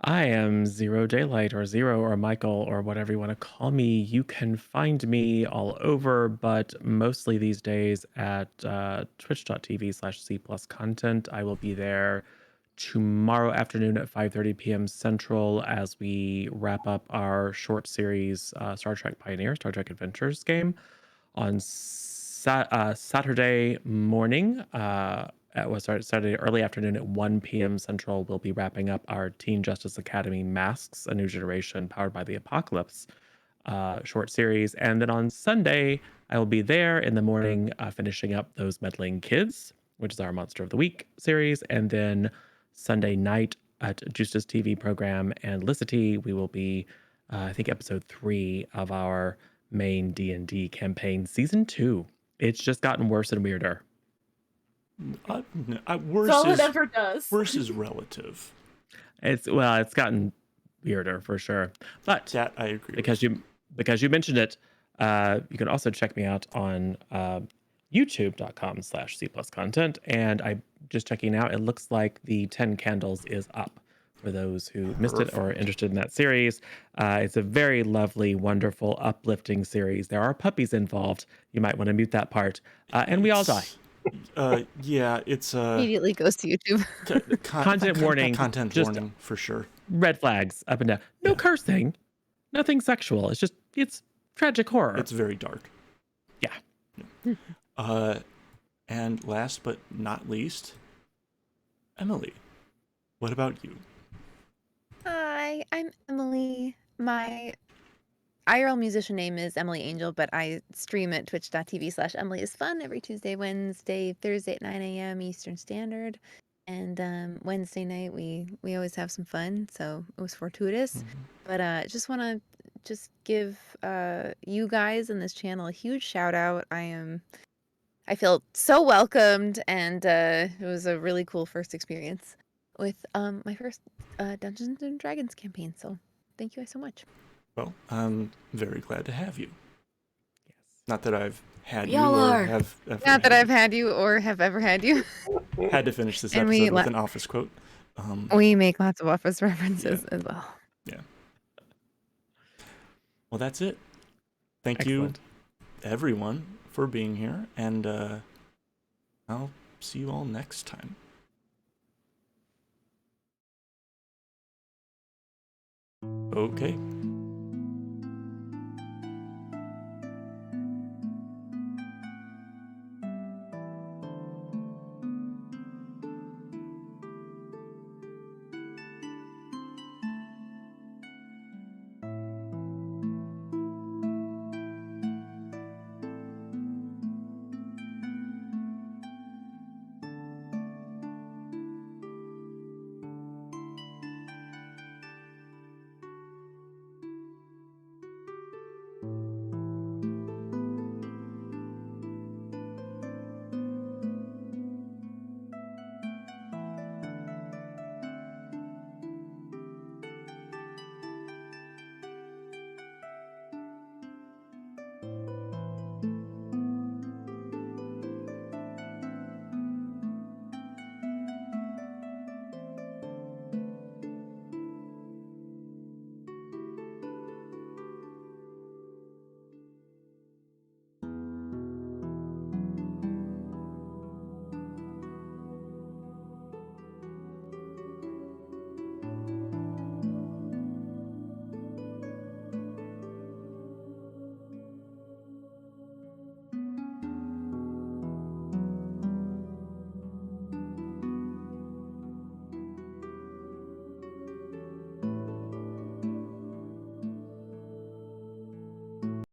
I am Zero Daylight or Zero or Michael or whatever you want to call me. You can find me all over, but mostly these days at twitch.tv/C plus content. I will be there tomorrow afternoon at 5:30 p.m. Central as we wrap up our short series Star Trek Pioneer, Star Trek Adventures game. On Saturday morning, Saturday early afternoon at 1 p.m. Central, we'll be wrapping up our Teen Justice Academy Masks, A New Generation Powered by the Apocalypse short series. And then on Sunday, I will be there in the morning finishing up those Meddling Kids, which is our Monster of the Week series. And then Sunday night at Justice TV program and Licity, we will be, I think, episode 3 of our main D&D campaign, season 2. It's just gotten worse and weirder. That's all it ever does. Worse is relative. It's gotten weirder for sure. But That I agree. because you mentioned it, you can also check me out on youtube.com/C plus content. And I just checking out, it looks like the 10 Candles is up for those who missed it or are interested in that series. It's a very lovely, wonderful, uplifting series. There are puppies involved. You might want to mute that part. And we all die. Yeah, it's Immediately goes to YouTube. Content warning. Content Just warning for sure. red flags up and down. No cursing. Nothing sexual. It's tragic horror. It's very dark. Yeah. And last but not least, Emily, what about you? Hi, I'm Emily. My IRL musician name is Emily Angel, but I stream at twitch.tv/Emily is Fun every Tuesday, Wednesday, Thursday at 9 a.m. Eastern Standard. And Wednesday night we always have some fun, so it was fortuitous. But just want to give you guys and this channel a huge shout out. I feel so welcomed, and it was a really cool first experience with my first Dungeons and Dragons campaign. So thank you guys so much. Well, I'm very glad to have you. Yes. Not that I've had Y'all you or are. have ever Not that had I've had you or have ever had you. you. Had to finish this And we episode with an Office quote. We make lots of Waffles references as well. Yeah. Well, that's it. Thank Excellent. you, everyone, for being here, and I'll see you all next time. Okay,